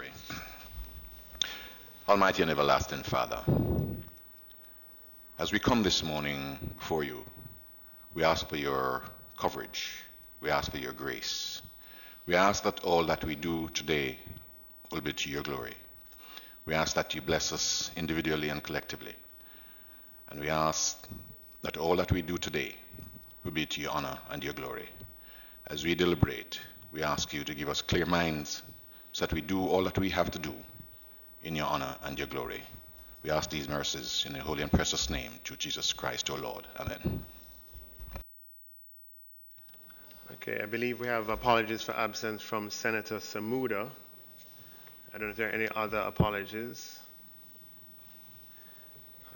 pray. Almighty and everlasting Father, as we come this morning before you, we ask for your coverage. We ask for your grace. We ask that all that we do today will be to your glory. We ask that you bless us individually and collectively. And we ask that all that we do today will be to your honor and your glory. As we deliberate, we ask you to give us clear minds so that we do all that we have to do in your honor and your glory. We ask these mercies in the holy and precious name, through Jesus Christ, our Lord. Amen. Okay, I believe we have apologies for absence from Senator Samuda. I don't know if there are any other apologies.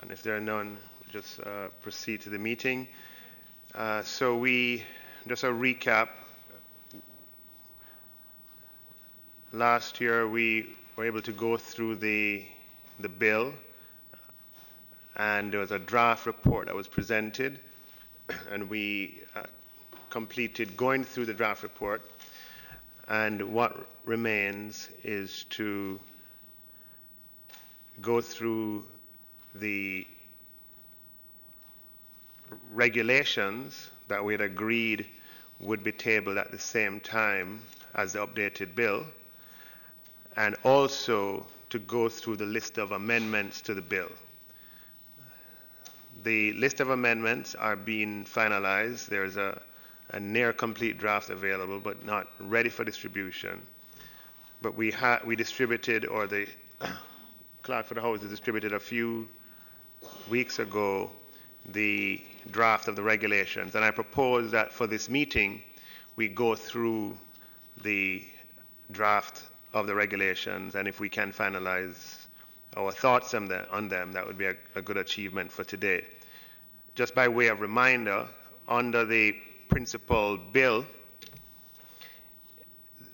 And if there are none, we'll just proceed to the meeting. Just a recap. Last year we were able to go through the bill, and there was a draft report that was presented, and we completed going through the draft report, and what remains is to go through the regulations that we had agreed would be tabled at the same time as the updated bill, and also to go through the list of amendments to the bill. The list of amendments are being finalized. There's a near complete draft available, but not ready for distribution. But we distributed, or the clerk for the House distributed a few weeks ago, the draft of the regulations. And I propose that for this meeting, we go through the draft of the regulations, and if we can finalize our thoughts on them, that would be a good achievement for today. Just by way of reminder, under the principal bill,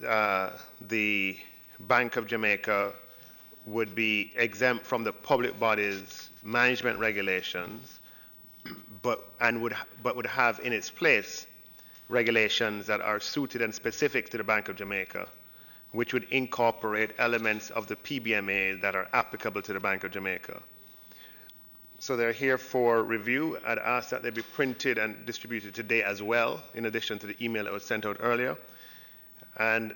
the Bank of Jamaica would be exempt from the public body's management regulations, but would have in its place regulations that are suited and specific to the Bank of Jamaica, which would incorporate elements of the PBMA that are applicable to the Bank of Jamaica. So they're here for review. I'd ask that they be printed and distributed today as well, in addition to the email that was sent out earlier. And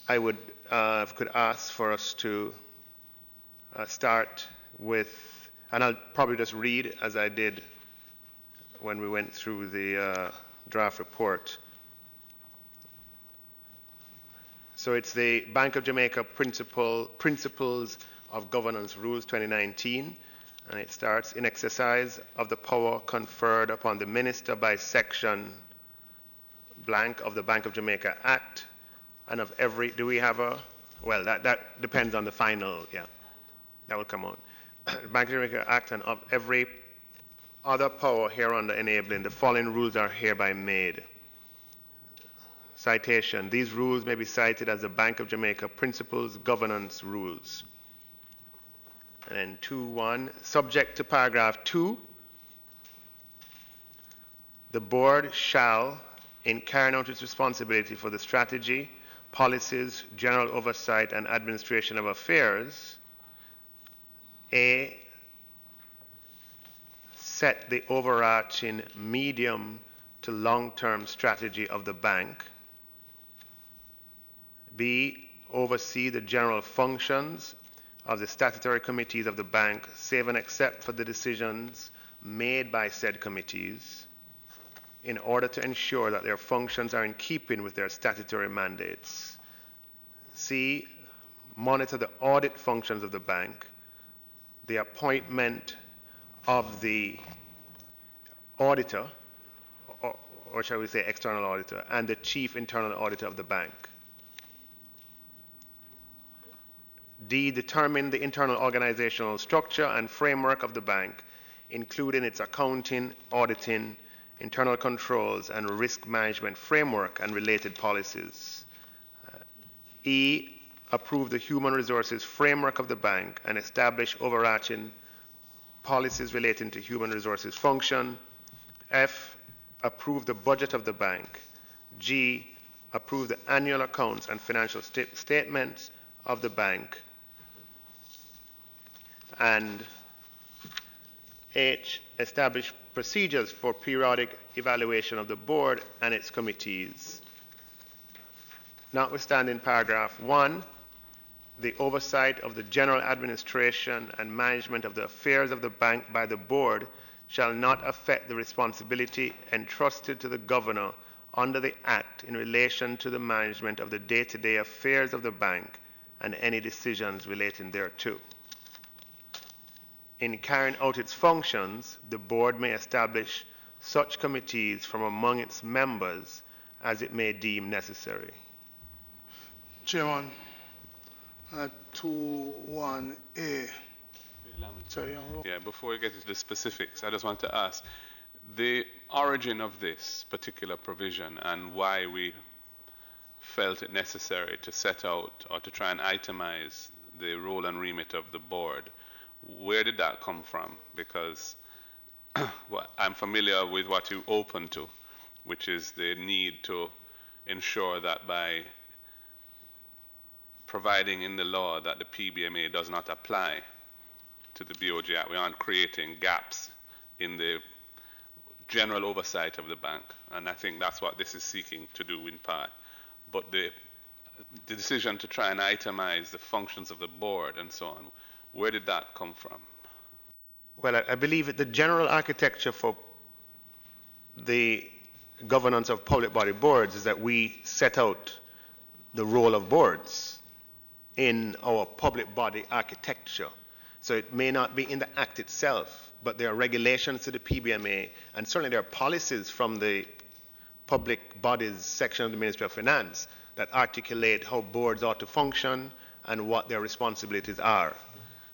I would, could ask for us to start with, and I'll probably just read as I did when we went through the draft report. So it's the Bank of Jamaica Principles of Governance Rules 2019, and it starts, in exercise of the power conferred upon the Minister by Section blank of the Bank of Jamaica Act, and of every, do we have a, well, that depends on the final, yeah, that will come on. Bank of Jamaica Act, and of every other power hereunder enabling, the following rules are hereby made. Citation: these rules may be cited as the Bank of Jamaica Principles Governance Rules. And then 2.1, subject to paragraph 2, the board shall, in carrying out its responsibility for the strategy, policies, general oversight, and administration of affairs, A, set the overarching medium to long-term strategy of the bank. B, oversee the general functions of the statutory committees of the bank, save and except for the decisions made by said committees, in order to ensure that their functions are in keeping with their statutory mandates. C, monitor the audit functions of the bank, the appointment of the auditor, or shall we say external auditor, and the chief internal auditor of the bank. D, determine the internal organizational structure and framework of the bank, including its accounting, auditing, internal controls, and risk management framework and related policies. E, approve the human resources framework of the bank and establish overarching policies relating to human resources function. F, approve the budget of the bank. G, approve the annual accounts and financial statements of the bank. And H, establish procedures for periodic evaluation of the board and its committees. Notwithstanding paragraph 1, the oversight of the general administration and management of the affairs of the bank by the board shall not affect the responsibility entrusted to the governor under the Act in relation to the management of the day-to-day affairs of the bank and any decisions relating thereto. In carrying out its functions, the board may establish such committees from among its members as it may deem necessary. Chairman, 21A. Sorry, Yeah, before we get into the specifics, I just want to ask the origin of this particular provision and why we felt it necessary to set out or to try and itemize the role and remit of the board. Where did that come from? Because I'm familiar with what you open to, which is the need to ensure that by providing in the law that the PBMA does not apply to the BOJ Act, we aren't creating gaps in the general oversight of the bank. And I think that's what this is seeking to do in part. But the decision to try and itemize the functions of the board and so on, where did that come from? Well, I believe that the general architecture for the governance of public body boards is that we set out the role of boards in our public body architecture. So it may not be in the Act itself, but there are regulations to the PBMA, and certainly there are policies from the public bodies section of the Ministry of Finance that articulate how boards ought to function and what their responsibilities are.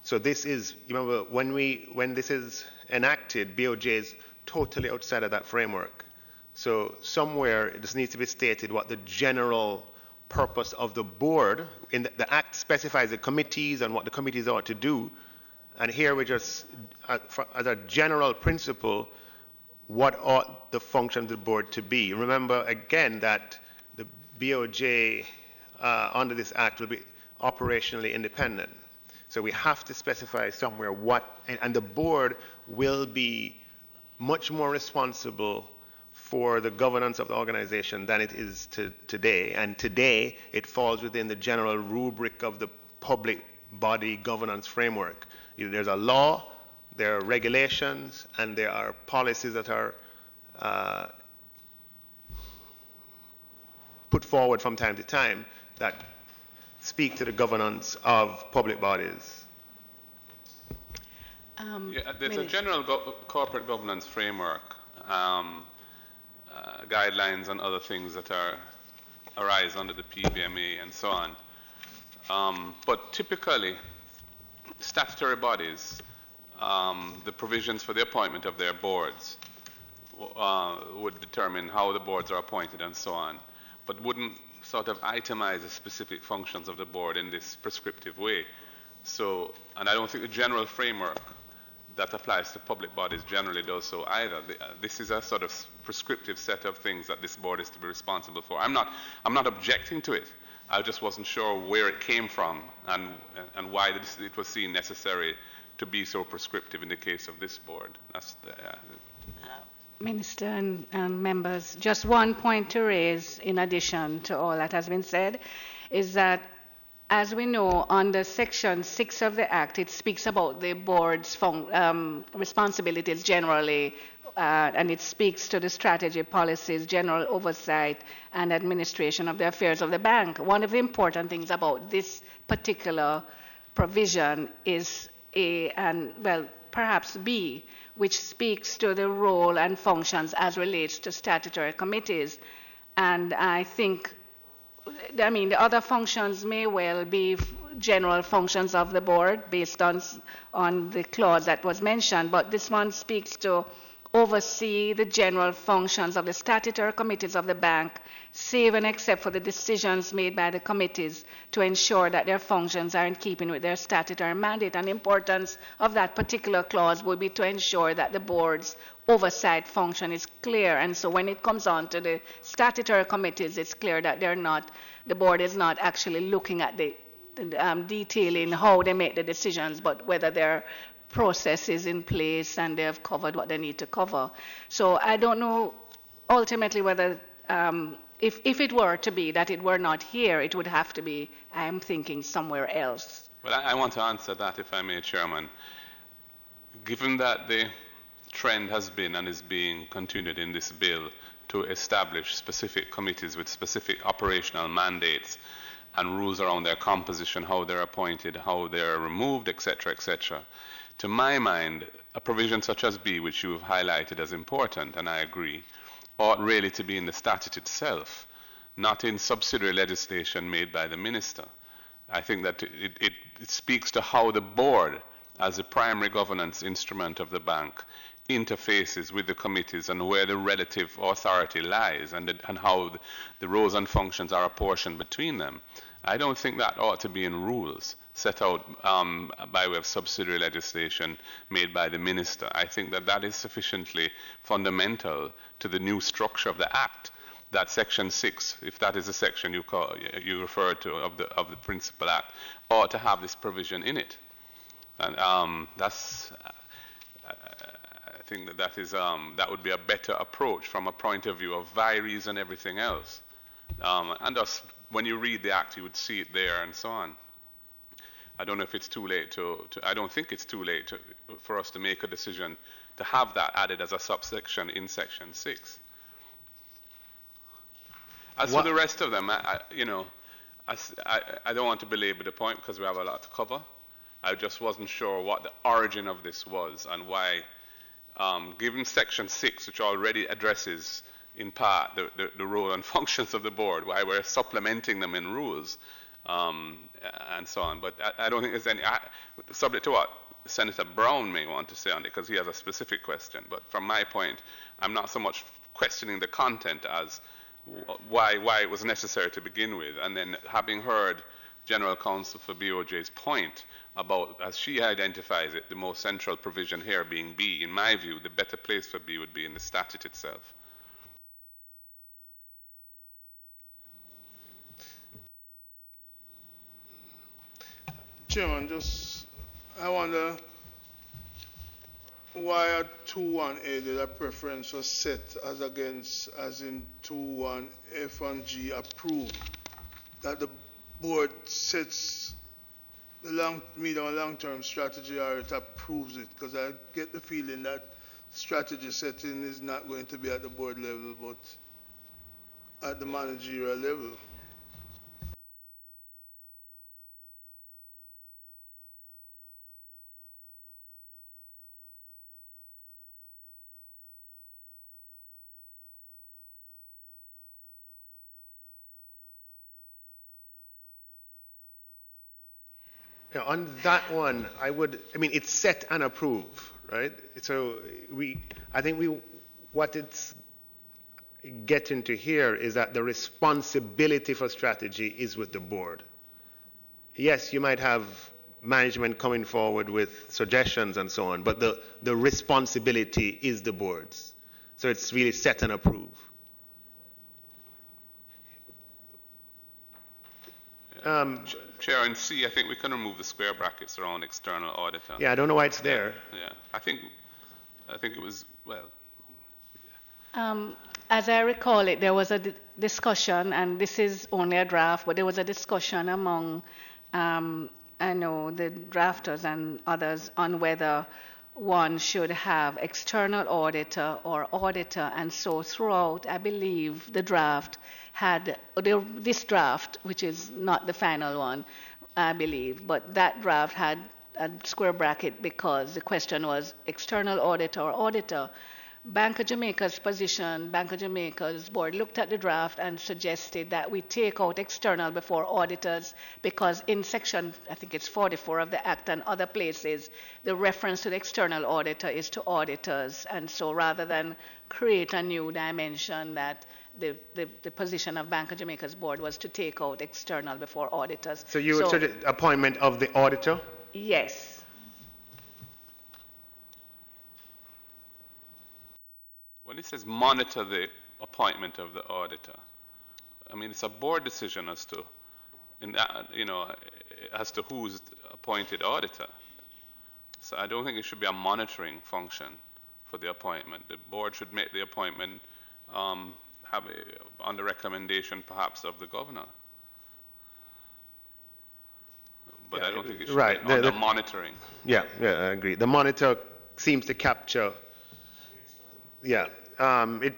So this is, you remember, when this is enacted, BOJ is totally outside of that framework. So somewhere it just needs to be stated what the general purpose of the board, in the Act specifies the committees and what the committees ought to do, and here we just, as a general principle, what ought the function of the board to be. Remember again that the BOJ under this Act will be operationally independent. So we have to specify somewhere what, and the board will be much more responsible for the governance of the organization than it is today. And today it falls within the general rubric of the public body governance framework. There's a law, there are regulations, and there are policies that are put forward from time to time that speak to the governance of public bodies. There's a general corporate governance framework, guidelines and other things that arise under the PBMA and so on. But typically, statutory bodies, the provisions for the appointment of their boards would determine how the boards are appointed and so on, but wouldn't sort of itemize the specific functions of the board in this prescriptive way. So, and I don't think the general framework that applies to public bodies generally does so either. This is a sort of prescriptive set of things that this board is to be responsible for. I'm not objecting to it. I just wasn't sure where it came from and why it was seen necessary to be so prescriptive in the case of this board. That's the, Minister and members, just one point to raise in addition to all that has been said is that, as we know, under Section 6 of the Act, it speaks about the board's responsibilities generally, and it speaks to the strategy, policies, general oversight, and administration of the affairs of the bank. One of the important things about this particular provision is A, and well, perhaps B, which speaks to the role and functions as relates to statutory committees. And I think, I mean, the other functions may well be general functions of the board based on the clause that was mentioned, but this one speaks to oversee the general functions of the statutory committees of the bank, save and except for the decisions made by the committees to ensure that their functions are in keeping with their statutory mandate. And the importance of that particular clause would be to ensure that the board's oversight function is clear. And so when it comes on to the statutory committees, it's clear that the board is not actually looking at the detailing how they make the decisions, but whether their process is in place and they have covered what they need to cover. So I don't know ultimately whether, if it were to be that it were not here, it would have to be, I'm thinking, somewhere else. Well, I want to answer that, if I may, Chairman. Given that the trend has been and is being continued in this bill to establish specific committees with specific operational mandates and rules around their composition, how they're appointed, how they're removed, etc., etc., to my mind, a provision such as B, which you have highlighted as important, and I agree, ought really to be in the statute itself, not in subsidiary legislation made by the minister. I think that it speaks to how the board, as the primary governance instrument of the bank, interfaces with the committees and where the relative authority lies and how the roles and functions are apportioned between them. I don't think that ought to be in rules set out by way of subsidiary legislation made by the minister. I think that that is sufficiently fundamental to the new structure of the Act, that Section 6, if that is a section you refer to of the Principal Act, ought to have this provision in it. And I think that would be a better approach from a point of view of vires and everything else. And thus, when you read the Act, you would see it there and so on. I don't know if it's too late I don't think it's too late for us to make a decision to have that added as a subsection in Section 6. As for the rest of them, I don't want to belabor the point because we have a lot to cover. I just wasn't sure what the origin of this was and why, given Section 6, which already addresses in part the role and functions of the board, why we're supplementing them in rules and so on. But I don't think there's any, subject to what Senator Brown may want to say on it, because he has a specific question. But from my point, I'm not so much questioning the content as why it was necessary to begin with. And then having heard General Counsel for BOJ's point about, as she identifies it, the most central provision here being B, in my view, the better place for B would be in the statute itself. Chairman, I wonder why a 2.1a did a preference was set as against, as in 2.1f and G approved, that the board sets the medium and long-term strategy or it approves it, because I get the feeling that strategy setting is not going to be at the board level but at the managerial level. Yeah, on that one, it's set and approve, right? So what it's getting to here is that the responsibility for strategy is with the board. Yes, you might have management coming forward with suggestions and so on, but the responsibility is the board's. So it's really set and approve. Chair, in C, I think we can remove the square brackets around external auditor. Yeah, I don't know why it's there. Yeah, I think it was, well. As I recall it, there was a discussion, and this is only a draft, but there was a discussion among, I know, the drafters and others on whether one should have external auditor or auditor, and so throughout, I believe the draft this draft, which is not the final one, I believe, but that draft had a square bracket because the question was external auditor or auditor. Bank of Jamaica's position, Bank of Jamaica's board looked at the draft and suggested that we take out external before auditors because in section, I think it's 44 of the Act and other places, the reference to the external auditor is to auditors. And so rather than create a new dimension, that the position of Bank of Jamaica's board was to take out external before auditors. So you would suggest appointment of the auditor? Yes. When it says monitor the appointment of the auditor, I mean, it's a board decision as to, as to who's appointed auditor. So I don't think it should be a monitoring function for the appointment. The board should make the appointment on the recommendation perhaps of the governor. But I don't think it should be under monitoring. Yeah, I agree. The monitor seems to capture. Yeah, it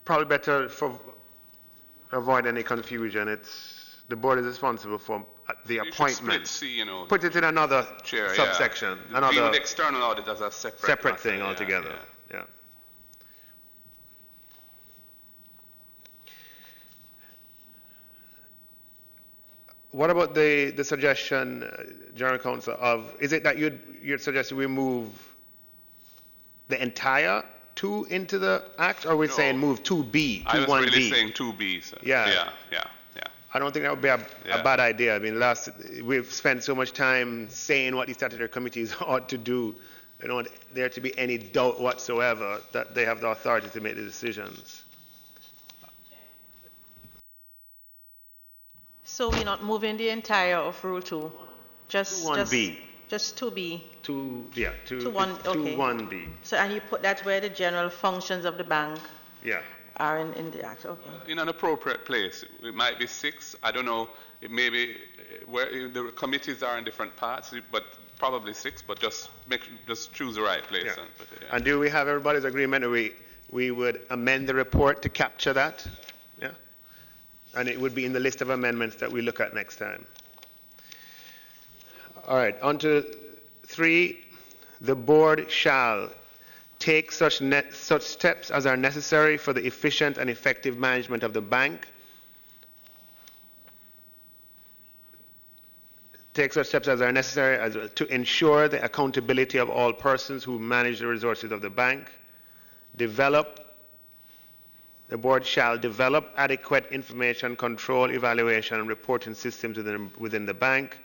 probably better for avoid any confusion. It's the board is responsible for the appointment. Put it in another subsection. Yeah. Another the external audit as a separate thing altogether. Yeah. What about the suggestion, General Counsel, of is it that you'd suggest we move the entire 2 into the Act, or are we saying move 2B to 1B? I was really saying 2B, sir. Yeah. I don't think that would be a bad idea. I mean, we've spent so much time saying what these statutory committees ought to do. I don't want there to be any doubt whatsoever that they have the authority to make the decisions. So we're not moving the entire of Rule 2? Just 1B. Just 2B? To 1, okay. 1B. So, and you put that where the general functions of the bank are in the Act, okay. In an appropriate place. It might be 6. I don't know. It may be where the committees are in different parts, but probably 6. But just choose the right place. Yeah. And do we have everybody's agreement that we would amend the report to capture that? Yeah. And it would be in the list of amendments that we look at next time. All right. On to 3. The board shall take such steps as are necessary for the efficient and effective management of the bank. Take such steps as are necessary to ensure the accountability of all persons who manage the resources of the bank. The board shall develop adequate information control, evaluation, and reporting systems within the bank.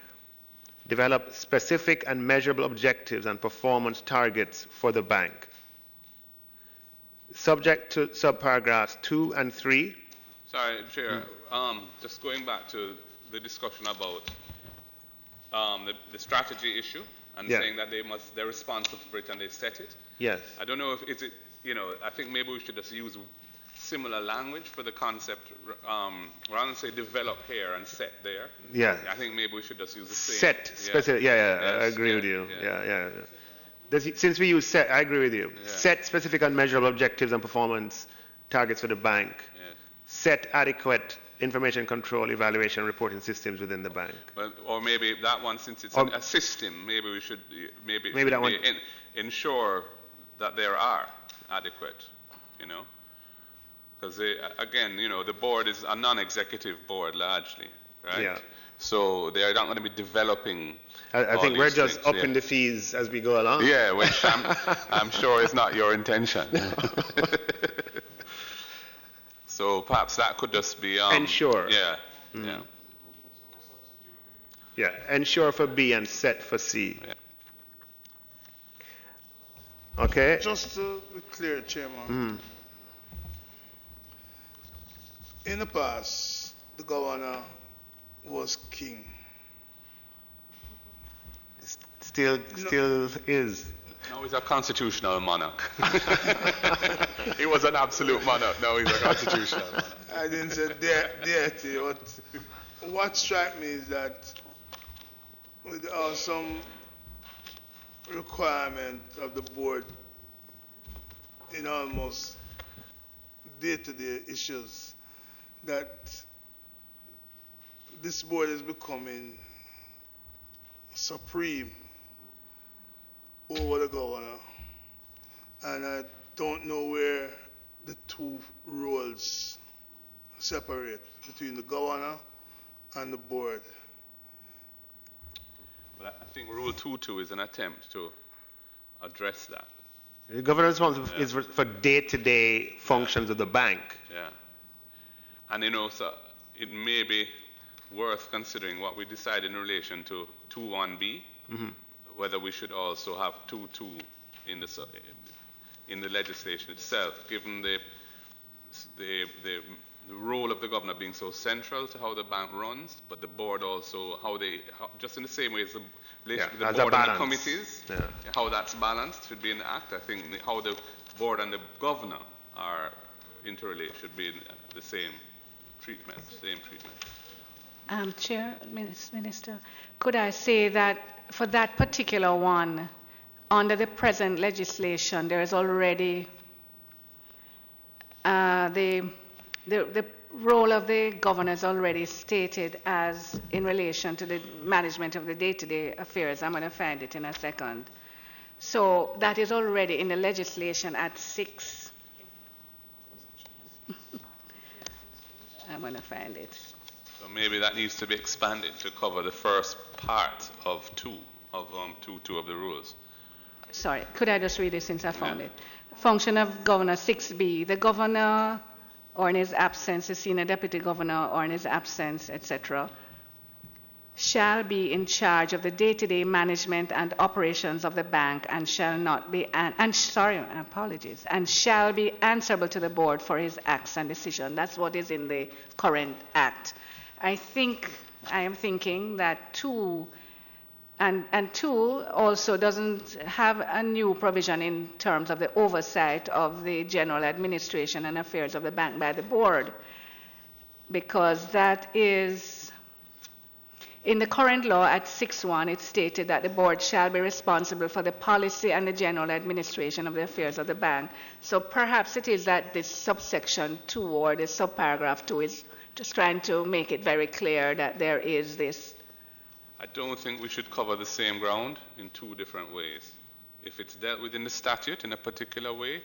Develop specific and measurable objectives and performance targets for the bank. Subject to subparagraphs 2 and 3. Sorry, Chair. Just going back to the discussion about the strategy issue and saying that they're responsible for it and they set it. Yes. I don't know if I think maybe we should just use similar language for the concept, rather than say develop here and set there. Yeah. I think maybe we should just use the same. Set, specific. Yes, I agree with you. Yeah. Since we use set, I agree with you. Yeah. Set specific and measurable objectives and performance targets for the bank. Yeah. Set adequate information control, evaluation, reporting systems within the bank. Well, or maybe that one, since it's a system, maybe we should maybe that one ensure that there are adequate, because again, the board is a non-executive board largely, right? Yeah. So they are not going to be developing. I think we're just upping the fees as we go along. Yeah, which I'm sure is not your intention. So perhaps that could just be ensure. Yeah. Yeah, ensure for B and set for C. Yeah. Okay. Just to be clear, Chairman. In the past, the governor was king. Still is. Now he's a constitutional monarch. He was an absolute monarch. Now he's a constitutional monarch. I didn't say deity. What struck me is that with some requirement of the board in almost day-to-day issues, that this board is becoming supreme over the governor. And don't know where the two roles separate between the governor and the board. But I think Rule 2.2 is an attempt to address that. The governor's responsibility is for day-to-day functions of the bank. Yeah. And you know, so it may be worth considering what we decide in relation to 2.1b, whether we should also have 2.2 in the legislation itself, given the role of the governor being so central to how the bank runs, but the board also, just in the same way as the board and the committees, how that's balanced should be in the act. I think how the board and the governor are interrelated should be in the same treatment. Chair, Minister, could I say that for that particular one, under the present legislation, there is already the role of the governor is already stated as in relation to the management of the day-to-day affairs. I'm going to find it in a second. So that is already in the legislation at 6. I'm going to find it. So maybe that needs to be expanded to cover the first part of 2.2 of the rules. Sorry, could I just read it since I found it? Function of governor 6b. The governor, or in his absence, the senior deputy governor, or in his absence, etc., shall be in charge of the day-to-day management and operations of the bank and shall not be, and shall be answerable to the board for his acts and decisions. That's what is in the current act. I am thinking that 2 and 2 also doesn't have a new provision in terms of the oversight of the general administration and affairs of the bank by the board, because that is, in the current law at 6.1, it's stated that the board shall be responsible for the policy and the general administration of the affairs of the bank. So perhaps it is that this subsection 2 or the subparagraph 2 is just trying to make it very clear that there is this. I don't think we should cover the same ground in 2 different ways. If it's dealt with in the statute in a particular way,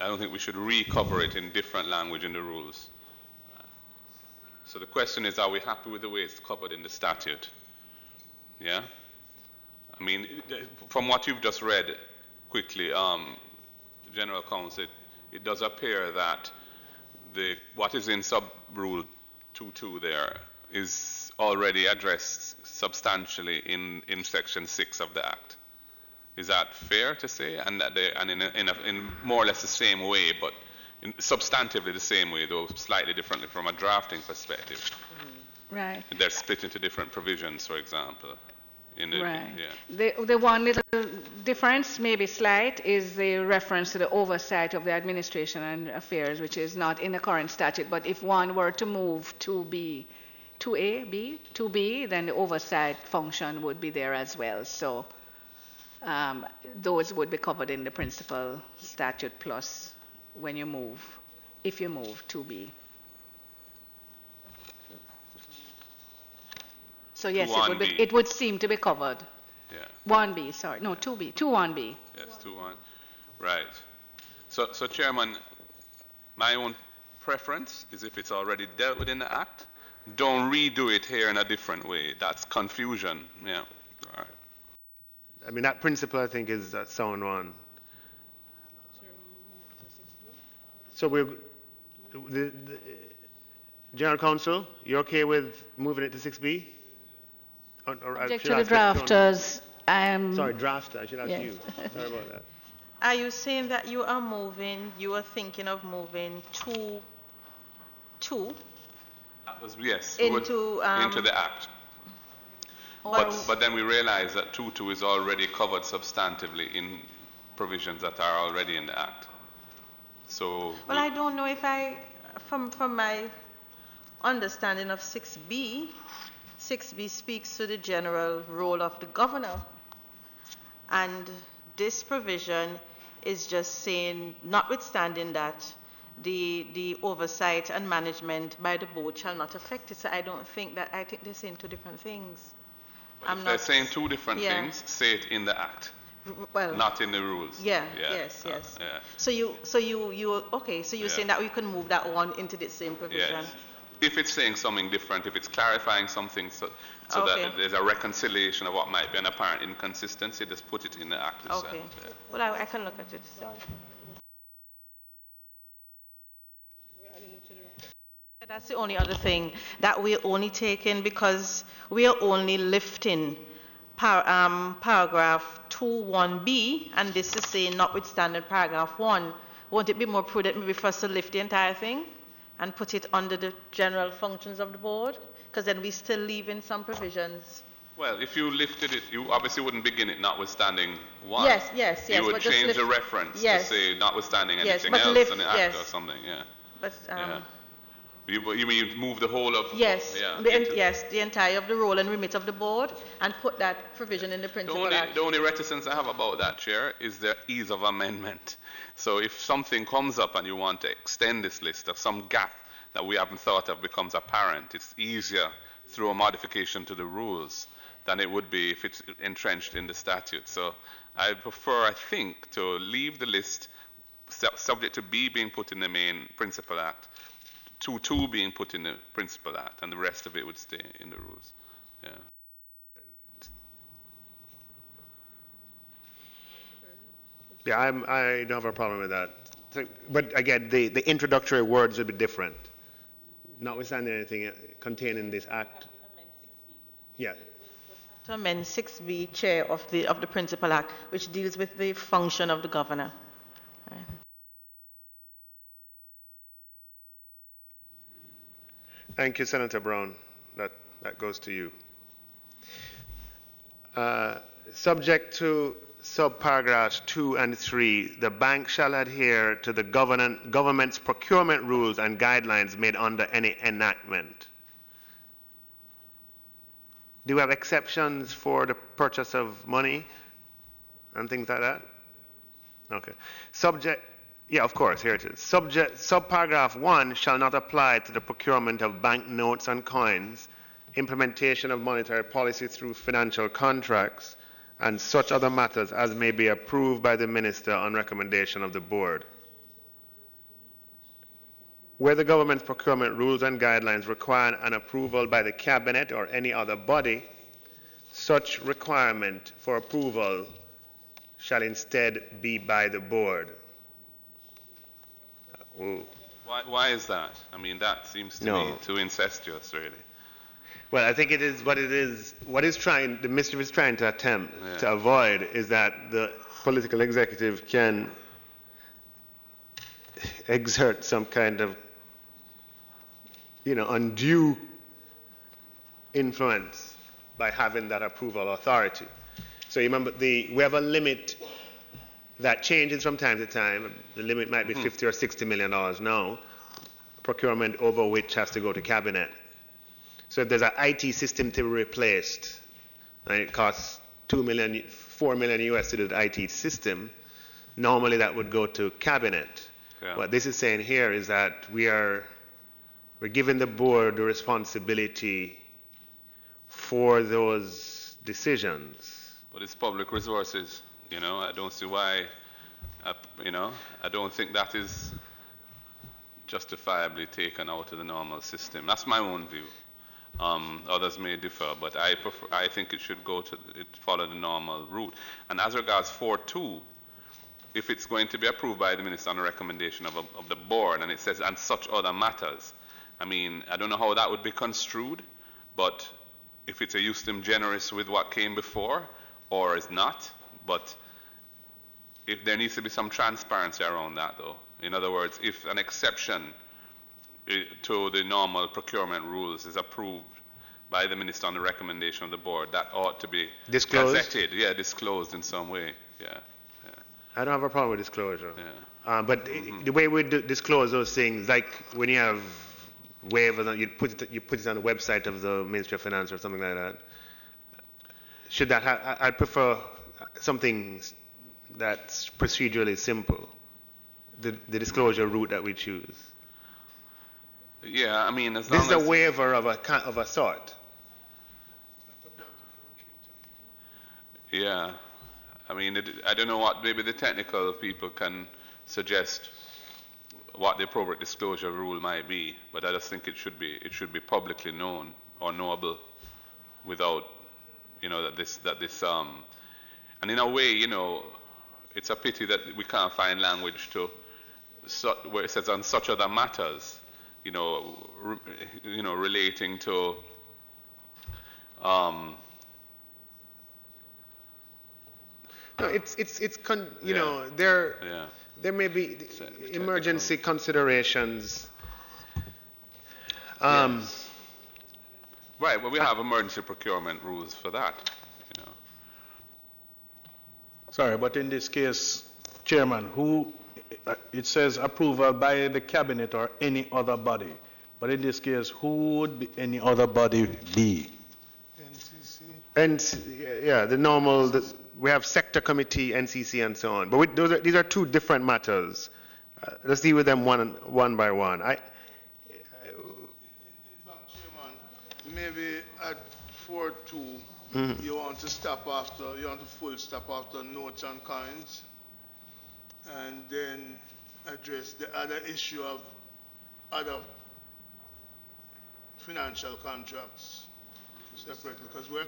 I don't think we should recover it in different language in the rules. So the question is, are we happy with the way it's covered in the statute? Yeah? I mean, from what you've just read quickly, General Counsel, it does appear that what is in sub-rule 2.2 there is already addressed substantially in section 6 of the Act. Is that fair to say? And that in more or less the same way, but substantively the same way, though slightly differently from a drafting perspective. Right. And they're split into different provisions, for example. Right. The one little difference, maybe slight, is the reference to the oversight of the administration and affairs, which is not in the current statute. But if one were to move 2B, then the oversight function would be there as well. So those would be covered in the principal statute plus when you move, if you move 2B. So yes, it would seem to be covered. Yeah. 1B, sorry, no, 2B, 2.1b. Yes, 2.1, right. So Chairman, my own preference is if it's already dealt with in the Act, don't redo it here in a different way. That's confusion. Yeah. All right. I mean, that principle, I think, is a sound one. So the General Counsel, you're okay with moving it to 6B? Object to the drafters. Sorry, drafter. I should ask you. Sorry about that. Are you saying that you are thinking of moving 2 yes, into the Act. But then we realize that 2.2 is already covered substantively in provisions that are already in the Act. So. Well, I don't know if from my understanding of 6B, 6B speaks to the general role of the governor. And this provision is just saying, notwithstanding that, the oversight and management by the board shall not affect it. So I think they're saying 2 different things. If they're saying 2 different things, say it in the Act. well, Not in the rules. yeah, Yeah. yes, yes. Yeah. So okay, so you're Yeah. saying that we can move that one into the same provision? Yes. If it's saying something different, if it's clarifying something so Okay. that there's a reconciliation of what might be an apparent inconsistency, just put it in the act itself. Okay. Yeah. Well, I can look at it. That's the only other thing that we're only taking because we are only lifting paragraph 2(1)(b), and this is saying notwithstanding paragraph 1. Won't it be more prudent maybe for us to lift the entire thing and put it under the general functions of the board? Because then we still leave in some provisions. Well, if you lifted it, you obviously wouldn't begin it notwithstanding 1. Yes. You would but just change the lift- reference yes, to say notwithstanding Yes, anything but else lift- in the act yes. or something, yeah. But Yeah. You mean you move the whole of... yes, Yeah, yes, the entire of the role and remit of the board, and put that provision in the The principal act. only reticence I have about that, Chair, is the ease of amendment. So if something comes up and you want to extend this list, or some gap that we haven't thought of becomes apparent, it's easier through a modification to the rules than it would be if it's entrenched in the statute. So I prefer, I think, to leave the list subject to B being put in the main principal act, 2(2) being put in the principal act, and the rest of it would stay in the rules. Yeah. Yeah, I don't have a problem with that. So, but again, the introductory words would be different. Notwithstanding anything contained in this act. Yeah. To amend 6B, Chair of the Principal Act, which deals with the function of the governor. Right. Thank you, Senator Brown. That goes to you. Subject to subparagraphs 2 and 3, the bank shall adhere to the government's procurement rules and guidelines made under any enactment. Do we have exceptions for the purchase of money and things like that? Okay. Yeah, of course, here it is. Subparagraph 1 shall not apply to the procurement of bank notes and coins, implementation of monetary policy through financial contracts, and such other matters as may be approved by the minister on recommendation of the board. Where the government's procurement rules and guidelines require an approval by the cabinet or any other body, such requirement for approval shall instead be by the board. Ooh. Why is that? I mean, that seems to me too incestuous, really. Well, I think it is what it is. The ministry is trying to attempt to avoid is that the political executive can exert some kind of, undue influence by having that approval authority. So you remember, we have a limit that changes from time to time. The limit might be $50 or $60 million now, procurement over which has to go to cabinet. So if there's an IT system to be replaced, and it costs $4 million US to do the IT system, normally that would go to cabinet. Yeah. What this is saying here is that we're giving the board the responsibility for those decisions. But it's public resources, I don't see why, I don't think that is justifiably taken out of the normal system. That's my own view. Others may differ, but I think it should follow the normal route. And as regards 4.2, if it's going to be approved by the minister on the recommendation of the board, and it says, and such other matters, I mean, I don't know how that would be construed, but if it's a justum generis with what came before, or is not, but if there needs to be some transparency around that, though. In other words, if an exception to the normal procurement rules is approved by the minister on the recommendation of the board, that ought to be disclosed, gazetted, disclosed in some way. I don't have a problem with disclosure. But Mm-hmm. the way we disclose those things, like when you have waivers, you put it on the website of the Ministry of Finance or something like that. Should that I prefer something that's procedurally simple, the disclosure route that we choose. Yeah, I mean, as long This is a waiver of a sort. Yeah, I mean, I don't know what, maybe the technical people can suggest what the appropriate disclosure rule might be, but I just think it should be publicly known or knowable without, that this, and in a way, it's a pity that we can't find language to, where it says on such other matters, relating to, No, there may be emergency considerations. Yes. Right, well, we have emergency procurement rules for that, Sorry, but in this case, Chairman, it says approval by the cabinet or any other body. But in this case, who would any other body be? NCC. And the normal, we have sector committee, NCC, and so on. But these are two different matters. Let's deal with them one by one. In fact, Chairman, maybe at 4.2, you want to full stop after notes and coins, and then address the other issue of other financial contracts separately, because we're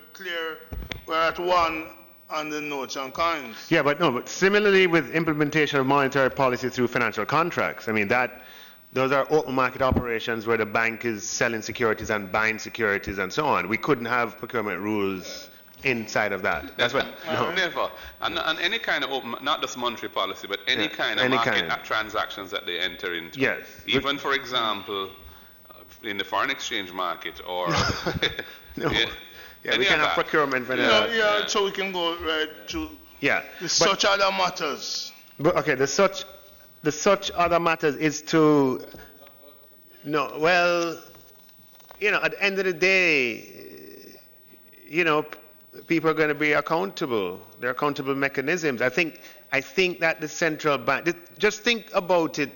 at 1 on the notes and coins. Yeah, but similarly with implementation of monetary policy through financial contracts, I mean, those are open market operations where the bank is selling securities and buying securities and so on. We couldn't have procurement rules inside of that. That's what. No. Never. And any kind of open, not just monetary policy, but any kind of market transactions that they enter into. Yes. Even, for example, in the foreign exchange market or. No. Yeah, we can have procurement for that. So we can go right to such other matters. But okay, the such other matters is to at the end of the day, people are going to be accountable. There are accountable mechanisms. I think that the central bank, just think about it,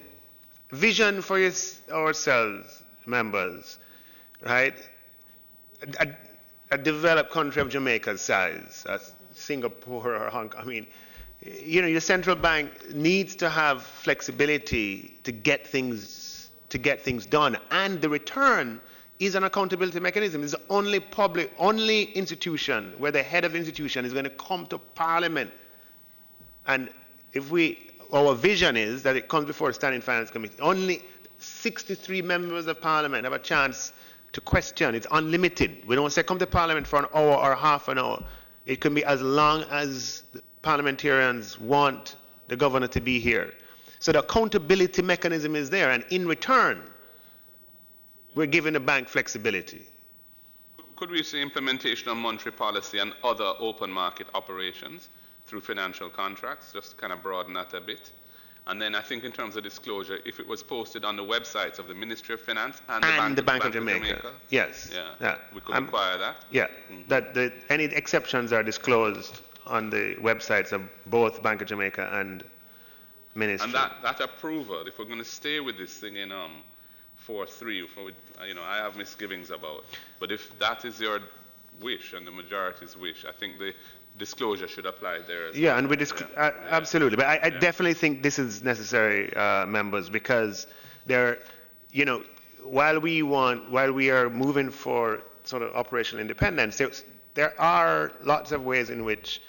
vision for ourselves, members, right? A developed country of Jamaica's size, Singapore or Hong Kong, I mean, your central bank needs to have flexibility to get things done, and the return is an accountability mechanism. It's the only institution where the head of the institution is going to come to Parliament, and our vision is that it comes before the Standing Finance Committee. Only 63 members of Parliament have a chance to question. It's unlimited. We don't say come to Parliament for an hour or half an hour. It can be as long as the parliamentarians want the governor to be here. So the accountability mechanism is there, and in return, we're giving the bank flexibility. Could we see implementation of monetary policy and other open market operations through financial contracts, just to kind of broaden that a bit? And then I think in terms of disclosure, if it was posted on the websites of the Ministry of Finance and the Bank of Jamaica. Yes. Yeah. We could require that. Yeah. That any exceptions are disclosed on the websites of both Bank of Jamaica and Ministry. And that approval, if we're going to stay with this thing in 4.3, I have misgivings about it. But if that is your wish and the majority's wish, I think the disclosure should apply there as well. And we absolutely. But I definitely think this is necessary, members, because while we are moving for sort of operational independence, there are lots of ways in which,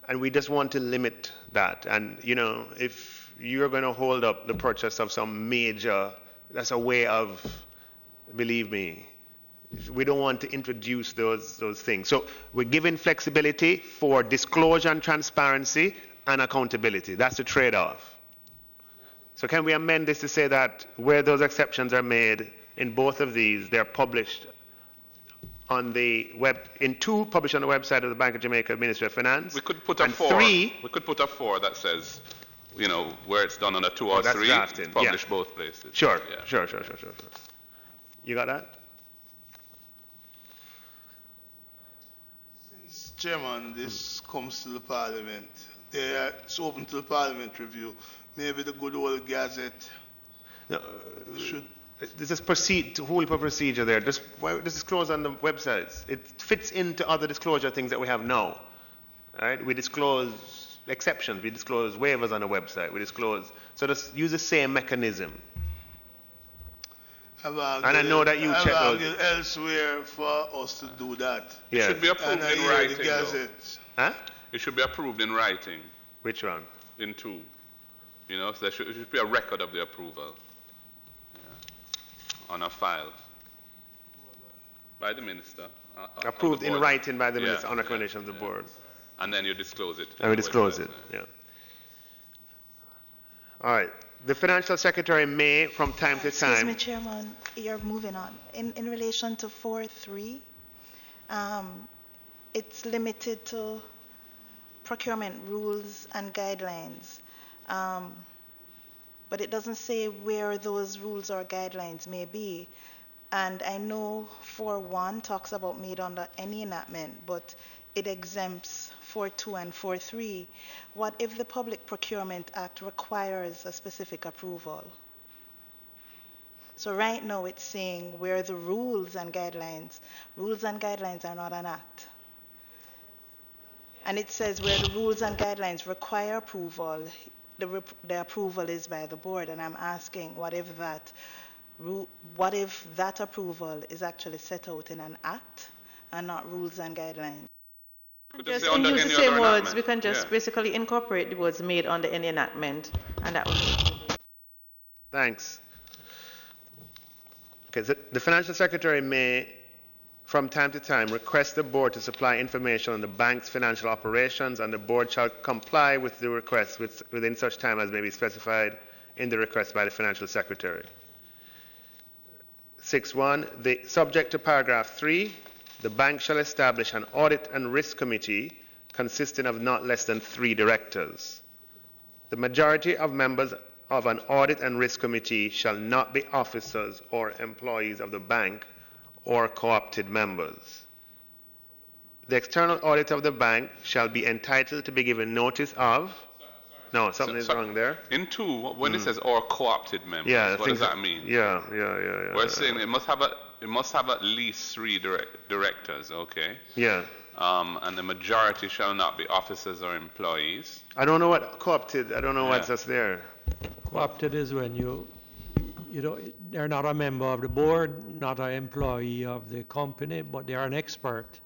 and we just want to limit that. And if you're going to hold up the purchase of some major, that's a way of, believe me, we don't want to introduce those things. So we're giving flexibility for disclosure and transparency and accountability. That's the trade-off. So can we amend this to say that where those exceptions are made in both of these, they're published on the web, published on the website of the Bank of Jamaica Ministry of Finance. We could put a 4. We could put a 4 that says, where it's done on a 2 or 3, publish both places. Sure. You got that? Chairman, this comes to the Parliament. It's open to the Parliament review. Maybe the good old Gazette should. There's a whole heap of procedure there. Just disclose on the websites. It fits into other disclosure things that we have now. Right? We disclose exceptions, we disclose waivers on the website, we disclose, so just use the same mechanism. And I know that you check I've those. argued elsewhere for us to do that. It Yes. should be approved And I in hear writing, the though. Gazette. Huh? It should be approved in writing, Which one? in 2. You know, so there should be a record of the approval on a file by the minister. Approved in writing by the Yeah, minister on yeah, recommendation of the yeah. board. And then you disclose it. And we disclose it, yeah. All right. The financial secretary may, from time to Excuse time. me, Chairman, you're moving on. In relation to 4.3, it's limited to procurement rules and guidelines. But it doesn't say where those rules or guidelines may be. And I know 4.1 talks about made under any enactment, but it exempts 4.2 and 4.3. What if the Public Procurement Act requires a specific approval? So right now it's saying where the rules and guidelines are not an act. And it says where the rules and guidelines require approval, the approval is by the board. And I'm asking, what if that approval is actually set out in an act and not rules and guidelines? Just say under use the any same other words, enactment. we can just Yeah. basically incorporate the words made under any enactment, and that would. Thanks. Okay, the financial secretary may, from time to time, request the board to supply information on the bank's financial operations, and the board shall comply with the request within such time as may be specified in the request by the financial secretary. 6.1, subject to paragraph 3, the bank shall establish an audit and risk committee consisting of not less than 3 directors. The majority of members of an audit and risk committee shall not be officers or employees of the bank or co-opted members. The external audit of the bank shall be entitled to be given notice of. No, something is wrong there. In 2, when it says or co-opted members, Yeah, what does that mean? Yeah. We're saying it must have at least 3 directors, okay? Yeah. And the majority shall not be officers or employees. I don't know what co-opted. I don't know what's just there. Co-opted is when they're not a member of the board, not an employee of the company, but they are an expert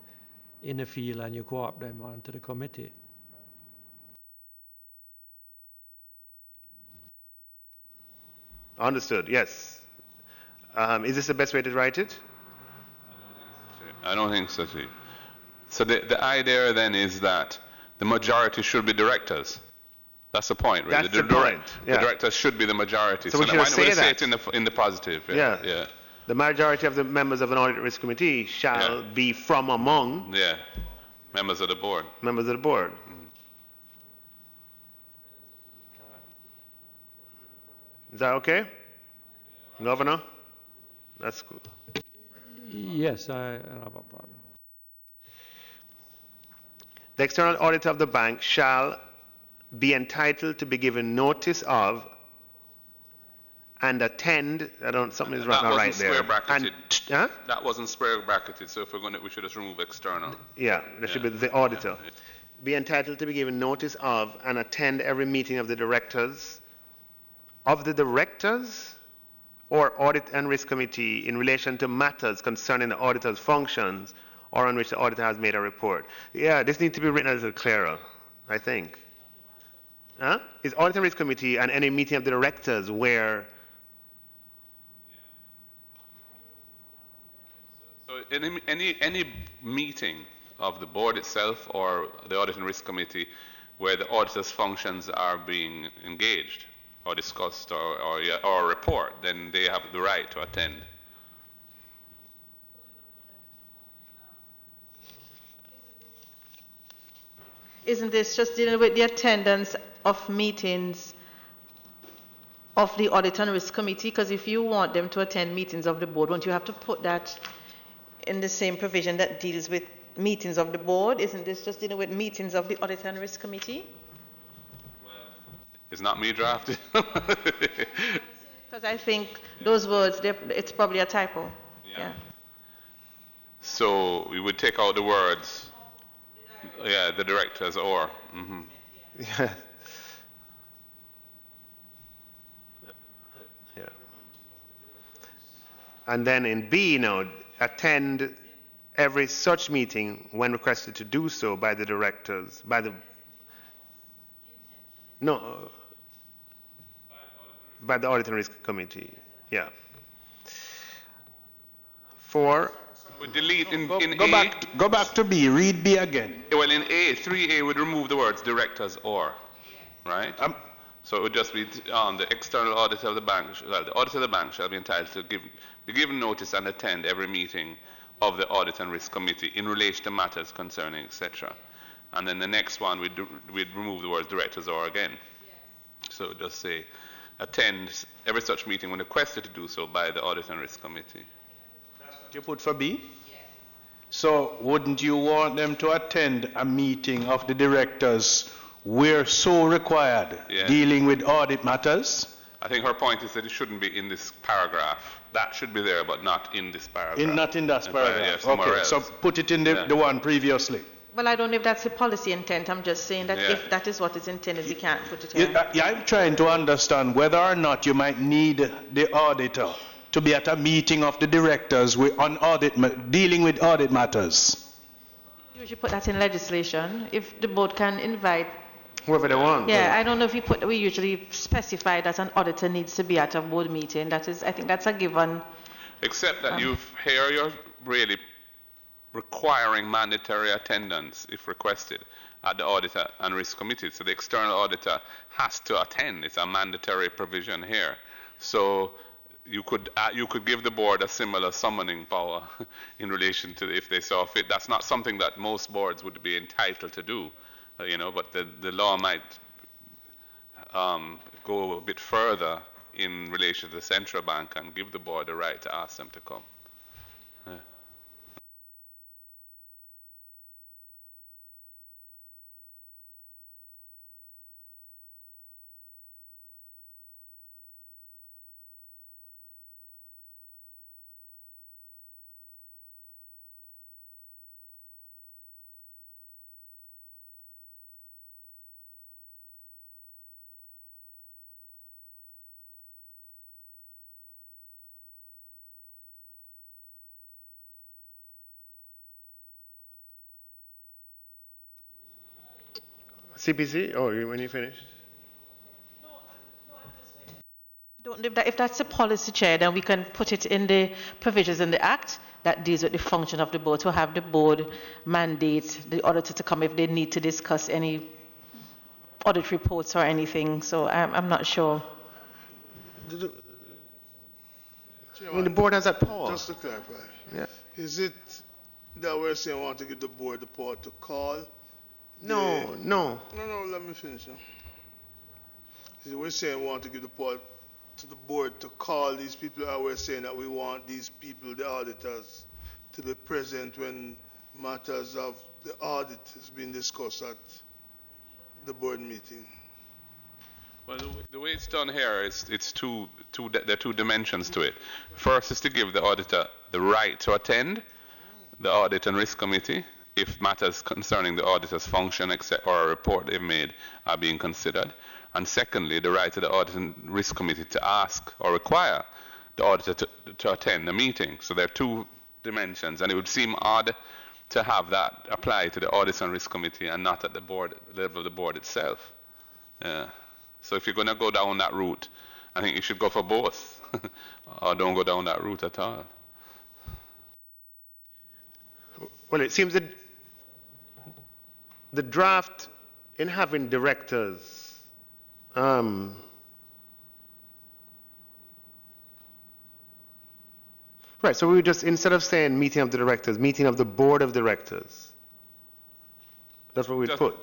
in the field, and you co-opt them onto the committee. Understood. Yes. Is this the best way to write it? I don't think so, too. So the idea then is that the majority should be directors. That's the point, really. That's the point, The yeah. directors should be the majority. So we then should why say don't we say that. it in the positive? Yeah. The majority of the members of an audit risk committee shall be from among Yeah. Members of the board. members of the board. Is that okay? Governor? That's good. Yes, I have a problem. The external auditor of the bank shall be entitled to be given notice of and attend. Something is That not wasn't right there. square bracketed. Huh? That wasn't square bracketed, so if we're going to, we should just remove external. Yeah, that should be the auditor. Be entitled to be given notice of and attend every meeting of the directors or audit and risk committee in relation to matters concerning the auditor's functions or on which the auditor has made a report. Yeah, this needs to be written a little clearer, I think. Huh? Is audit and risk committee and any meeting of the directors where. So any meeting of the board itself or the audit and risk committee where the auditor's functions are being engaged or discussed or a report, then they have the right to attend. Isn't this just dealing with the attendance of meetings of the Audit and Risk Committee? Because if you want them to attend meetings of the board, won't you have to put that in the same provision that deals with meetings of the board? Isn't this just dealing with meetings of the Audit and Risk Committee? It's not me drafted. Because I think those words, it's probably a typo. Yeah. So we would take out the words, the directors or. Yeah. Yeah. And then in B, attend every such meeting when requested to do so by the directors, no, by the Audit and Risk Committee. Yeah. 4. We delete in Go A. go back to B. Read B again. Well, in A, 3A would remove the words directors or, right? Um, So it would just be the external auditor of the bank, well, the auditor of the bank shall be entitled to be given notice and attend every meeting of the Audit and Risk Committee in relation to matters concerning, etc. And then the next one, we'd remove the words directors or again. So just say, attend every such meeting when requested to do so by the Audit and Risk Committee. you put for B? So wouldn't you want them to attend a meeting of the directors where so required, Yeah. dealing with audit matters? I think her point is that it shouldn't be in this paragraph. That should be there, but not in this paragraph. Not in that Yeah, paragraph. somewhere Okay, else. so put it in the one previously. Well, I don't know if that's the policy intent. I'm just saying that Yeah. if that is what is intended, we can't put it here. I'm trying to understand whether or not you might need the auditor to be at a meeting of the directors dealing with audit matters. You should put that in legislation. If the board can invite, Whoever they want. yeah, I don't know if we usually specify that an auditor needs to be at a board meeting. That is, I think that's a given. Except that you're really requiring mandatory attendance if requested at the Auditor and Risk Committee. So the external auditor has to attend. It's a mandatory provision here. So you could give the board a similar summoning power in relation to if they saw fit. That's not something that most boards would be entitled to do, but the law might go a bit further in relation to the central bank and give the board the right to ask them to come. Yeah. CPC? Oh, when you finished? Don't, if that's a policy, Chair, then we can put it in the provisions in the Act that deals with the function of the board, to have the board mandate the auditor to come if they need to discuss any audit reports or anything. So I'm not sure. I mean, the board has that power. Just to clarify, Yeah. is it that we're saying we want to give the board the power to call? No. No, let me finish now. We're saying we want to give the power to the board to call these people, and we're saying that we want these people, the auditors, to be present when matters of the audit is being discussed at the board meeting. Well, the way it's done here is there are two dimensions to it. First is to give the auditor the right to attend the Audit and Risk Committee if matters concerning the auditor's function or a report they've made are being considered. And secondly, the right to the Audit and Risk Committee to ask or require the auditor to attend the meeting. So there are two dimensions, and it would seem odd to have that apply to the Audit and Risk Committee and not at the board level of the board itself. So if you're going to go down that route, I think you should go for both, or don't go down that route at all. Well, it seems that the draft in having directors, right, so we would just, instead of saying meeting of the directors, meeting of the board of directors. That's what we'd Just put.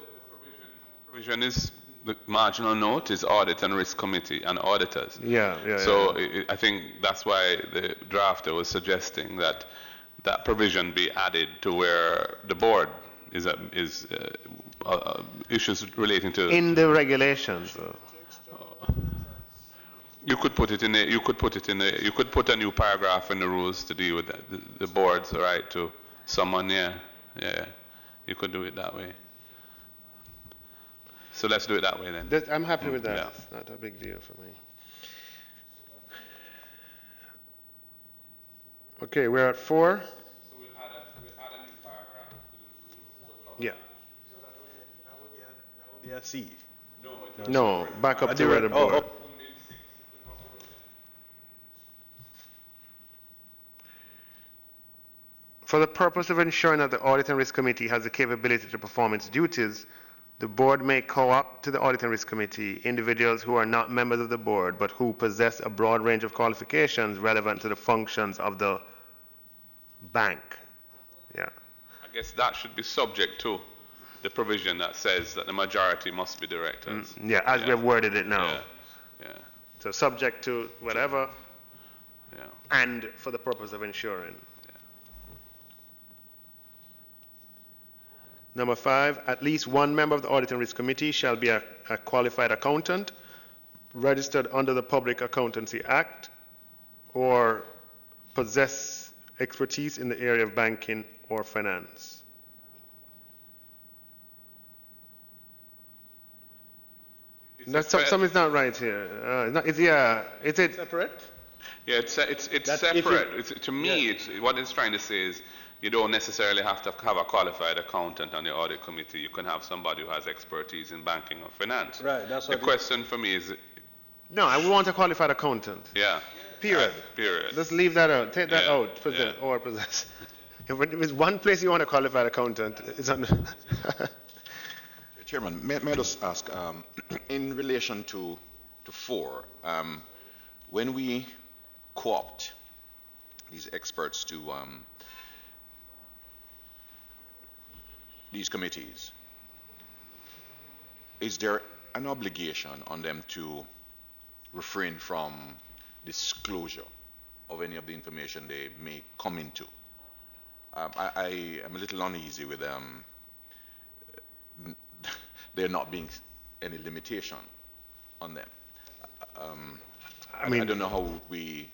Provision is, the marginal note is Audit and Risk Committee and auditors. Yeah. So I think that's why the drafter was suggesting that that provision be added to where the board is issues relating to. In the regulations. You could put it in the, you could put a new paragraph in the rules to deal with the board's right to someone. Yeah. You could do it that way. So let's do it that way then. I'm happy with that. Yeah. It's not a big deal for me. Okay, we're at 4. So we'll add a new paragraph to the Yeah. That would be a C. No, back up to where the board. For the purpose of ensuring that the Audit and Risk Committee has the capability to perform its duties, the board may co-opt to the Audit and Risk Committee individuals who are not members of the board but who possess a broad range of qualifications relevant to the functions of the bank. Yeah. I guess that should be subject to the provision that says that the majority must be directors. Yeah, as we have worded it now. Yeah. Yeah. So subject to whatever Yeah. and for the purpose of ensuring. Number 5, at least one member of the Audit and Risk Committee shall be a qualified accountant registered under the Public Accountancy Act or possess expertise in the area of banking or finance. Something's not right here. Is it Separate? Yeah, it's That's separate. To me, what it's trying to say is you don't necessarily have to have a qualified accountant on the audit committee. You can have somebody who has expertise in banking or finance. Right, that's The what question for me is, No, I want a qualified accountant. yeah. Period. Period. Let's leave that out. Take that Yeah, out. Or possess. If it's one place you want a qualified accountant, it's on. Chairman, may I just ask, in relation to 4, when we co-opt these experts to these committees, is there an obligation on them to refrain from disclosure of any of the information they may come into? I am a little uneasy with there not being any limitation on them. I don't know how we,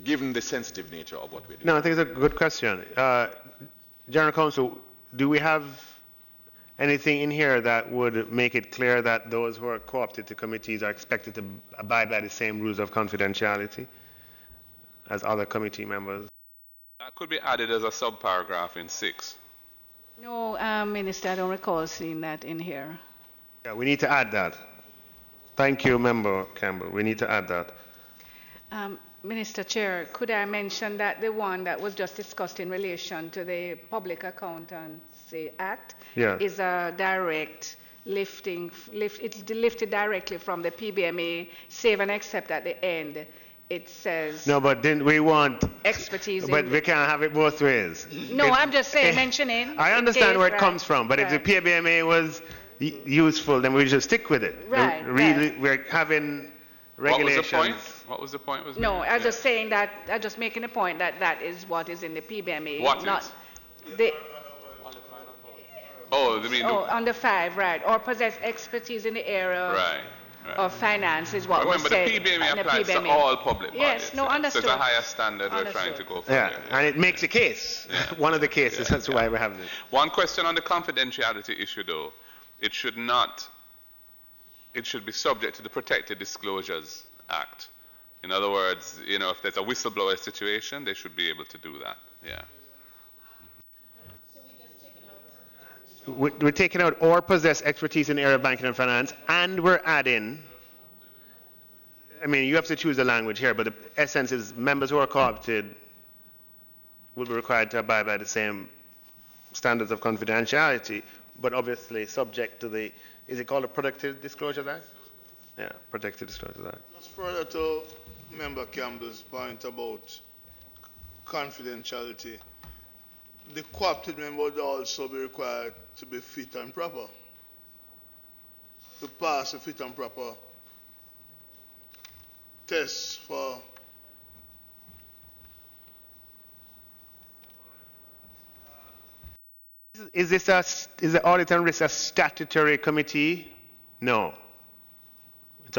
given the sensitive nature of what we're doing. No, I think it's a good question. General Counsel, do we have anything in here that would make it clear that those who are co-opted to committees are expected to abide by the same rules of confidentiality as other committee members? That could be added as a subparagraph in 6. No, Minister, I don't recall seeing that in here. Yeah, we need to add that. Thank you, Member Campbell. We need to add that. Minister Chair, could I mention that the one that was just discussed in relation to the Public Accountancy Act Yeah. is a direct it's lifted directly from the PBMA, save and except at the end. It says No, but then we want expertise. But we can't have it both ways. No, I'm just saying, mentioning. I understand where it right, comes from, but if the right. PBMA was useful, then we should stick with it. Right, Really, we're having regulations. What was the point? No, I was just saying that, I'm just making a point that that is what is in the PBMA. What not is? The, under 5, right, or possess expertise in the area right. of finance is what was Remember, said. the PBMA and the applies to PBMA. all public bodies. Yes, no, understood. So it's a higher standard we're trying to Understood. go for. Yeah, here. and it makes a case. Yeah. One of the cases, that's why we're having it. One question on the confidentiality issue, though. It should be subject to the Protected Disclosures Act. In other words, if there's a whistleblower situation, they should be able to do that. Yeah. We're taking out or possess expertise in the area of banking and finance, and we're adding, you have to choose the language here, but the essence is members who are co-opted will be required to abide by the same standards of confidentiality, but obviously subject to the, is it called a Protected Disclosure Act? Yeah, Protected Disclosure Act. Just further to Member Campbell's point about confidentiality, the co-opted member would also be required to be fit and proper, to pass a fit and proper test for Is the Audit and Risk a statutory committee? No. It's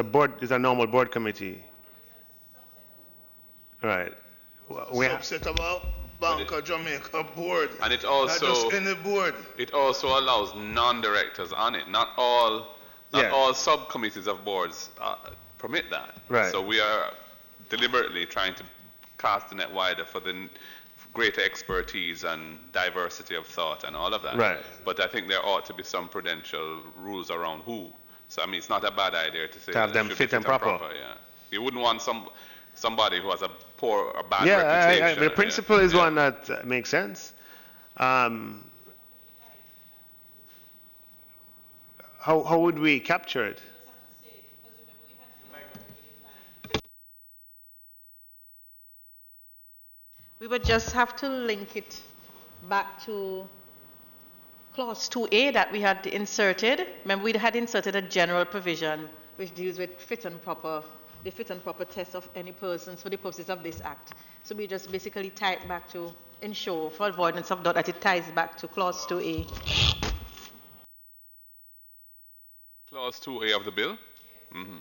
a normal board committee. Right. subset about. Bank of Jamaica board. And it Not just also any board. it also allows non-directors on it. Not all subcommittees of boards permit that. Right. So we are deliberately trying to cast the net wider for the greater expertise and diversity of thought and all of that. Right. But I think there ought to be some prudential rules around who. So I mean, it's not a bad idea to say To have that it them should fit be and proper. Yeah. You wouldn't want somebody who has a poor or bad Yeah, reputation. the principle is one that makes sense. How would we capture it? We would just have to link it back to clause 2A that we had inserted. Remember, we had inserted a general provision which deals with the fit and proper test of any persons for the purposes of this act. So we just basically tie it back to ensure, for avoidance of doubt, that it ties back to clause 2A. Clause 2A of the bill? Mm-hmm.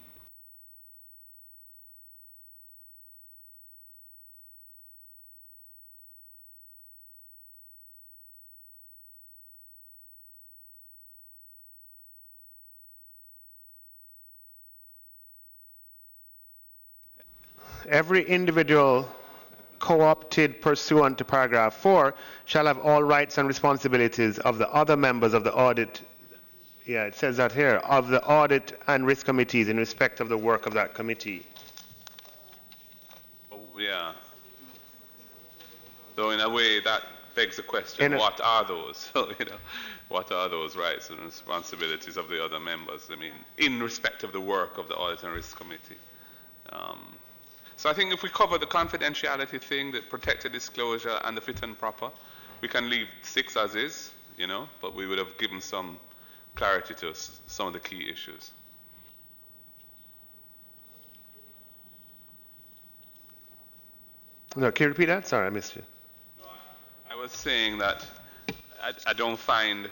Every individual co-opted pursuant to paragraph 4 shall have all rights and responsibilities of the other members of the audit. Yeah, it says that here, of the audit and risk committees in respect of the work of that committee. Oh, yeah. So in a way that begs the question, what are those? So, what are those rights and responsibilities of the other members? I mean, in respect of the work of the audit and risk committee. So I think if we cover the confidentiality thing, the protected disclosure, and the fit and proper, we can leave 6 as is, but we would have given some clarity to some of the key issues. No, can you repeat that? Sorry, I missed you. No, I was saying that I don't find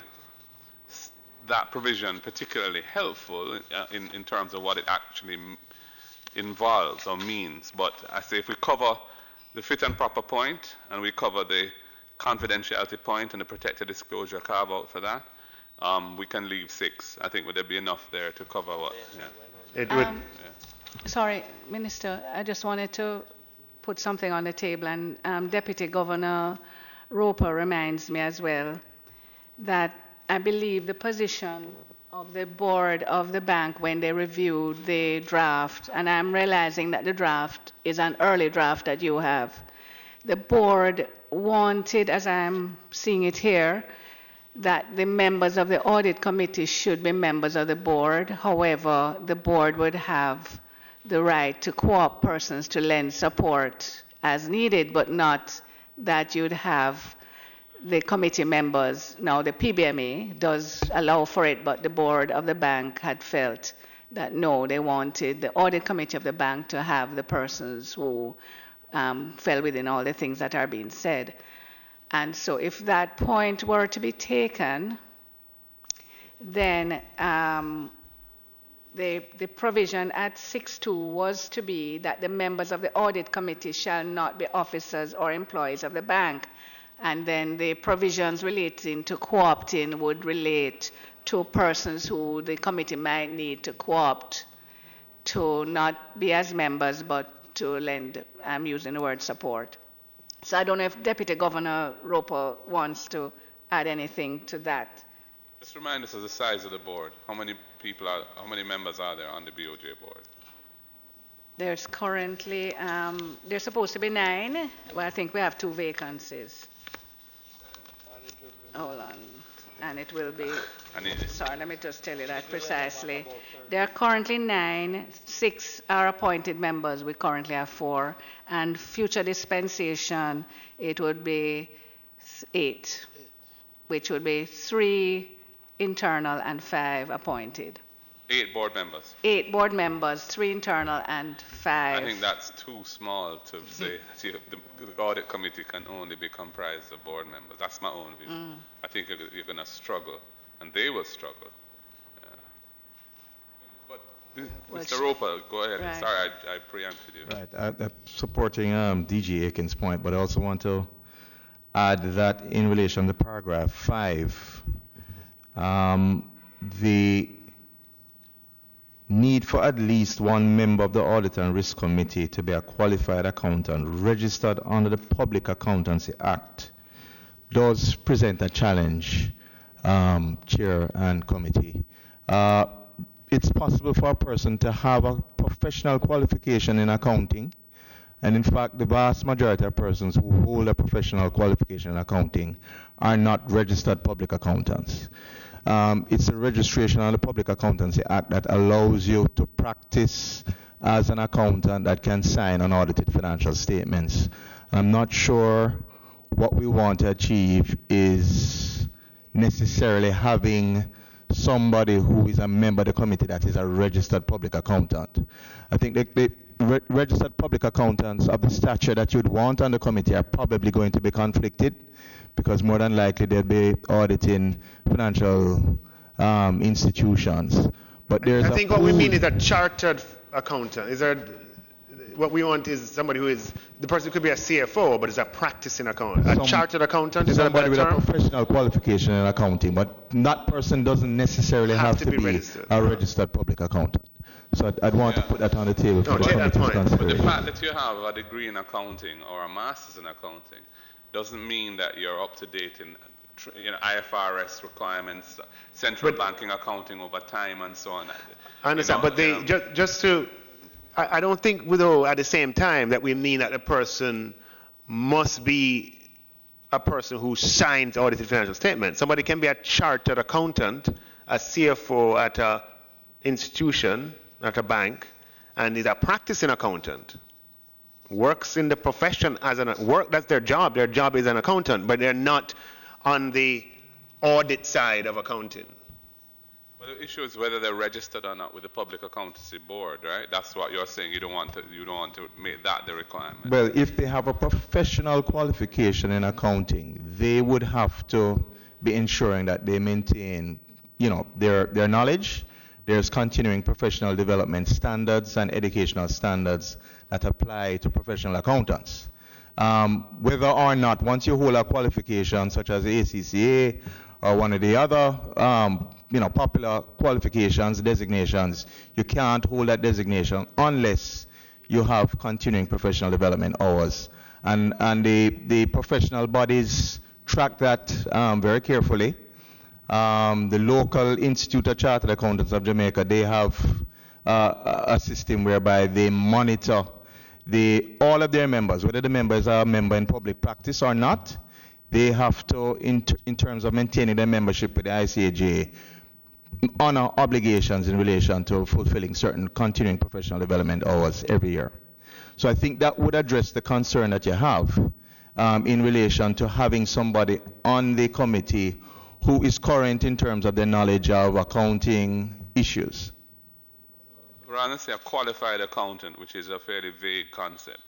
that provision particularly helpful in terms of what it actually involves or means. But I say if we cover the fit and proper point and we cover the confidentiality point and the protected disclosure carve out for that, we can leave 6. I think would there be enough there to cover what? Yeah. It would. Sorry, Minister, I just wanted to put something on the table, and Deputy Governor Roper reminds me as well that I believe the position of the board of the bank when they reviewed the draft, and I'm realizing that the draft is an early draft that you have. The board wanted, as I'm seeing it here, that the members of the audit committee should be members of the board. However, the board would have the right to co-opt persons to lend support as needed, but not that you'd have the committee members. Now, the PBMA does allow for it, but the board of the bank had felt that no, they wanted the audit committee of the bank to have the persons who fell within all the things that are being said. And so if that point were to be taken, then the provision at 6.2 was to be that the members of the audit committee shall not be officers or employees of the bank. And then the provisions relating to co-opting would relate to persons who the committee might need to co-opt to not be as members, but to lend, I'm using the word support. So I don't know if Deputy Governor Roper wants to add anything to that. Just remind us of the size of the board. How many members are there on the BOJ board? There's currently, there's supposed to be 9. Well, I think we have 2 vacancies. Hold on. And it will be, sorry, let me just tell you that precisely. There are currently 9, 6 are appointed members, we currently have 4, and future dispensation, it would be 8, which would be 3 internal and 5 appointed. 8 board members. 8 board members, 3 internal and 5. I think that's too small to say the audit committee can only be comprised of board members. That's my own view. I think you're going to struggle, and they will struggle. But Mr. Roper, go ahead. Right. Sorry, I preempted you. Right. I'm supporting DG Aiken's point, but I also want to add that in relation to paragraph 5, the need for at least one member of the Audit and Risk Committee to be a qualified accountant registered under the Public Accountancy Act does present a challenge, Chair and Committee. It's possible for a person to have a professional qualification in accounting, and in fact, the vast majority of persons who hold a professional qualification in accounting are not registered public accountants. It's a registration on the Public Accountancy Act that allows you to practice as an accountant that can sign unaudited financial statements. I'm not sure what we want to achieve is necessarily having somebody who is a member of the committee that is a registered public accountant. I think the registered public accountants of the stature that you'd want on the committee are probably going to be conflicted, because more than likely they'll be auditing financial institutions. But there's I think what we mean is a chartered accountant. Is there, what we want is somebody who is, the person could be a CFO, but is a practicing accountant. A chartered accountant, is that a better somebody with term? a professional qualification in accounting, but that person doesn't necessarily have to be registered. a registered public accountant. So I'd want to put that on the table for the take that committee's point. But the consideration. fact that you have a degree in accounting or a master's in accounting doesn't mean that you're up to date in IFRS requirements, central banking accounting over time, and so on. I understand, but they, just to, I don't think, though, at the same time, that we mean that a person must be a person who signs audited financial statements. Somebody can be a chartered accountant, a CFO at an institution, at a bank, and is a practicing accountant. Works in the profession as an work, that's their job. Their job is an accountant, but they're not on the audit side of accounting. But the issue is whether they're registered or not with the Public Accountancy Board, right? That's what you're saying. You don't want to make that the requirement. Well, if they have a professional qualification in accounting, they would have to be ensuring that they maintain, their knowledge. There's continuing professional development standards and educational standards that apply to professional accountants. Whether or not, once you hold a qualification such as the ACCA or one of the other, popular qualifications, designations, you can't hold that designation unless you have continuing professional development hours. And the professional bodies track that very carefully. The local Institute of Chartered Accountants of Jamaica, they have a system whereby they monitor all of their members, whether the members are a member in public practice or not. They have to, in terms of maintaining their membership with the ICAJ, honor obligations in relation to fulfilling certain continuing professional development hours every year. So I think that would address the concern that you have in relation to having somebody on the committee who is current in terms of their knowledge of accounting issues. Rather than say a qualified accountant, which is a fairly vague concept.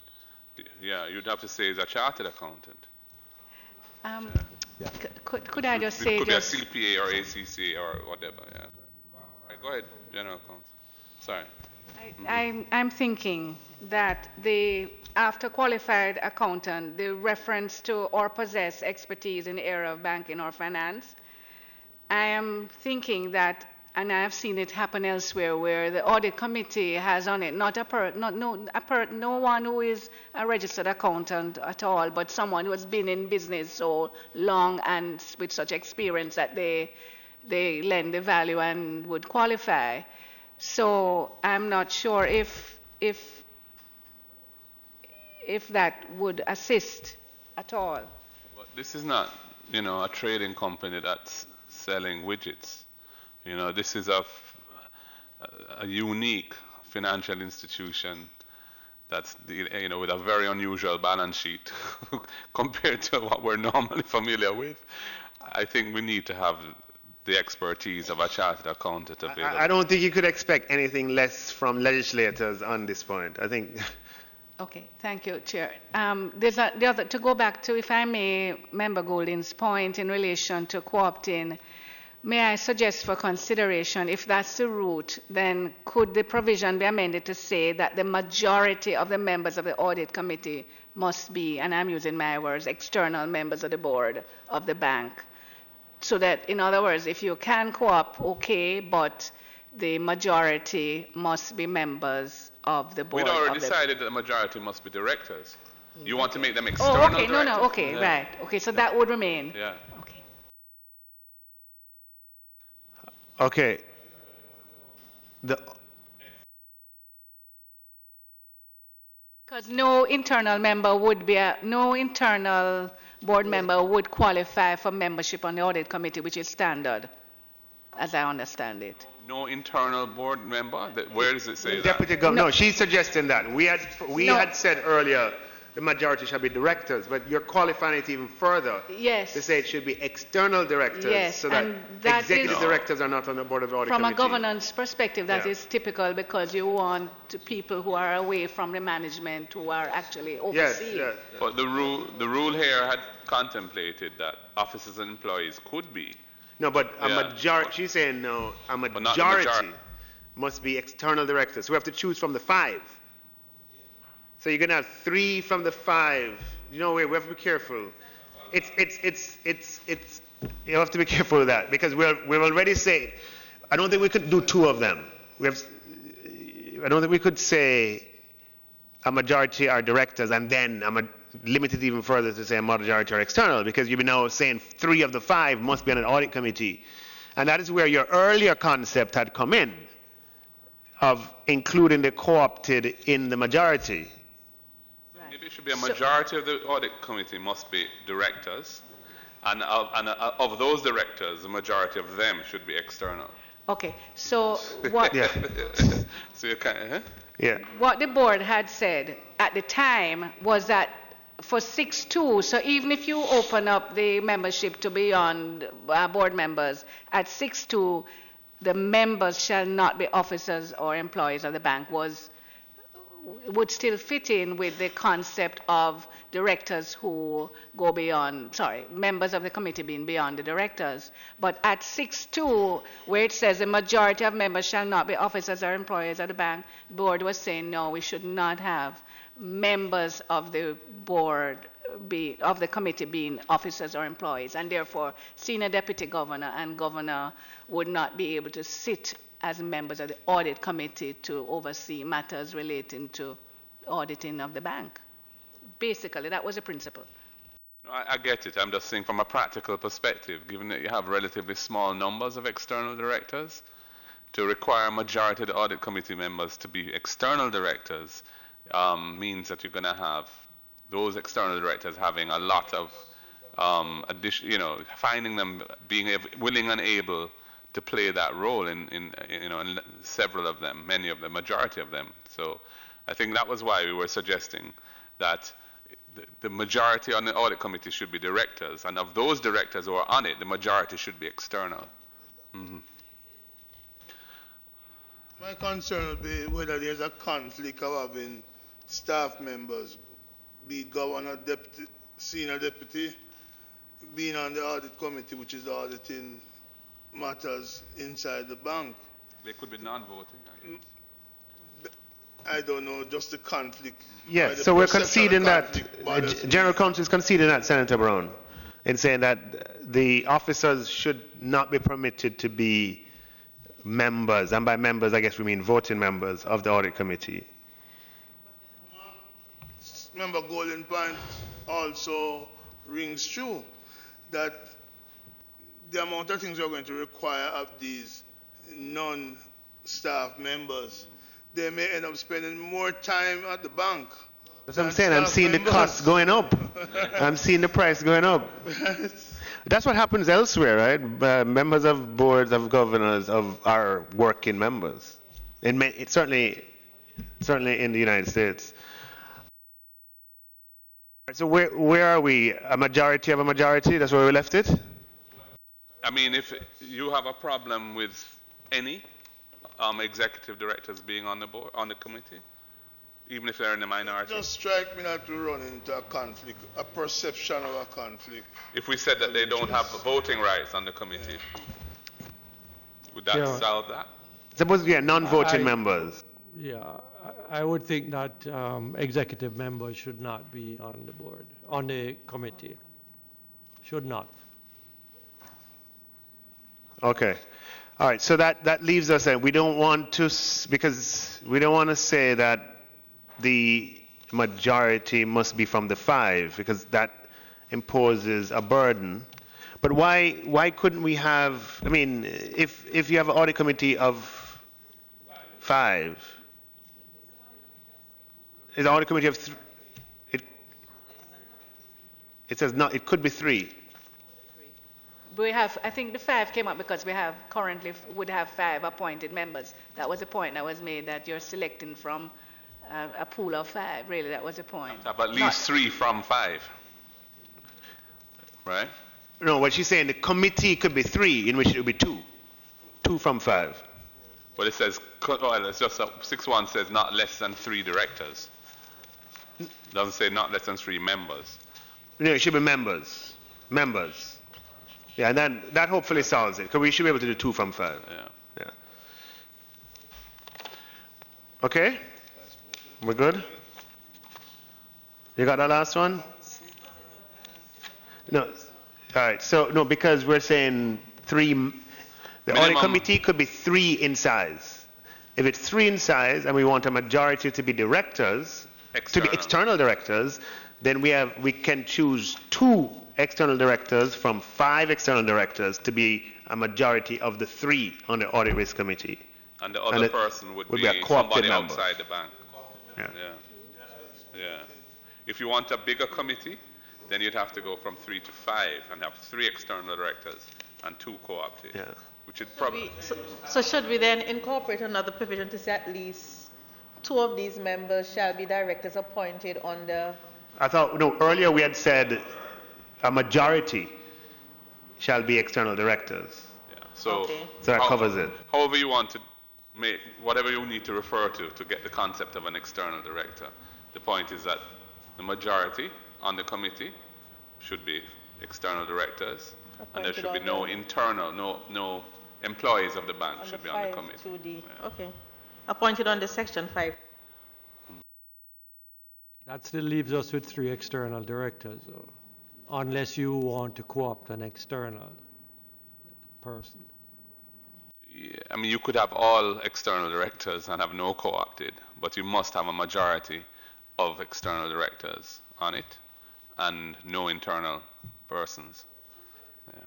Yeah, you'd have to say he's a chartered accountant. Could I just say it could just... be a CPA or ACCA or whatever, yeah. All right, go ahead, General Counsel. Sorry. I'm thinking that after qualified accountant, the reference to or possess expertise in the area of banking or finance, I am thinking that, and I have seen it happen elsewhere, where the audit committee has on it no one who is a registered accountant at all, but someone who has been in business so long and with such experience that they lend the value and would qualify. So I'm not sure if that would assist at all. But this is not, a trading company that's selling widgets. This is a unique financial institution that's, with a very unusual balance sheet compared to what we're normally familiar with. I think we need to have the expertise of a chartered accountant available. I don't think you could expect anything less from legislators on this point. I think. Okay, thank you, Chair. To go back to, if I may, Member Goulding's point in relation to co-opting May I suggest for consideration, if that's the route, then could the provision be amended to say that the majority of the members of the audit committee must be, and I'm using my words, external members of the board of the bank? So that, in other words, if you can co-op, okay, but the majority must be members of the board. We'd already of the... decided that the majority must be directors. You want to make them Oh, external okay, directors? okay, Yeah. right. Okay, so that would remain. Yeah. Okay. Okay. Because no internal member would be, no internal board member would qualify for membership on the audit committee, which is standard, as I understand it. No internal board member? Where does it say that? Deputy Governor, no, she's suggesting that. We No. had said earlier the majority shall be directors, but you're qualifying it even further. Yes. To say it should be external directors, Yes, so that and that executive is- directors are not on the board of the audit From committee. a governance perspective, that Yeah. is typical because you want people who are away from the management who are actually overseeing. Yes. But the rule here had contemplated that officers and employees could be. No, but a Yeah. majority, she's saying no, a not the majority majority. must be external directors. So we have to choose from the 5. So you're gonna have 3 from the 5. You know, we have to be careful. You have to be careful with that because we've already said, I don't think we could do 2 of them. I don't think we could say a majority are directors and then limit it even further to say a majority are external because you've been now saying 3 of the 5 must be on an audit committee. And that is where your earlier concept had come in of including the co-opted in the majority. Maybe it should be a majority of the audit committee must be directors, and of those directors, the majority of them should be external. Okay, so what, Yeah. So you can, Yeah. what the board had said at the time was that for 6-2, so even if you open up the membership to beyond board members, at 6-2, the members shall not be officers or employees of the bank would still fit in with the concept of directors who go beyond, members of the committee being beyond the directors. But at 6-2, where it says the majority of members shall not be officers or employees of the bank, the board was saying, no, we should not have members of the board of the committee being officers or employees, and therefore senior deputy governor and governor would not be able to sit as members of the audit committee to oversee matters relating to auditing of the bank. Basically, that was the principle. I get it. I'm just saying from a practical perspective, given that you have relatively small numbers of external directors, to require a majority of the audit committee members to be external directors means that you're going to have those external directors having a lot of finding them being willing and able to play that role in several of them, many of them, majority of them. So I think that was why we were suggesting that the majority on the audit committee should be directors, and of those directors who are on it, the majority should be external. Mm-hmm. My concern would be whether there's a conflict of having staff members, be it governor, deputy, senior deputy, being on the audit committee, which is the auditing matters inside the bank. They could be non-voting, I guess. I don't know, just the conflict. Yes, The so we're perception of conceding that, conflict bothers me. General Counsel is conceding that, Senator Brown, in saying that the officers should not be permitted to be members, and by members I guess we mean voting members of the audit committee. Member Golden Point also rings true that the amount of things we're going to require of these non-staff members, they may end up spending more time at the bank. That's what I'm than saying, I'm staff seeing the members. costs going up. I'm seeing the price going up. That's what happens elsewhere, right? Members of boards of governors are working members. Certainly in the United States. So where are we? A majority of a majority? That's where we left it? I mean, if you have a problem with any executive directors being on the board, on the committee, even if they're in the minority. Just strike me not to run into a conflict, a perception of a conflict. If we said that they don't have voting rights on the committee. Would that Yeah. solve that? Suppose we are non-voting I- members. Yeah, I would think that executive members should not be on the board, on the committee. Should not. Okay. All right, so that leaves us at, we don't want to, because we don't want to say that the majority must be from the 5, because that imposes a burden. But why couldn't we have, I mean, if you have an audit committee of 5, is the audit committee of, it says not, it could be 3. We have, I think the 5 came up because we have currently would have 5 appointed members. That was the point that was made, that you're selecting from a pool of 5. Really, that was the point. Have at least 3 from 5. Right? No, what she's saying, the committee could be 3, in which it would be 2. 2 from 5. But it says, well, it's just 6.1 says not less than 3 directors. Doesn't say not less than 3 members. No, it should be members. Members. Yeah, and then that hopefully solves it, because we should be able to do 2 from 5. Yeah. Yeah. Okay? We're good? You got that last one? No. All right, so, no, because we're saying 3, the audit Minimum. committee could be 3 in size. If it's 3 in size and we want a majority to be directors, to be external directors, then we can choose 2 external directors from 5 external directors to be a majority of the 3 on the audit risk committee. And the other person would be a co-opted somebody member. outside the bank. Yeah. Yeah. If you want a bigger committee, then you'd have to go from 3 to 5 and have 3 external directors and 2 co-opted. Yeah. Which would probably. So should we then incorporate another provision to say at least 2 of these members shall be directors appointed under? I thought, no, earlier we had said a majority shall be external directors. Yeah. So, Okay. So that covers it. However you want to make, whatever you need to refer to get the concept of an external director. The point is that the majority on the committee should be external directors, and there should be no internal, no employees of the bank should be on the committee. 2D. Yeah. Okay. Appointed under section 5. That still leaves us with 3 external directors, though, unless you want to co-opt an external person. Yeah, I mean, you could have all external directors and have no co-opted, but you must have a majority of external directors on it and no internal persons. Yeah.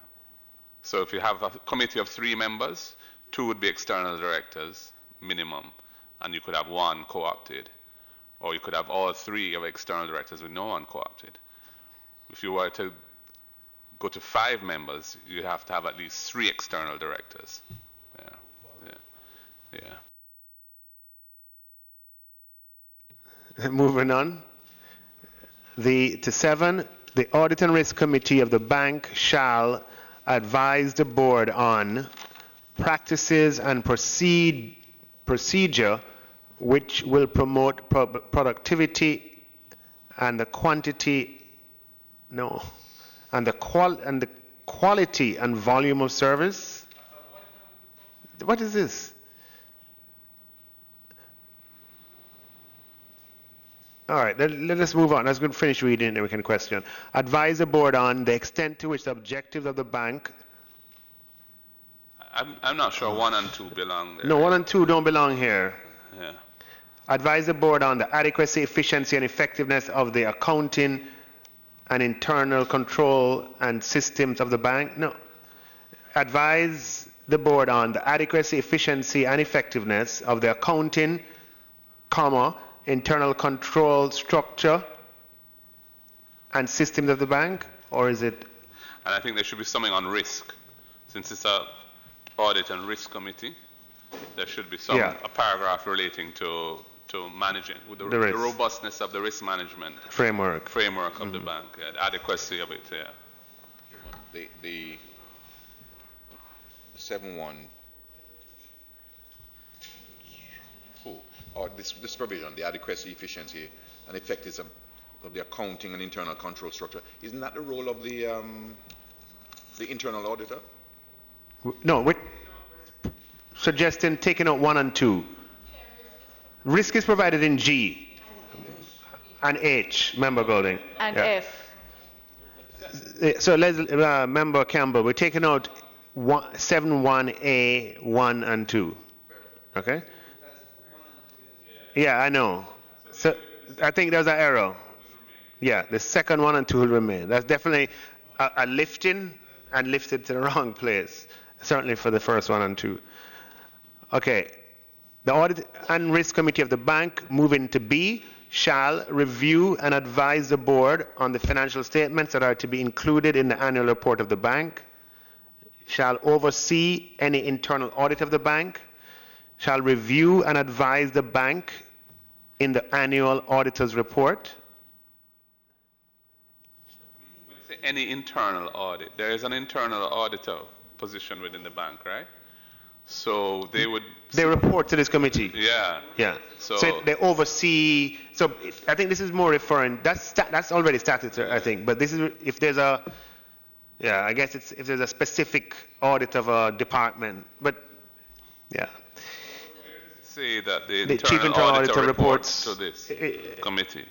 So if you have a committee of 3 members, 2 would be external directors, minimum, and you could have 1 co-opted. Or you could have all 3 of external directors with no one co-opted. If you were to go to 5 members, you have to have at least 3 external directors. Yeah. Moving on. To 7, the Audit and Risk Committee of the bank shall advise the board on practices and procedure which will promote productivity and the quality and volume of service. What is this? All right, let us move on. Let's go finish reading and then we can question. Advise the board on the extent to which the objectives of the bank. I'm not sure 1 and 2 belong there. No, 1 and 2 don't belong here. Yeah. Advise the board on the adequacy, efficiency, and effectiveness of the accounting and internal control and systems of the bank. No. Advise the board on the adequacy, efficiency, and effectiveness of the accounting, internal control structure and systems of the bank, or is it? And I think there should be something on risk. Since it's a audit and risk committee, there should be a paragraph relating to managing with the robustness of the risk management framework of the bank, the adequacy of it. Yeah. The 7.1. Or this provision, the adequacy, efficiency, and effectiveness of the accounting and internal control structure, isn't that the role of the internal auditor? No, suggesting taking out 1 and 2. Risk is provided in G and H, Member Golding. And Yeah. F. So let's, Member Campbell, we're taking out 71A, 1 and 2. Okay? Yeah, I know. So I think there's an error. Yeah, the second 1 and 2 will remain. That's definitely a lifting and lifted to the wrong place. Certainly for the first 1 and 2. Okay. The Audit and Risk Committee of the bank, moving to B, shall review and advise the board on the financial statements that are to be included in the annual report of the bank, shall oversee any internal audit of the bank, shall review and advise the bank in the annual auditor's report. Any internal audit. There is an internal auditor position within the bank, right? So they would. They report to this committee. Yeah. Yeah. So they oversee. So I think this is more referring. That's already statutory, I think. But this is if there's a. Yeah, I guess it's if there's a specific audit of a department. But yeah. say that the Chief internal Internal auditor Auditor reports to reports. this committee.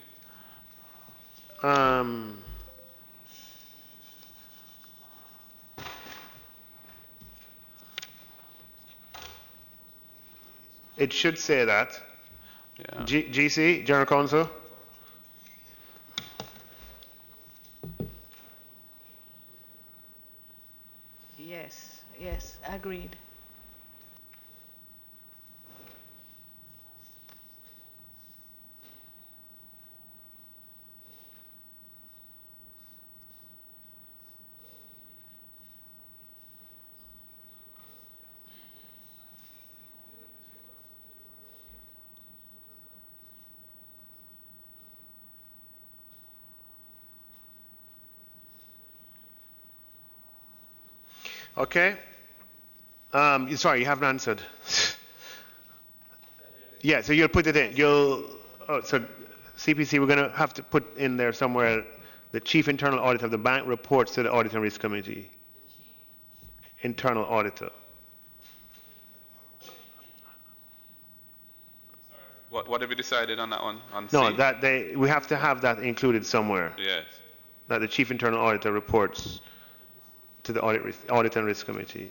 It should say that. Yeah. GC, General Counsel. Yes, agreed. Okay. Sorry, you haven't answered. Yeah, so you'll put it in. So CPC, we're going to have to put in there somewhere the Chief Internal Auditor of the bank reports to the Audit and Risk Committee. Internal Auditor. What have you decided on that one? On No, C? we have to have that included somewhere. Yes. That the Chief Internal Auditor reports to the Audit and Risk Committee.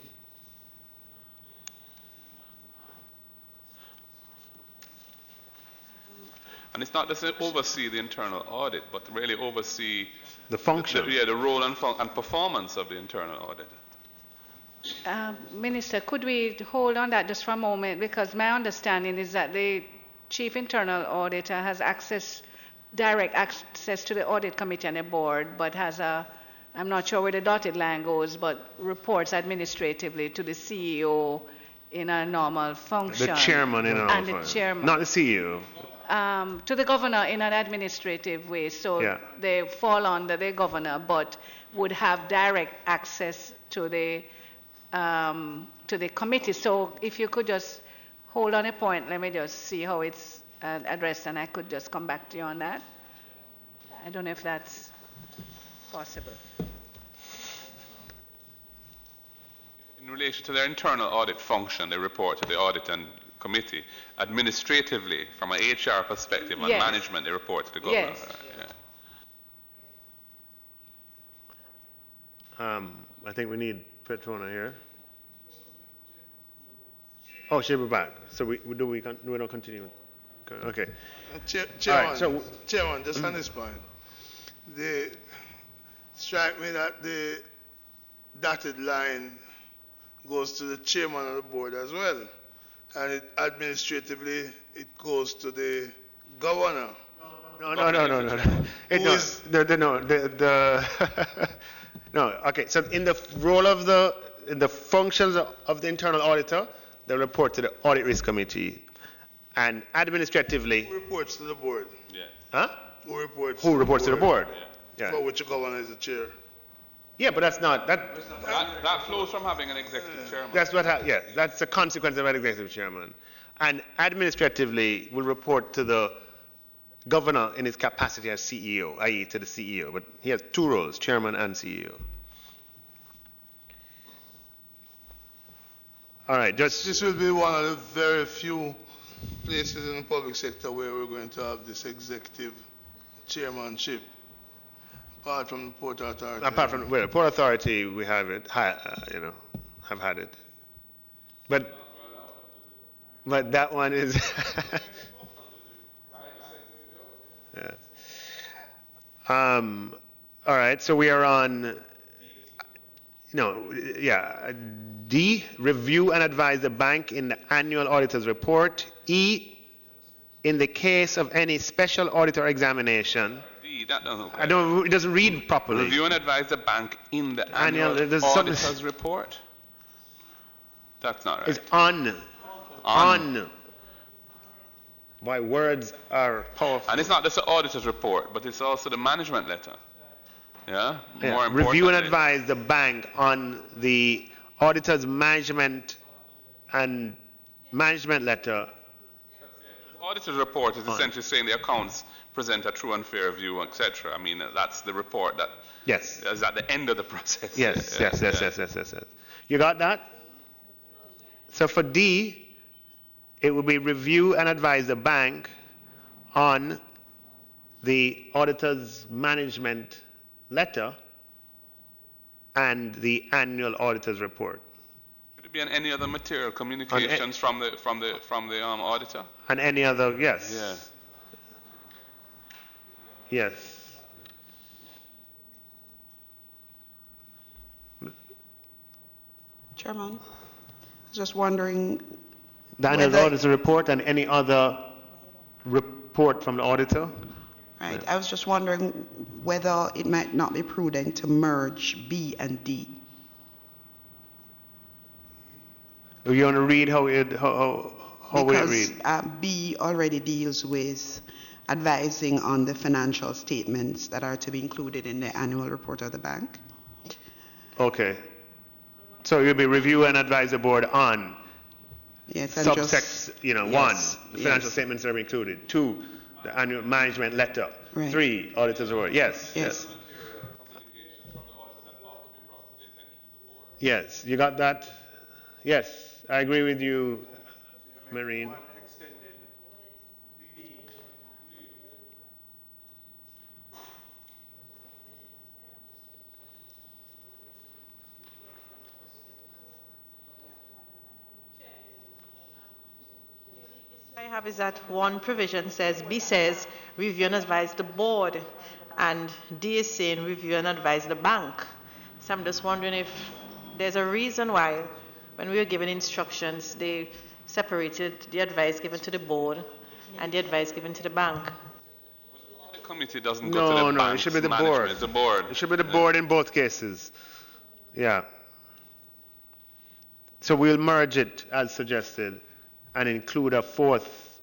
And it's not just to oversee the internal audit, but really oversee the function. The role and performance of the internal audit. Minister, could we hold on that just for a moment? Because my understanding is that the Chief Internal Auditor has direct access to the Audit Committee and the board, but has I'm not sure where the dotted line goes, but reports administratively to the CEO in a normal function. The chairman in a normal function. And the chairman. Not the CEO. To the governor in an administrative way, so yeah. They fall under the governor, but would have direct access to the committee. So if you could just hold on a point, let me just see how it's addressed, and I could just come back to you on that. I don't know if that's possible. In relation to their internal audit function, they report to the Audit and Committee. Administratively, from an HR perspective and management, they report to the governor. Yes. I think we need Petrona here. Oh, she'll be back. So we don't continue. Okay. Chairman, Chairman, just on this point, they strike me that the dotted line goes to the chairman of the board as well, and administratively it goes to the governor. No. No. Okay. So in the role of in the functions of the internal auditor, they report to the Audit Risk Committee, and administratively. Who reports to the board? Yeah. Huh? Who reports to the board? Yeah. For which the governor is the chair. Yeah, but that's not that flows from having an executive chairman. That's that's a consequence of an executive chairman, and administratively will report to the governor in his capacity as CEO, i.e., to the CEO. But he has two roles: chairman and CEO. All right, just This will be one of the very few places in the public sector where we're going to have this executive chairmanship, apart from the Port Authority. apart from well, Port Authority, we have it, have had it, but that one is. Yeah. All right, so we are on. D, review and advise the bank in the annual auditor's report. E, in the case of any special auditor examination. D, that doesn't work. It doesn't read properly. Review and advise the bank in the annual there's auditor's report. That's not right. It's on. Why words are powerful. And it's not just the auditor's report, but it's also the management letter. Yeah? More Review and importantly. advise the bank on the auditor's management letter. Auditor's report is essentially saying the accounts present a true and fair view, etc. I mean, that's the report that Yes. is at the end of the process. Yes. Yeah, Yes. You got that? So for D, it would be review and advise the bank on the auditor's management letter and the annual auditor's report. Could it be on any other material communications from the auditor? And any other, yes. Yeah. Yes. Chairman, just wondering. The annual whether- auditor's report and any other report from the auditor? Right, I was just wondering whether it might not be prudent to merge B and D. You want to read how it Because read? B already deals with advising on the financial statements that are to be included in the annual report of the bank. Okay. So you'll be review and advise the board on Yes, and subsect, just, one, yes, the financial yes. statements are included. Two, the annual management letter. Right. Three, auditor's report. Yes. Yes. Yes. You got that? Yes. I agree with you, Marine. I have is that one provision says, B says, review and advise the board, and D is saying review and advise the bank. So I'm just wondering if there's a reason why, when we were given instructions, they separated the advice given to the board and the advice given to the bank. The committee doesn't go to the No, bank's it should be the management, board. It's the board. It should be the board in both cases. Yeah. So we'll merge it as suggested and include a fourth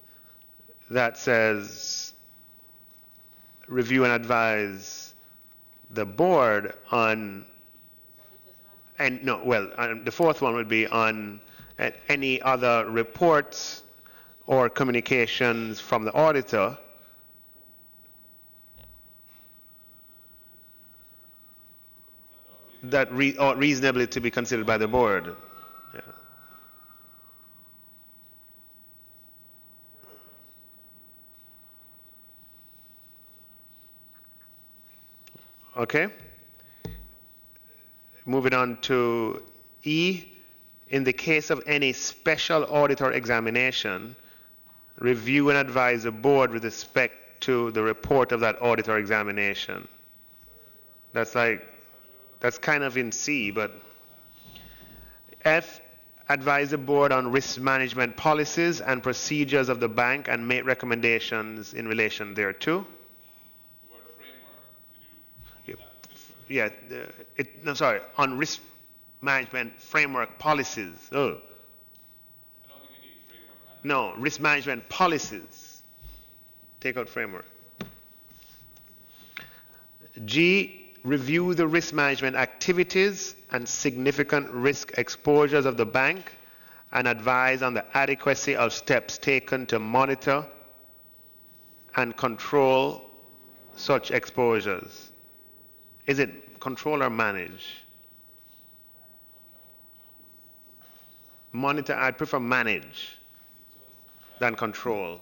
that says review and advise the board on, the fourth one would be on any other reports or communications from the auditor that ought reasonably to be considered by the board. Yeah. Okay. Moving on to E. In the case of any special auditor examination, review and advise the board with respect to the report of that auditor examination. That's kind of in C, but F, advise the board on risk management policies and procedures of the bank and make recommendations in relation thereto. Yeah, on risk management framework policies. Oh. No, risk management policies. Take out framework. G, review the risk management activities and significant risk exposures of the bank and advise on the adequacy of steps taken to monitor and control such exposures. Is it control or manage? Monitor, I'd prefer manage than control.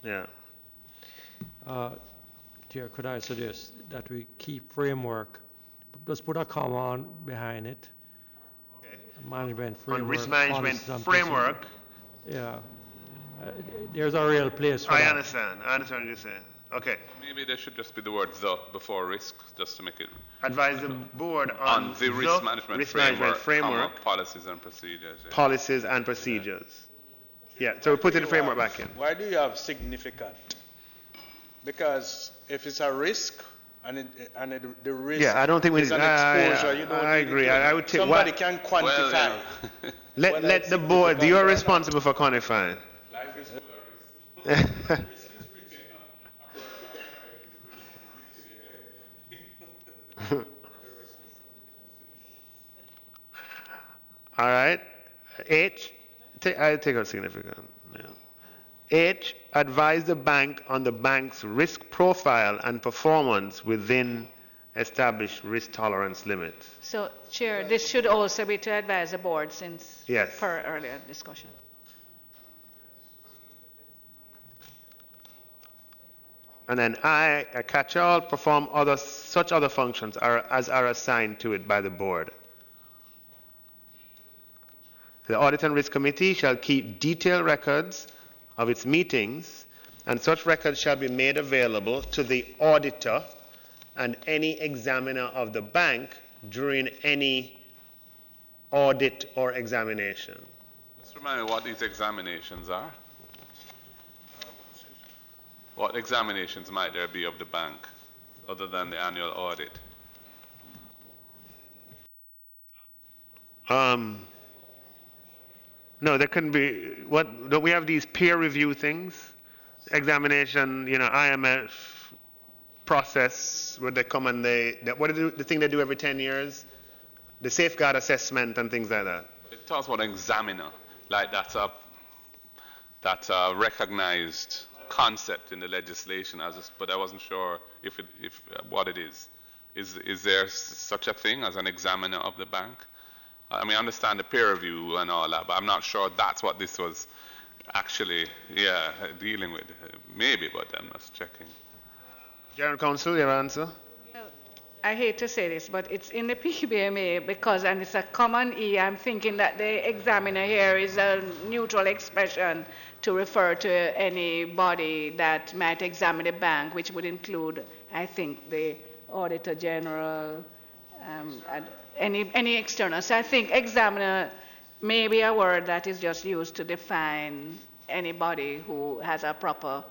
Yeah. Chair, could I suggest that we keep framework, let's put a comma on behind it. Okay. Management framework. On risk management framework. Yeah. There's a real place for I that. understand what you're saying. Okay. Maybe there should just be the word the before risk, just to make it. Advise the board on the risk management framework, comma, policies and procedures. Yeah. Policies and procedures. Yeah, so we put the framework back in. Why do you have significant? Because if it's a risk, the risk Yeah, I don't think we is need. an exposure, you don't I need agree. it. I would take Somebody can quantify. Well, yeah. let the board. You're responsible for quantifying. Life is full of risk. All right. H. I take out significant. Yeah. H. Advise the bank on the bank's risk profile and performance within established risk tolerance limits. So, Chair, this should also be to advise the board since Yes. per earlier discussion. And then I, a catch-all, perform such other functions as are assigned to it by the board. The Audit and Risk Committee shall keep detailed records of its meetings, and such records shall be made available to the auditor and any examiner of the bank during any audit or examination. Just remind me what these examinations are. What examinations might there be of the bank other than the annual audit? No, there couldn't be. Don't we have these peer review things? Examination, IMF process where they come and what is the thing they do every 10 years? The safeguard assessment and things like that. It talks about an examiner, like that's a recognized concept in the legislation, but I wasn't sure if what it is. Is there such a thing as an examiner of the bank? I mean, I understand the peer review and all that, but I'm not sure that's what this was actually, dealing with. Maybe, but I'm just checking. General Counsel, your answer? I hate to say this, but it's in the PBMA because, and it's a common E, I'm thinking that the examiner here is a neutral expression to refer to any body that might examine the bank, which would include, I think, the Auditor General, any external. So I think examiner may be a word that is just used to define anybody who has a proper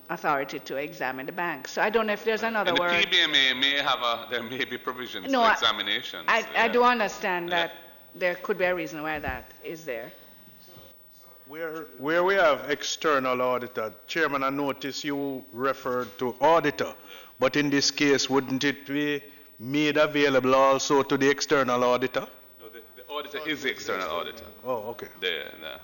authority to examine the bank. So I don't know if there's another word. The PBMA there may be provisions No, for examinations. I do understand that there could be a reason why that is there. Where we have external auditor, Chairman, I notice you referred to auditor, but in this case, wouldn't it be made available also to the external auditor? No, the auditor is the external auditor. Oh, okay. Yeah.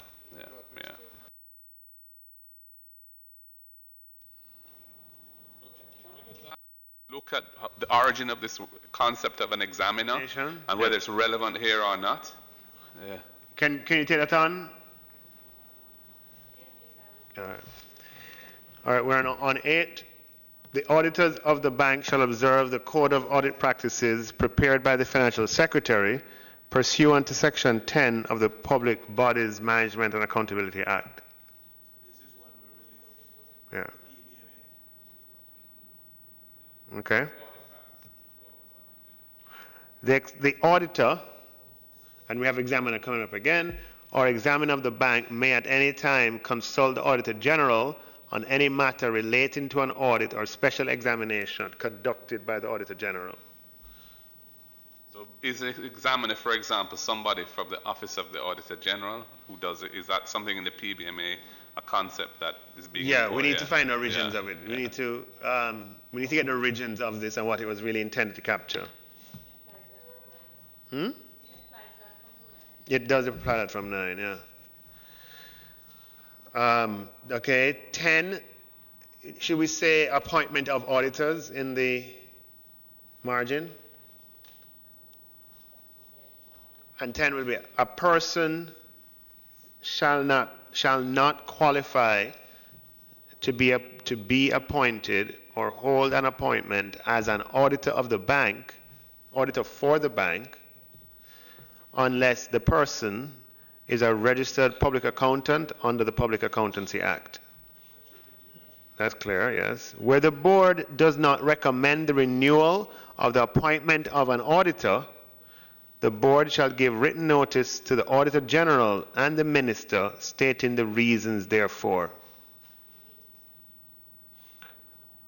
Look at the origin of this concept of an examiner and whether it's relevant here or not. Yeah. Can you take that on? All right, we're on 8. The auditors of the bank shall observe the Code of Audit Practices prepared by the Financial Secretary pursuant to Section 10 of the Public Bodies Management and Accountability Act. Yeah. Okay. The auditor, and we have examiner coming up again, or examiner of the bank may at any time consult the Auditor General on any matter relating to an audit or special examination conducted by the Auditor General. So is an examiner, for example, somebody from the Office of the Auditor General who does it? Is that something in the PBMA, a concept that is being employed? We need to find the origins of it. We need to get the origins of this and what it was really intended to capture. It does apply that from 9, yeah. Okay, 10, should we say appointment of auditors in the margin? And 10 will be, a person shall not qualify to be appointed or hold an appointment as an auditor of the bank, auditor for the bank, unless the person is a registered public accountant under the Public Accountancy Act. That's clear, yes. Where the board does not recommend the renewal of the appointment of an auditor, the board shall give written notice to the Auditor General and the Minister stating the reasons therefor.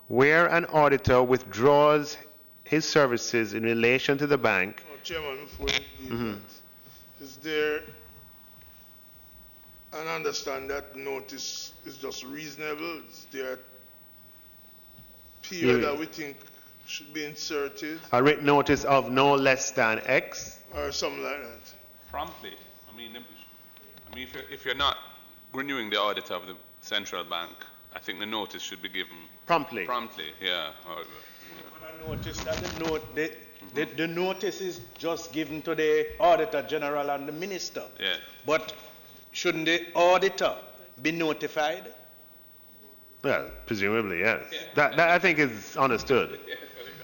Where an auditor withdraws his services in relation to the bank. Oh, Chairman, before you leave that, is there and understand that notice is just reasonable? Is there a period that we think should be inserted A written notice of no less than X? or something like that? Promptly. I mean, if you're not renewing the audit of the central bank, I think the notice should be given Promptly. promptly. Yeah. But I noticed that the notice is just given to the Auditor General and the Minister. Yeah. But shouldn't the auditor be notified? Well, presumably, yes. That I think is understood.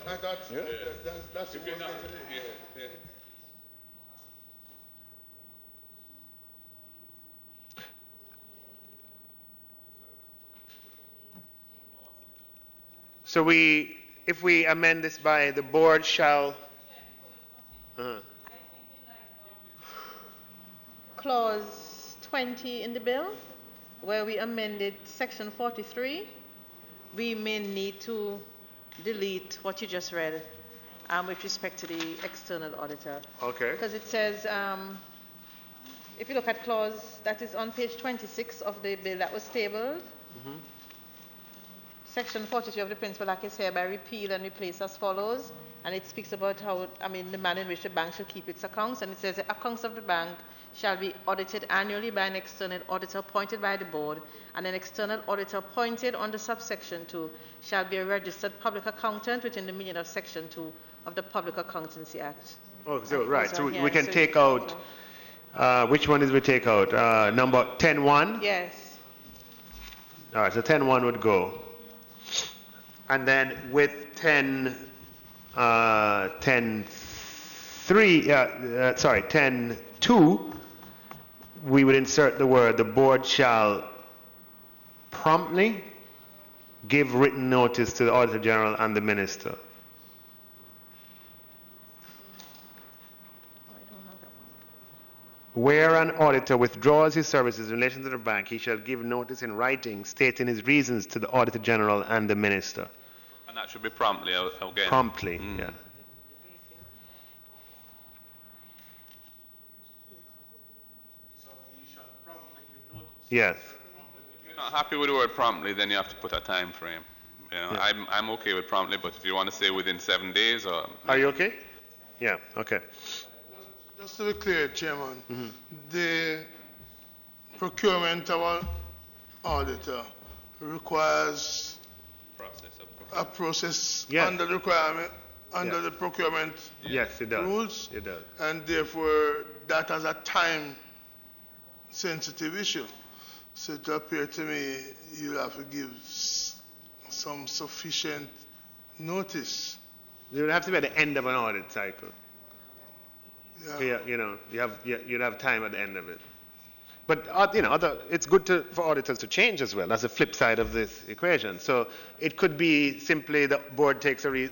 I thought that's the one. So if we amend this by the board shall, Clause 20 in the bill, where we amended section 43, we may need to delete what you just read with respect to the external auditor. okay. Because it says, if you look at clause that is on page 26 of the bill that was tabled, section 43 of the Principal Act is hereby repealed and replaced as follows. And it speaks about how, the manner in which the bank shall keep its accounts. And it says the accounts of the bank shall be audited annually by an external auditor appointed by the board, and an external auditor appointed under subsection 2 shall be a registered public accountant within the meaning of section 2 of the Public Accountancy Act. Oh, so right. So Yeah, we can so take out. Which one is we take out? Number 10.1. Yes. All right. So 10.1 would go. And then with 10.3, 10.2, we would insert the word, the board shall promptly give written notice to the Auditor General and the Minister. Where an auditor withdraws his services in relation to the bank, he shall give notice in writing stating his reasons to the Auditor General and the Minister. And that should be promptly again. Promptly, yeah. Yes. If you're not happy with the word promptly, then you have to put a time frame. You know, I'm okay with promptly, but if you want to say within 7 days or... Are you okay? Yeah, okay. Just to be clear, Chairman, the procurement of an auditor requires a process Yes. under the requirement, under Yeah. the procurement Yes, it does. rules, It does. and therefore that has a time-sensitive issue. So it appears to me you have to give some sufficient notice. It would have to be at the end of an audit cycle. Yeah. You'd have time at the end of it. But it's good for auditors to change as well. That's the flip side of this equation. So it could be simply the board takes that we've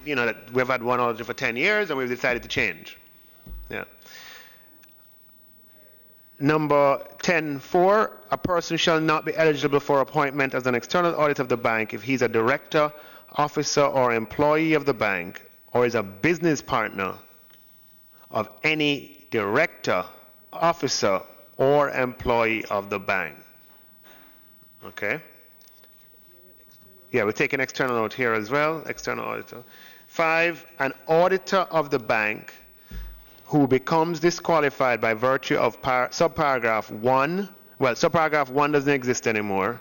had one auditor for 10 years and we've decided to change. Yeah. Number 10.4, a person shall not be eligible for appointment as an external auditor of the bank if he's a director, officer, or employee of the bank, or is a business partner of any director, officer, or employee of the bank. Okay? Yeah, we're taking external note here as well, external auditor. 5, an auditor of the bank who becomes disqualified by virtue of subparagraph 1, well, subparagraph 1 doesn't exist anymore,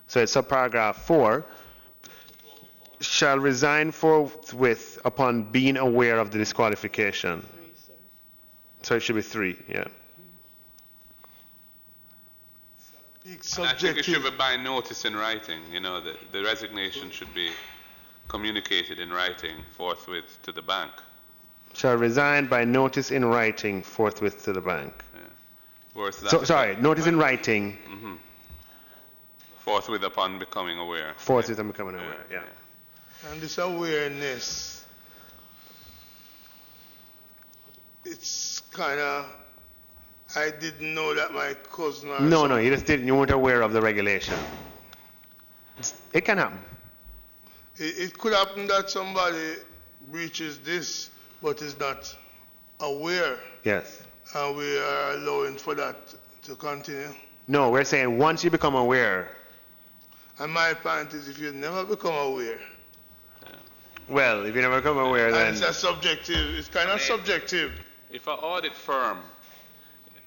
so it's subparagraph 4, shall resign forthwith upon being aware of the disqualification. So it should be 3, yeah. And I think it should be by notice in writing. You know, the resignation should be communicated in writing forthwith to the bank. Shall resign by notice in writing forthwith to the bank. Yeah. Whereas So, sorry, notice in writing. Forthwith upon becoming aware. Forthwith upon becoming aware, yeah. And this awareness, it's kind of, I didn't know that my cousin or No, you just didn't, you weren't aware of the regulation. It can happen. It could happen that somebody breaches this but is not aware, Yes. and we are allowing for that to continue. No, we're saying once you become aware. And my point is, if you never become aware, Well, if you never become aware, and then. it's a subjective, it's kind of subjective. If an audit firm,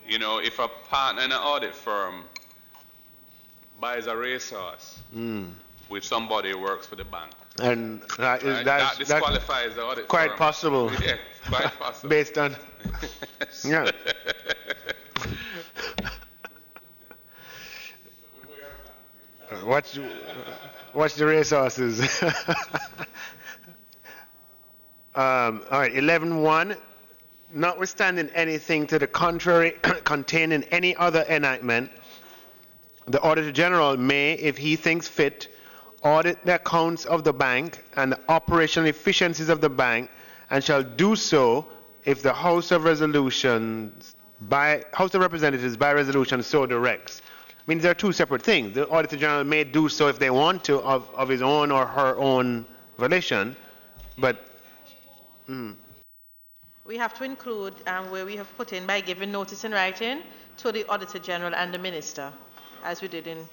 you know, if a partner in an audit firm buys a racehorse with somebody who works for the bank, And that that disqualifies the audit quite firm. possible. Yeah, quite possible. Based on. Yeah. Watch the racehorses. All right, 11.1. Notwithstanding anything to the contrary contained in any other enactment, the Auditor General may, if he thinks fit, audit the accounts of the bank and the operational efficiencies of the bank, and shall do so if the House of Representatives by resolution so directs. I mean, there are two separate things. The Auditor General may do so if they want to of his own or her own volition, but We have to include where we have put in by giving notice in writing to the Auditor General and the Minister, as we did in.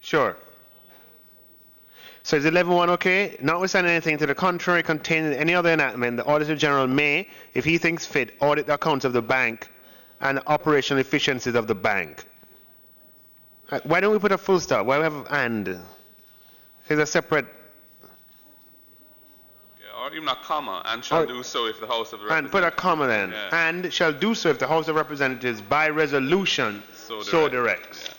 sure. So is 11.1 okay? Notwithstanding anything to the contrary contained in any other enactment, the Auditor General may, if he thinks fit, audit the accounts of the bank and the operational efficiencies of the bank. Why don't we put a full stop? Why do we have and? It's a separate. Yeah, or even a comma, and shall do so if the House of And put a Representatives. comma then. Yeah. And shall do so if the House of Representatives by resolution so directs. Yeah.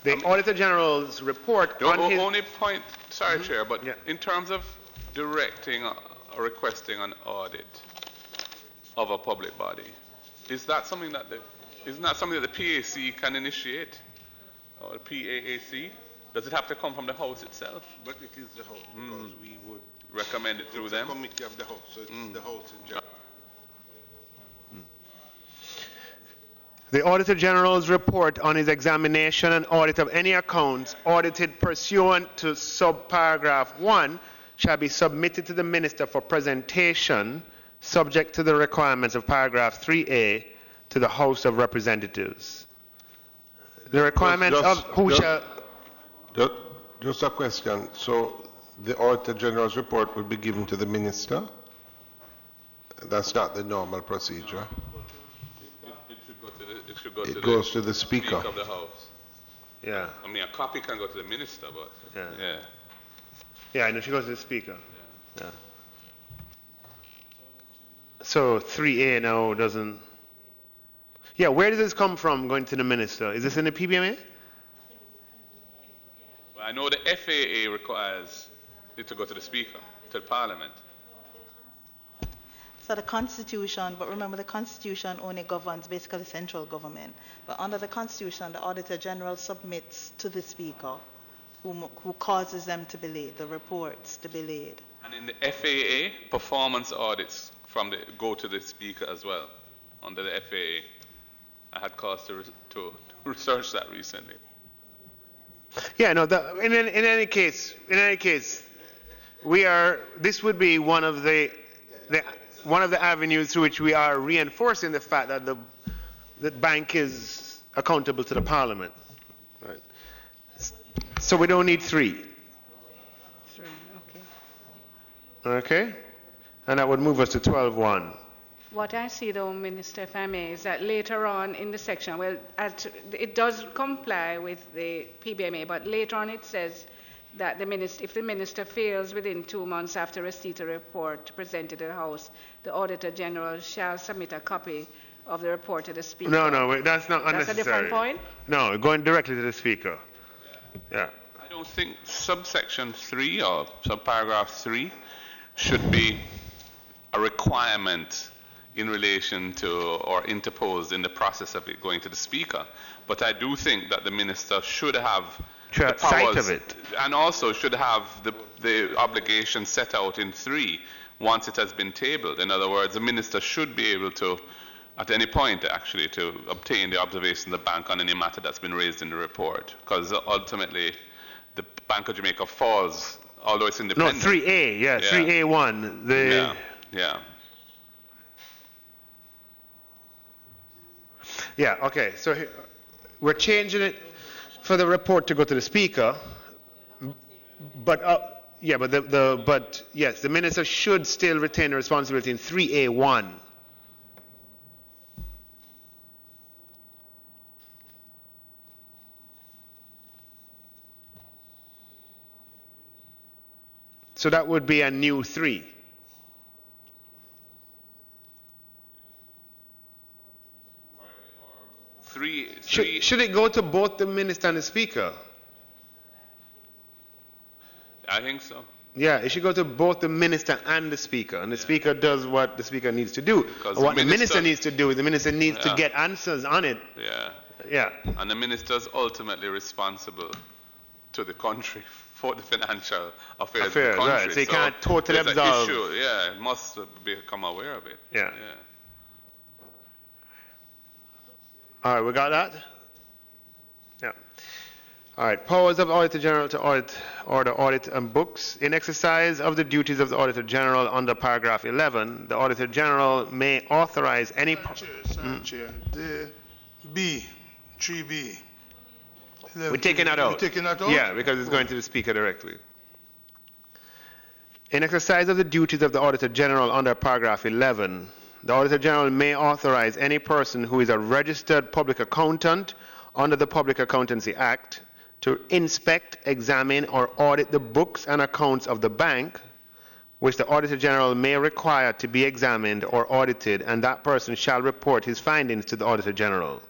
The Auditor General's report The on his... only point, sorry, Chair, but in terms of directing or requesting an audit of a public body, is that something that isn't that something that the PAC can initiate, or the PAAC? Does it have to come from the House itself? But it is the House, because we would recommend it through them? It's a committee of the House, so it's the House in general. The Auditor General's report on his examination and audit of any accounts audited pursuant to subparagraph 1 shall be submitted to the Minister for presentation, subject to the requirements of paragraph 3A, to the House of Representatives. The requirements of who shall... Just a question. So the Auditor General's report will be given to the Minister? That's not the normal procedure. It goes to the Speaker of the House. Yeah. I mean, a copy can go to the Minister, but yeah. Yeah, I know she goes to the Speaker. Yeah. So 3A now doesn't... Yeah, where does this come from going to the Minister? Is this in the PBMA? Well, I know the FAA requires it to go to the Speaker, to the Parliament. So the Constitution, but remember the Constitution only governs basically central government. But under the Constitution, the Auditor General submits to the Speaker, who causes them to be laid, the reports to be laid. And in the FAA, performance audits go to the Speaker as well, under the FAA. I had cause to research that recently. Yeah, no. In any case, this would be one of the avenues through which we are reinforcing the fact that the bank is accountable to the Parliament. Right. So we don't need 3. 3, okay. Okay? And that would move us to 12.1. What I see though, Minister, if I may, is that later on in the section, well, it does comply with the PBMA, but later on it says that if the minister fails within 2 months after receipt of report to present it to the House, the Auditor General shall submit a copy of the report to the Speaker. No, wait, that's not That's unnecessary. a different point? No, going directly to the Speaker. Yeah. I don't think subsection 3 or subparagraph 3 should be a requirement in relation to or interposed in the process of it going to the Speaker. But I do think that the minister should have the sight powers of it. and also should have the obligation set out in 3 once it has been tabled. In other words, the minister should be able to, at any point actually, to obtain the observation of the bank on any matter that's been raised in the report. Because ultimately, the Bank of Jamaica falls, although it's No, independent. 3A, yeah, 3A1. Yeah. Yeah, okay, so we're changing it for the report to go to the Speaker, but yes, the minister should still retain the responsibility in 3A1. So that would be a new 3. Should it go to both the minister and the Speaker? I think so. Yeah, it should go to both the minister and the Speaker, and the Speaker does what the Speaker needs to do. What the minister needs to do is the minister needs to get answers on it. Yeah. And the minister is ultimately responsible to the country for the financial affairs of the country. Right. So you can't totally there's absolve. an issue, yeah, must become aware of it. Yeah. All right, we got that? Yeah. All right, powers of Auditor General to audit, order audit and books. In exercise of the duties of the Auditor General under paragraph 11, the Auditor General may authorize any... Chair, the B, 3B. We're taking that out. We're taking that out? Yeah, because it's going to the Speaker directly. In exercise of the duties of the Auditor General under paragraph 11, the Auditor General may authorize any person who is a registered public accountant under the Public Accountancy Act to inspect, examine, or audit the books and accounts of the bank, which the Auditor General may require to be examined or audited, and that person shall report his findings to the Auditor General.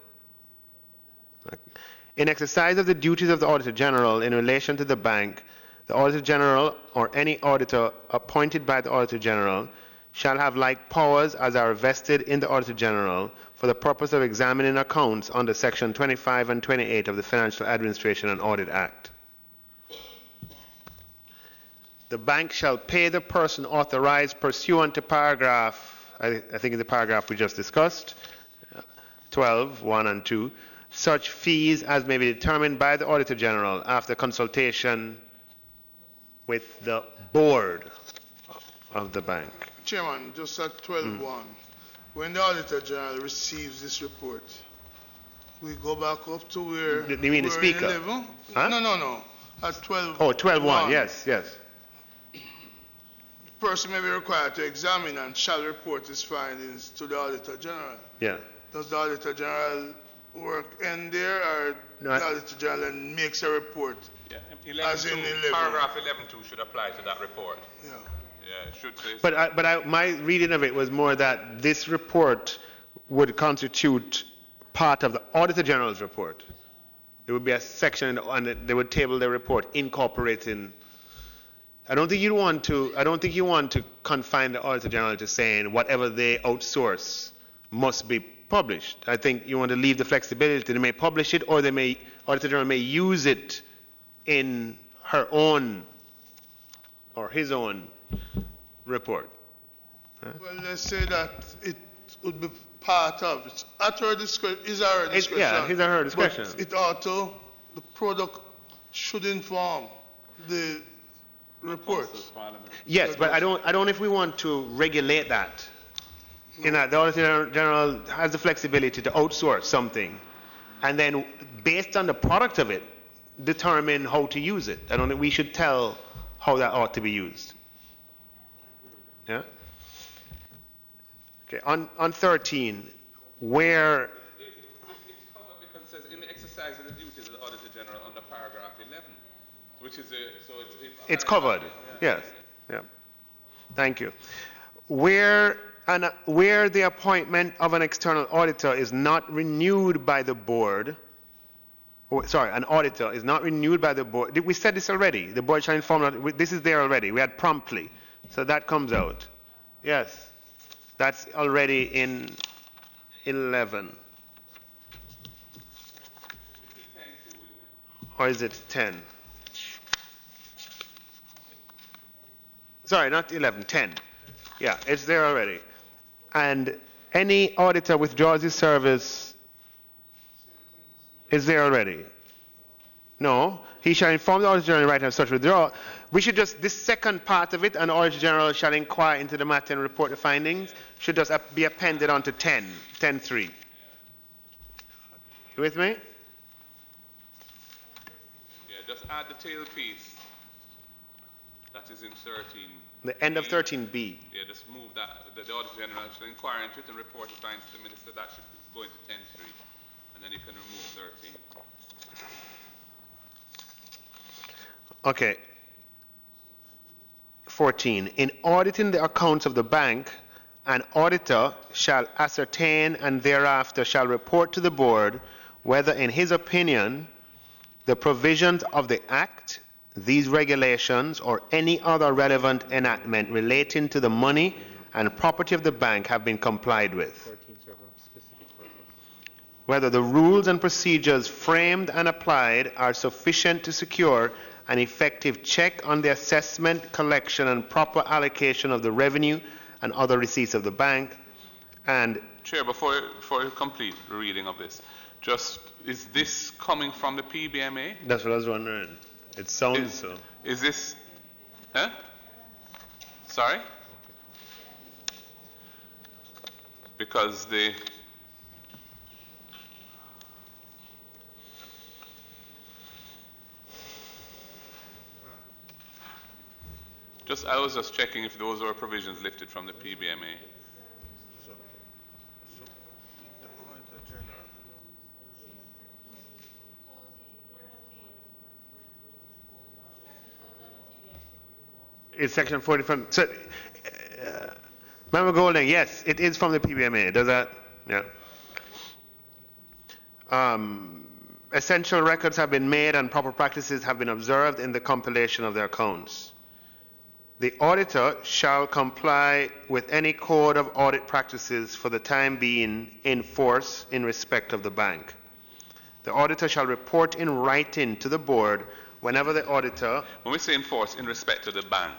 In exercise of the duties of the Auditor General in relation to the bank, the Auditor General or any auditor appointed by the Auditor General shall have like powers as are vested in the Auditor General for the purpose of examining accounts under Section 25 and 28 of the Financial Administration and Audit Act. The bank shall pay the person authorized pursuant to paragraph, I think in the paragraph we just discussed, 12, 1 and 2, such fees as may be determined by the Auditor General after consultation with the board of the bank. Chairman, just at 12.1, when the Auditor General receives this report, we go back up to where You mean the Speaker? Huh? No. At 12. Oh, 12.1, yes. The person may be required to examine and shall report his findings to the Auditor General. Yeah. Does the Auditor General work in there, or the Auditor General makes a report? Yeah, As in 11. Paragraph 11.2 should apply to that report. Yeah. Yeah, it should say. But my reading of it was more that this report would constitute part of the Auditor General's report. There would be a section and they would table the report incorporating. I don't think you want to confine the Auditor General to saying whatever they outsource must be published. I think you want to leave the flexibility. They may publish it, or Auditor General may use it in her own or his own report. Well, let's say that it would be part of it. At her discretion, is her discretion. Yeah, his or her discretion. But it ought to, the product should inform the report. Yes, but I don't know if we want to regulate that. No. In that the Auditor General has the flexibility to outsource something, and then based on the product of it, determine how to use it. I don't think we should tell how that ought to be used. Yeah? Okay, on 13, where... It's covered because it says, in the exercise of the duties of the Auditor General under paragraph 11. So Which is It's covered. Yes. Yeah. Thank you. Where the appointment of an external auditor is not renewed by the board, an auditor is not renewed by the board. We said this already. The board shall inform. This is there already. We had promptly, so that comes out. Yes, that's already in 11. Or is it 10? Sorry, not 11, 10. Yeah, it's there already. And any auditor withdraws his service is there already. No, he shall inform the Auditor General in writing of such withdrawal. We should just, this second part of it, an Auditor General shall inquire into the matter and report the findings, should just be appended onto 10.3. You with me? Yeah, just add the tail piece. That is in 13. The end of 13B. Yeah, just move that. The Auditor General shall inquire into it and report the findings to the Minister. That should go into 10.3. And then you can remove 13. Okay. 14. In auditing the accounts of the bank, an auditor shall ascertain and thereafter shall report to the board whether, in his opinion, the provisions of the Act, these regulations, or any other relevant enactment relating to the money and property of the bank have been complied with. Whether the rules and procedures framed and applied are sufficient to secure an effective check on the assessment, collection, and proper allocation of the revenue and other receipts of the bank. And Chair, before you complete the reading of this, is this coming from the PBMA? that's what I was wondering. It sounds so. Is this, huh? Sorry? Because I was just checking if those were provisions lifted from the PBMA. It's section 45. So, Member Golding, yes, it is from the PBMA. Does that? Yeah. Essential records have been made and proper practices have been observed in the compilation of their accounts. The auditor shall comply with any code of audit practices for the time being in force in respect of the bank. The auditor shall report in writing to the board whenever the auditor... When we say in force in respect of the bank,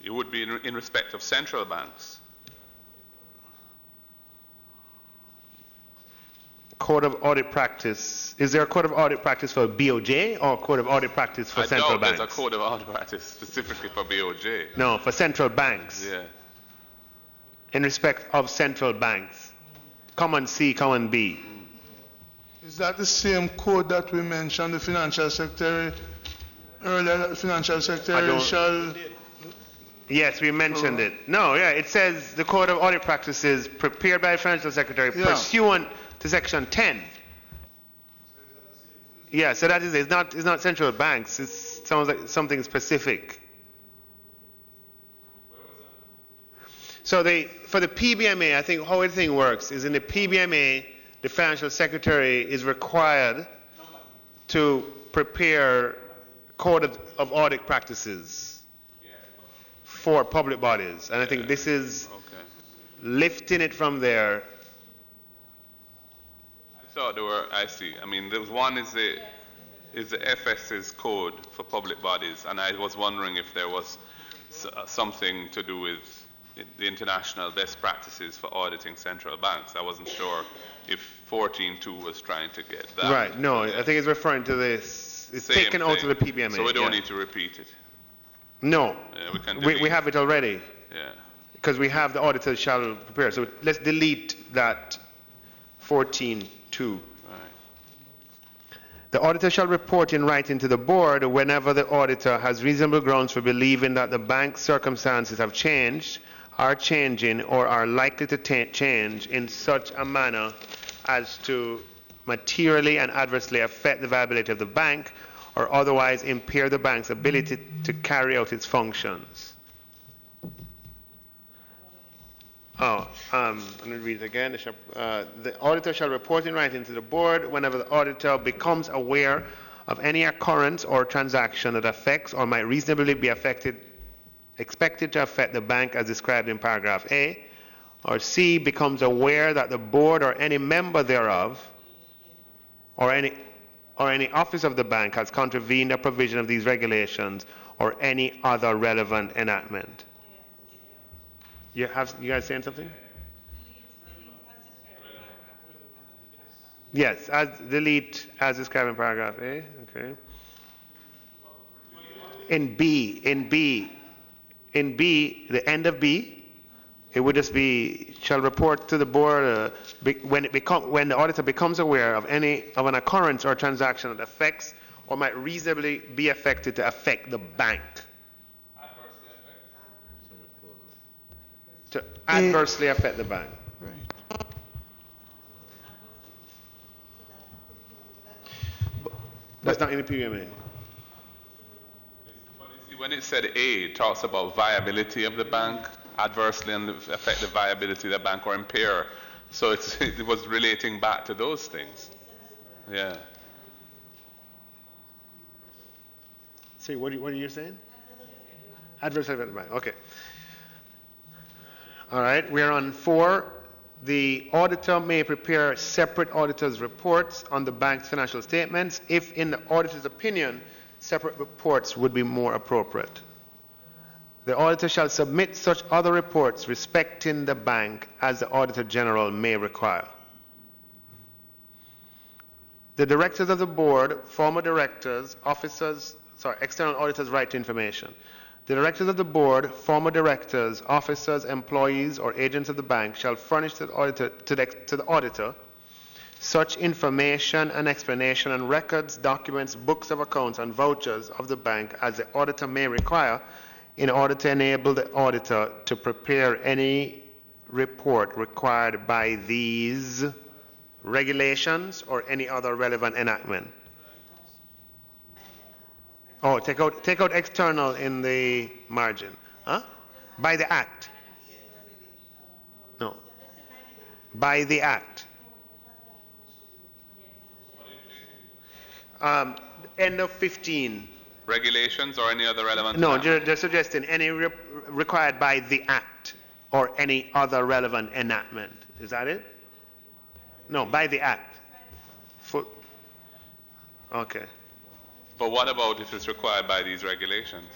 it would be in respect of central banks. Code of audit practice. Is there a code of audit practice for BOJ or a code of audit practice for central banks? There's a code of audit practice specifically for BOJ. No, for central banks. Yeah. In respect of central banks. Common C, common B. Is that the same code that we mentioned, the financial secretary, earlier, that the financial secretary shall... Yes, we mentioned it. No, yeah, it says the code of audit practices prepared by the financial secretary pursuant to section 10. Yeah, so that is it. It's not central banks. It sounds like something specific. So for the PBMA, I think how everything works is in the PBMA, the financial secretary is required to prepare code of audit practices for public bodies. And I think this is lifting it from there. So there were, I see. I mean, there was one is the FS's code for public bodies, and I was wondering if there was something to do with the international best practices for auditing central banks. I wasn't sure if 14.2 was trying to get that. Right. No, I think it's referring to this. It's taken out of the PBMA. So we don't need to repeat it. No. Yeah, we can. We have it already. Yeah. Because we have the auditor shall prepare. So let's delete that 14.2. The auditor shall report in writing to the board whenever the auditor has reasonable grounds for believing that the bank's circumstances have changed, are changing, or are likely to change in such a manner as to materially and adversely affect the viability of the bank, or otherwise impair the bank's ability to carry out its functions. I'm going to read it again. The auditor shall report in writing to the board whenever the auditor becomes aware of any occurrence or transaction that affects or might reasonably be expected to affect the bank as described in paragraph A, or C, becomes aware that the board or any member thereof or any office of the bank has contravened a provision of these regulations or any other relevant enactment. You guys saying something? Yes, delete as described in paragraph A. Okay. In B, the end of B, it would just be shall report to the board when the auditor becomes aware of an occurrence or transaction that affects or might reasonably be affected to affect the bank. To adversely affect the bank. Right. That's not in the PBMA. When it said A, it talks about viability of the bank, adversely affect the viability of the bank or impair. So it was relating back to those things. Yeah. See, what are you saying? Adversely affect the bank. Okay. All right, we're on 4. The auditor may prepare separate auditor's reports on the bank's financial statements if, in the auditor's opinion, separate reports would be more appropriate. The auditor shall submit such other reports respecting the bank as the Auditor General may require. The directors of the board, former directors, external auditors' right to information. The directors of the board, former directors, officers, employees, or agents of the bank shall furnish to the auditor such information and explanation and records, documents, books of accounts, and vouchers of the bank as the auditor may require in order to enable the auditor to prepare any report required by these regulations or any other relevant enactment. Oh, take out external in the margin. Huh? By the act. No. By the act. End of 15. Regulations or any other relevant No, enactment? they're suggesting any required by the act or any other relevant enactment. Is that it? No, by the act. Okay. But what about if it's required by these regulations?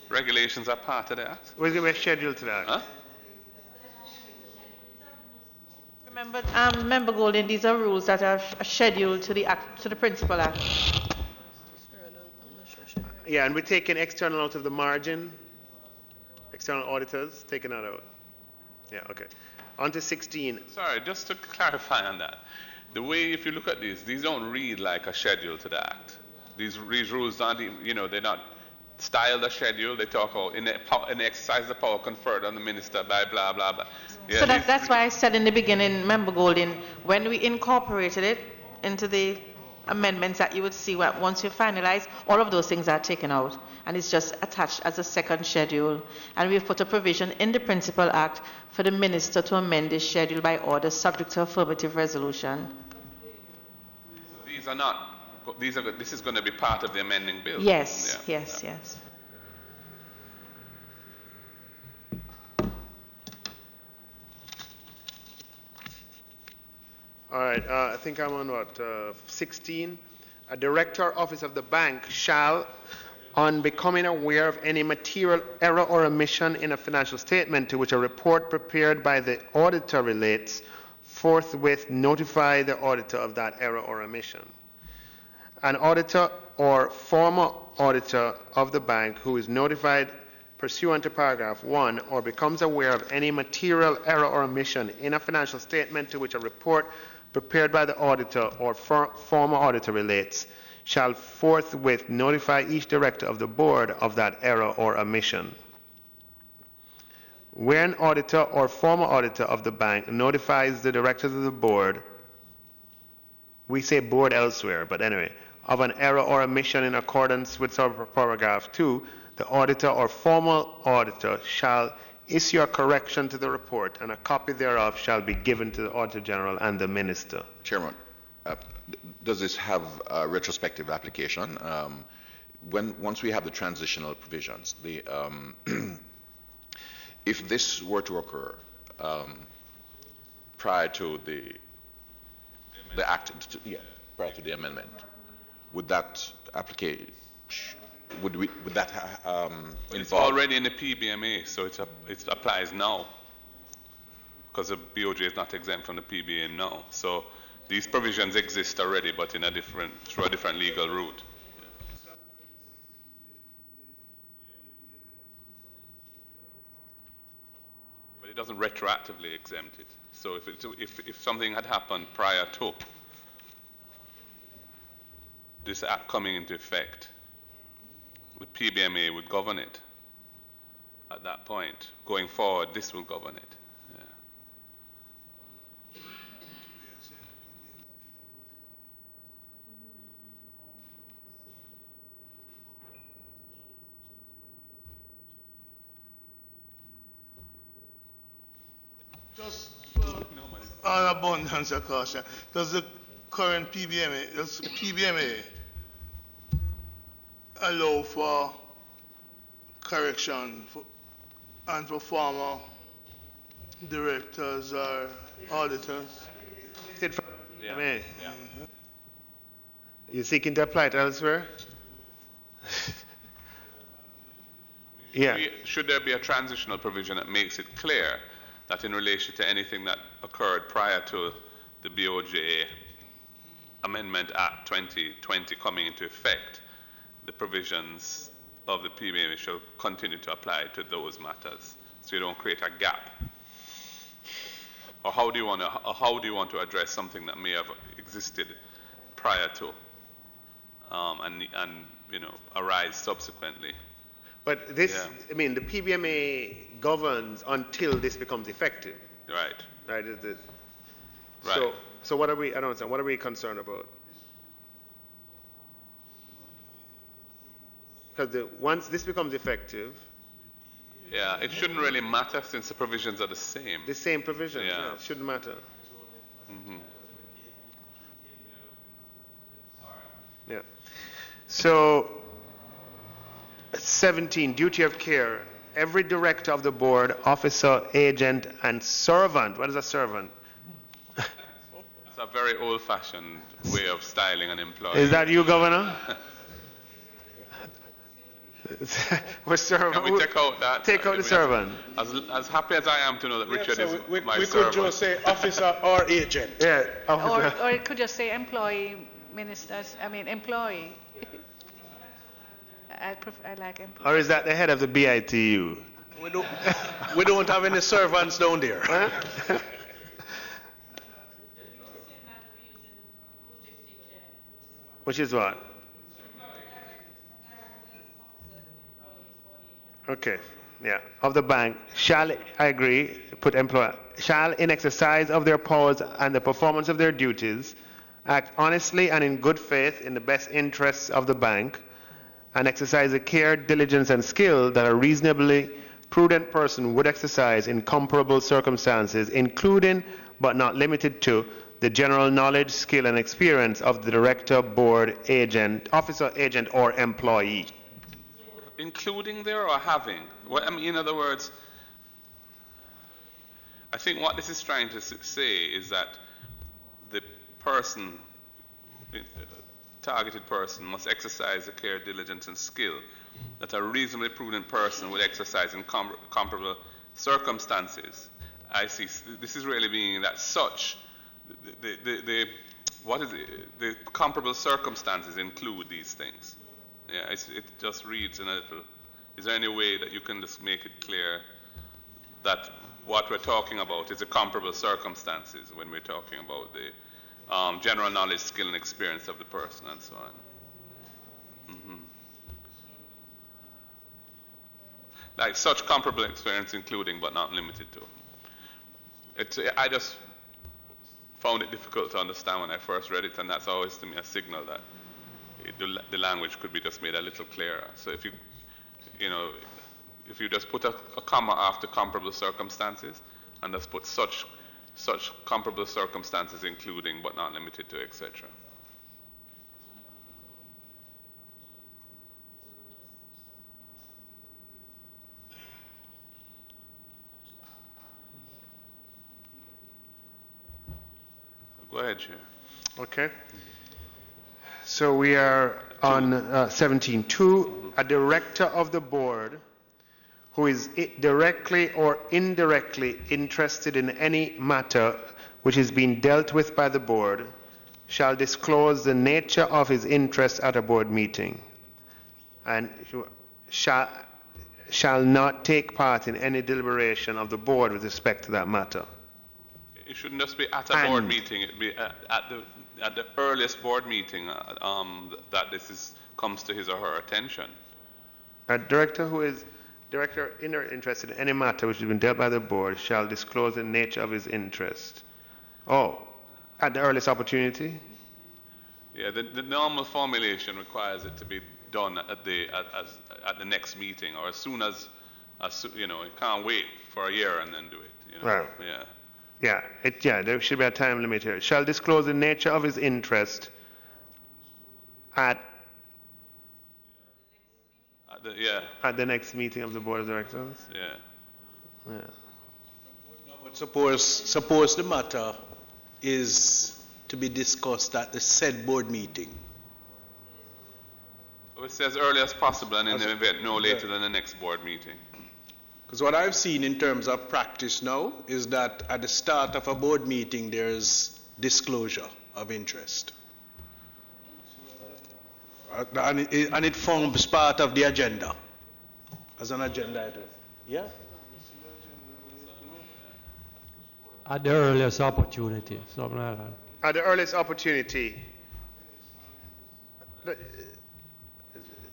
Regulations are part of the act. We're going to be scheduled to that. Huh? Remember, Member Golden, these are rules that are scheduled to the Principal Act. Yeah, and we're taking external out of the margin. External auditors, taking that out. Yeah, okay. On to 16. Sorry, just to clarify on that. The way, if you look at these don't read like a schedule to the act. These rules aren't, they're not styled as schedule. They talk about in the exercise of the power conferred on the minister by blah, blah, blah. Yeah, so that's why I said in the beginning, Member Golden, when we incorporated it into the amendments that you would see, once you finalize, all of those things are taken out. And it's just attached as a second schedule. And we've put a provision in the Principal Act for the minister to amend this schedule by order subject to affirmative resolution. These are not, this is going to be part of the amending bill. Yes, yeah. yes. All right, I think I'm on 16. A director office of the bank shall, on becoming aware of any material error or omission in a financial statement to which a report prepared by the auditor relates, forthwith notify the auditor of that error or omission. An auditor or former auditor of the bank who is notified pursuant to paragraph 1 or becomes aware of any material error or omission in a financial statement to which a report prepared by the auditor or former auditor relates, shall forthwith notify each director of the board of that error or omission. Where an auditor or former auditor of the bank notifies the directors of the board we say board elsewhere, but anyway, of an error or omission in accordance with paragraph 2, the auditor or formal auditor shall issue a correction to the report, and a copy thereof shall be given to the Auditor General and the Minister. Chairman, does this have a retrospective application? Once we have the transitional provisions, if this were to occur prior to the act, prior to the amendment, would that application? Would that It's involve? already in the PBMA, so it applies now, because the BOJ is not exempt from the PBA now. So these provisions exist already, but in through a different legal route. But it doesn't retroactively exempt it. So if something had happened prior to this act coming into effect, the PBMA would govern it at that point. Going forward, this will govern it. Just on abundance of caution, does the current PBMA allow for correction and for former directors or auditors? Yeah. You seeking to apply it elsewhere? Yeah. Should there be a transitional provision that makes it clear that in relation to anything that occurred prior to the BOJ Amendment Act 2020 coming into effect, the provisions of the PBMA shall continue to apply to those matters, so you don't create a gap? Or how do you want to address something that may have existed prior to and arise subsequently? But this, I mean, the PBMA governs until this becomes effective. Right. Right. Right. So what are we? I don't understand. What are we concerned about? Because once this becomes effective. Yeah, it shouldn't really matter since the provisions are the same. The same provisions. Yeah. It shouldn't matter. Mm-hmm. Yeah. So 17, duty of care. Every director of the board, officer, agent, and servant. What is a servant? It's a very old-fashioned way of styling an employee. Is that you, Governor? We're servant. Can we take out that? Take out the servant. As happy as I am to know that Richard is my we servant. could just say officer or agent. Yeah. Or it could just say employee, ministers, employee. I like employee. Or is that the head of the BITU? We don't have any servants down there. Huh? Which is what? Okay, yeah. Of the bank shall, I agree, put employer, shall in exercise of their powers and the performance of their duties act honestly and in good faith in the best interests of the bank and exercise the care, diligence, and skill that a reasonably prudent person would exercise in comparable circumstances, including but not limited to the general knowledge, skill, and experience of the director, board, agent, officer, agent, or employee. Including there or having? Well, in other words, I think what this is trying to say is that the person, targeted person, must exercise the care, diligence, and skill that a reasonably prudent person would exercise in comparable circumstances. I see. This is really meaning that such the comparable circumstances include these things. Yeah, it just reads in a little. Is there any way that you can just make it clear that what we're talking about is the comparable circumstances when we're talking about the general knowledge, skill, and experience of the person, and so on? Mm-hmm. Like such comparable experience, including but not limited to. found it difficult to understand when I first read it, and that's always to me a signal that the language could be just made a little clearer. So if you just put a comma after comparable circumstances, and just put such comparable circumstances including but not limited to, etc. Go ahead, Chair. Okay. So we are on 17.2. A director of the board who is directly or indirectly interested in any matter which is being dealt with by the board shall disclose the nature of his interest at a board meeting and shall not take part in any deliberation of the board with respect to that matter. It shouldn't just be at a board meeting. It'd be at the earliest board meeting that this comes to his or her attention. A director who is interested in any matter which has been dealt by the board shall disclose the nature of his interest. Oh, at the earliest opportunity? Yeah, the normal formulation requires it to be done at the next meeting, or as soon as you can't wait for a year and then do it. Right. Yeah. There should be a time limit here. Shall disclose the nature of his interest at the next meeting of the board of directors. Yeah. But suppose the matter is to be discussed at the said board meeting. It says early as possible, and in the event no later than the next board meeting. Because what I've seen in terms of practice now is that at the start of a board meeting there's disclosure of interest. And it forms part of the agenda as an agenda item. Yeah? At the earliest opportunity, something like that. At the earliest opportunity,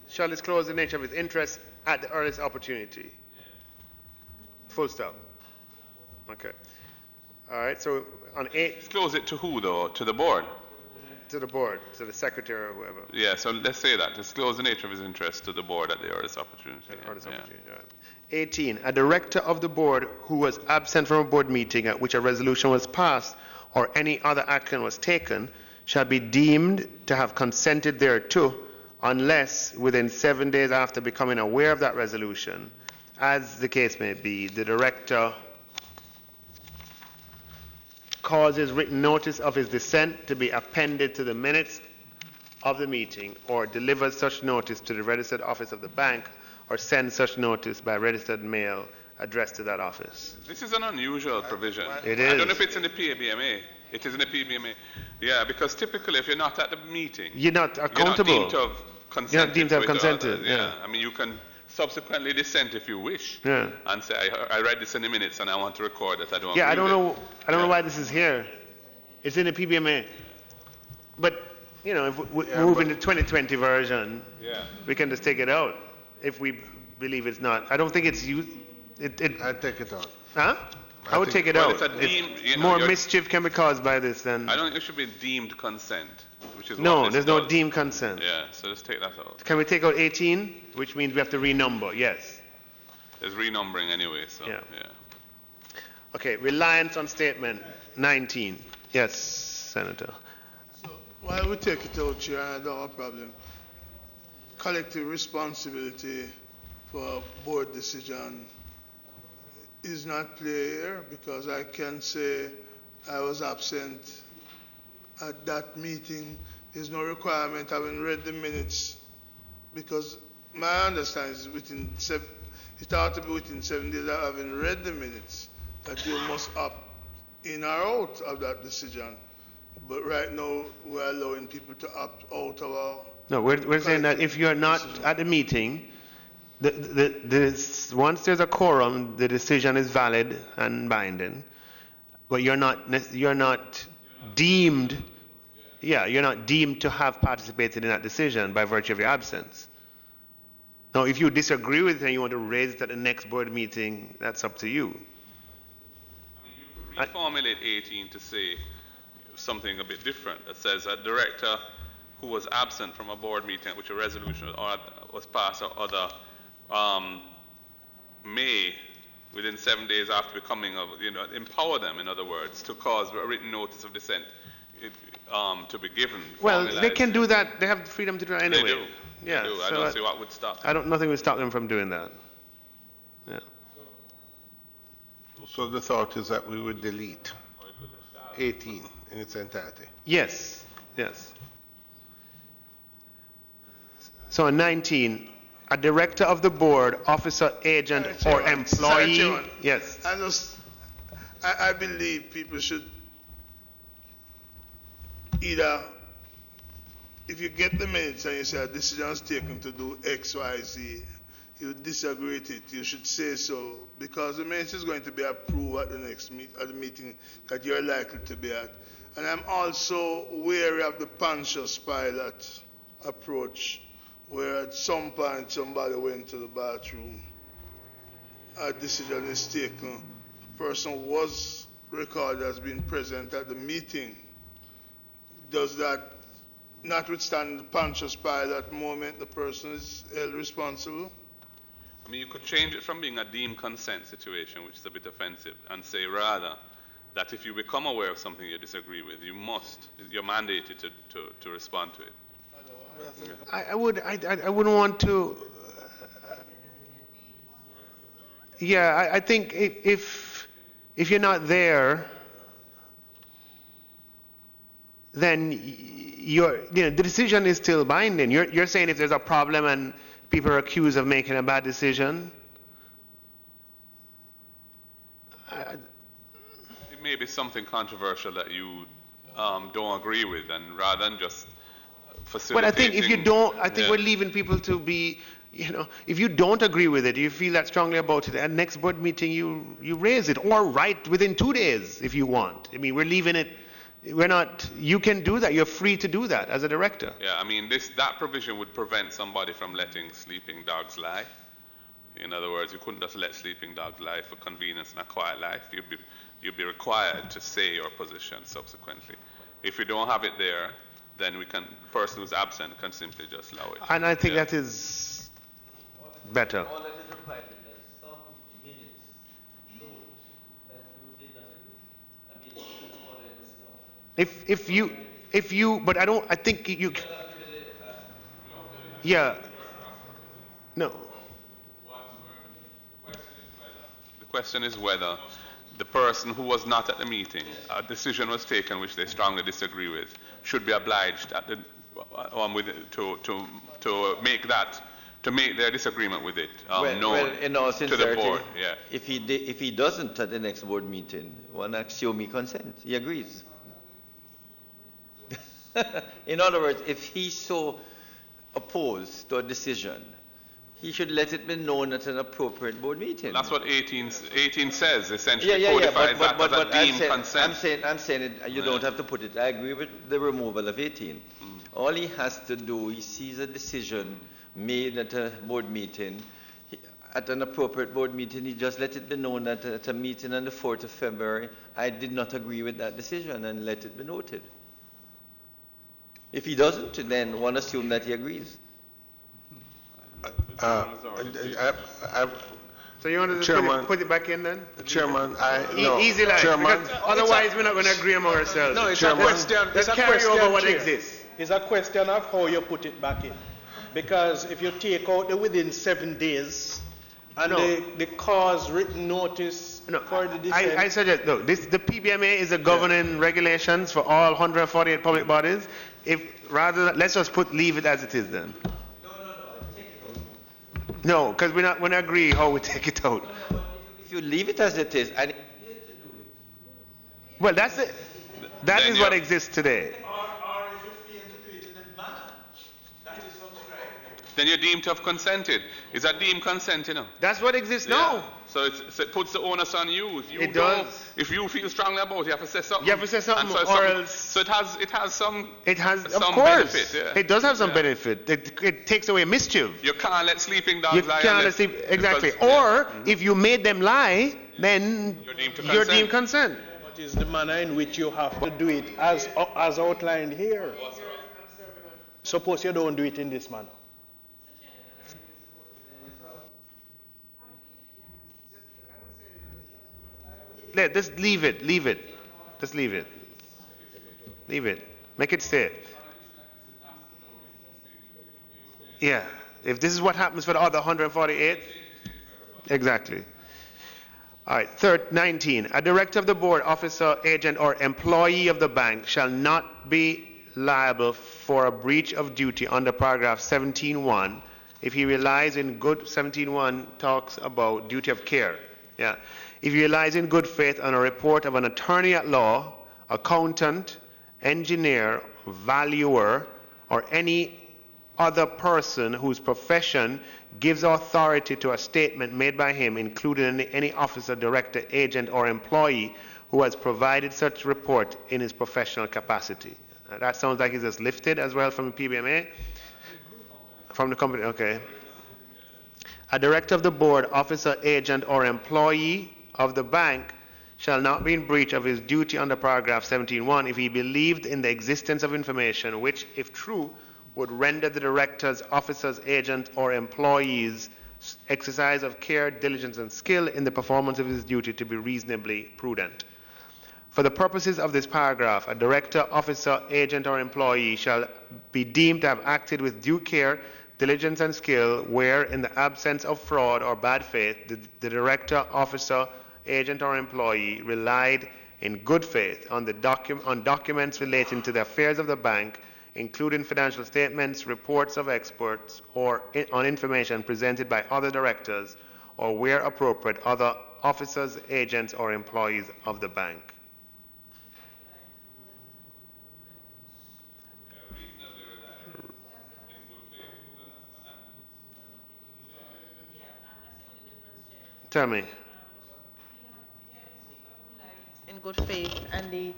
shall disclose the nature of his interest at the earliest opportunity. Full stop. Okay. All right, so on 8... Disclose it to who, though? To the board? To the board, to the secretary or whoever. Yeah, so let's say that. Disclose the nature of his interest to the board at the earliest opportunity. Opportunity, right. 18. A director of the board who was absent from a board meeting at which a resolution was passed or any other action was taken shall be deemed to have consented thereto unless within 7 days after becoming aware of that resolution, as the case may be, the director causes written notice of his dissent to be appended to the minutes of the meeting, or delivers such notice to the registered office of the bank, or sends such notice by registered mail addressed to that office. This is an unusual provision. It is. I don't know if it's in the PBMA. It is in the PBMA. Yeah, because typically if you're not at the meeting, you're not accountable. You're not deemed to have consented. You're not deemed to have with consented. others. Yeah. I mean, you can subsequently dissent if you wish. Yeah. And say, I read this in the minutes and I want to record that I don't. Yeah, I don't agree with know. I don't know why this is here. It's in the PBMA. But if we move in the 2020 version, we can just take it out if we believe it's not. I don't think it's used. I'd take it out. Huh? I would take it out. It's a deemed, more mischief can be caused by this than. I don't think it should be deemed consent, which is no. what this There's no does. deemed consent. Yeah, so let's take that out. Can we take out 18, which means we have to renumber? Yes. There's renumbering anyway, so Yeah. yeah. Okay. Reliance on statement 19. Yes, Senator. So while we take it out, Chair, I don't have a problem. Collective responsibility for board decision is not play here, because I can say I was absent at that meeting. There's no requirement having read the minutes, because my understanding is it ought to be within 7 days of having read the minutes that you must opt in or out of that decision. But right now we're allowing people to opt out of our... No, we're saying that if you're not at the meeting, once there's a quorum, the decision is valid and binding, but you're not deemed to have participated in that decision by virtue of your absence. Now, if you disagree with it and you want to raise it at the next board meeting, that's up to you. Reformulate 18 to say something a bit different that says a director who was absent from a board meeting at which a resolution was passed or other may, within 7 days after becoming, empower them, in other words, to cause a written notice of dissent to be given. Well, they formalized. can do that. They have the freedom to do that anyway. They do. Yeah. They do. I so don't see what would stop them. nothing would stop them from doing that. Yeah. So the thought is that we would delete 18 in its entirety. Yes. Yes. So on 19, a director of the board, officer, agent, or employee. Yes. I believe people should either, if you get the minutes and you say a decision is taken to do X, Y, Z, you disagree with it, you should say so, because the minutes is going to be approved at the next meeting that you're likely to be at. And I'm also wary of the Pontius Pilate approach, where at some point somebody went to the bathroom, a decision is taken, the person was recorded as being present at the meeting. Does that, notwithstanding the Pontius Pilate moment, the person is held responsible? I mean, you could change it from being a deemed consent situation, which is a bit offensive, and say rather that if you become aware of something you disagree with, you're mandated to respond to it. I wouldn't want to. I think if you're not there, then the decision is still binding. You're saying if there's a problem and people are accused of making a bad decision, It may be something controversial that you don't agree with, and rather than just facilitating. but I think if you don't, I think we're leaving people to be, if you don't agree with it, you feel that strongly about it, at next board meeting you raise it, or write within 2 days if you want. I mean, we're leaving it. We're not. You can do that. You're free to do that as a director. Yeah, I mean, that provision would prevent somebody from letting sleeping dogs lie. In other words, you couldn't just let sleeping dogs lie for convenience and a quiet life. You'd be required to say your position subsequently. If you don't have it there, then the person who's absent can simply just allow it. And I think that is better. All that is required is that some minutes note that you did not agree. I mean, all that stuff. If you, but I think you, yeah, no. The question is whether the person who was not at the meeting, a decision was taken which they strongly disagree with, should be obliged to make their disagreement with it known in all to the sincerity, board. Yeah. if he doesn't at the next board meeting, one axiom consent. He agrees. In other words, if he's so opposed to a decision, he should let it be known at an appropriate board meeting. That's what 18 says, essentially codifies that as a deemed consent. I'm saying it, you don't have to put it. I agree with the removal of 18. All he has to do, he sees a decision made at a board meeting, at an appropriate board meeting, he just let it be known that at a meeting on the 4th of February, I did not agree with that decision, and let it be noted. If he doesn't, then one assume that he agrees. So you want to Chairman, put it back in then? Chairman, Easy life. Chairman, Because otherwise, we're not going to agree among ourselves. No, it's Chairman. a question. Let's It's a carry question, over what Chair. exists. It's a question of how you put it back in. Because if you take out the within 7 days and the cause written notice for the dissent. I suggest, no, the PBMA is a governing regulations for all 148 public bodies. Let's just leave it as it is then. No, because we're not agree how we take it out. If you leave it as it is, and Well, that's it. That is what exists today. Then you're deemed to have consented. Is that deemed consent, That's what exists Yeah. now. So it puts the onus on you. If you It don't, does. if you feel strongly about it, you have to say something. You have to say something, And or else. So it has some. It has, of some course. benefit, yeah. It does have some benefit. It takes away mischief. You can't let sleeping dogs You lie. can't unless- sleep, exactly. because- Or if you made them lie, then You're deemed to you're consent. deemed consent. What is the manner in which you have to do it as outlined here? Suppose you don't do it in this manner. Just leave it. Just leave it. Leave it. Make it stay. Yeah. If this is what happens for the other 148, exactly. All right, 19. A director of the board, officer, agent, or employee of the bank shall not be liable for a breach of duty under paragraph 17.1 if he relies in good, 17.1 talks about duty of care. Yeah. If he relies in good faith on a report of an attorney at law, accountant, engineer, valuer, or any other person whose profession gives authority to a statement made by him, including any officer, director, agent, or employee who has provided such report in his professional capacity. That sounds like it's just lifted as well from the PBMA? From the company, okay. A director of the board, officer, agent, or employee of the bank shall not be in breach of his duty under paragraph 17.1 if he believed in the existence of information which, if true, would render the director's, officer's, agent, or employee's exercise of care, diligence, and skill in the performance of his duty to be reasonably prudent. For the purposes of this paragraph, a director, officer, agent, or employee shall be deemed to have acted with due care, diligence, and skill where, in the absence of fraud or bad faith, the director, officer, agent, or employee relied in good faith on documents relating to the affairs of the bank, including financial statements, reports of experts, or on information presented by other directors, or where appropriate, other officers, agents, or employees of the bank. Tell me. In good faith, and the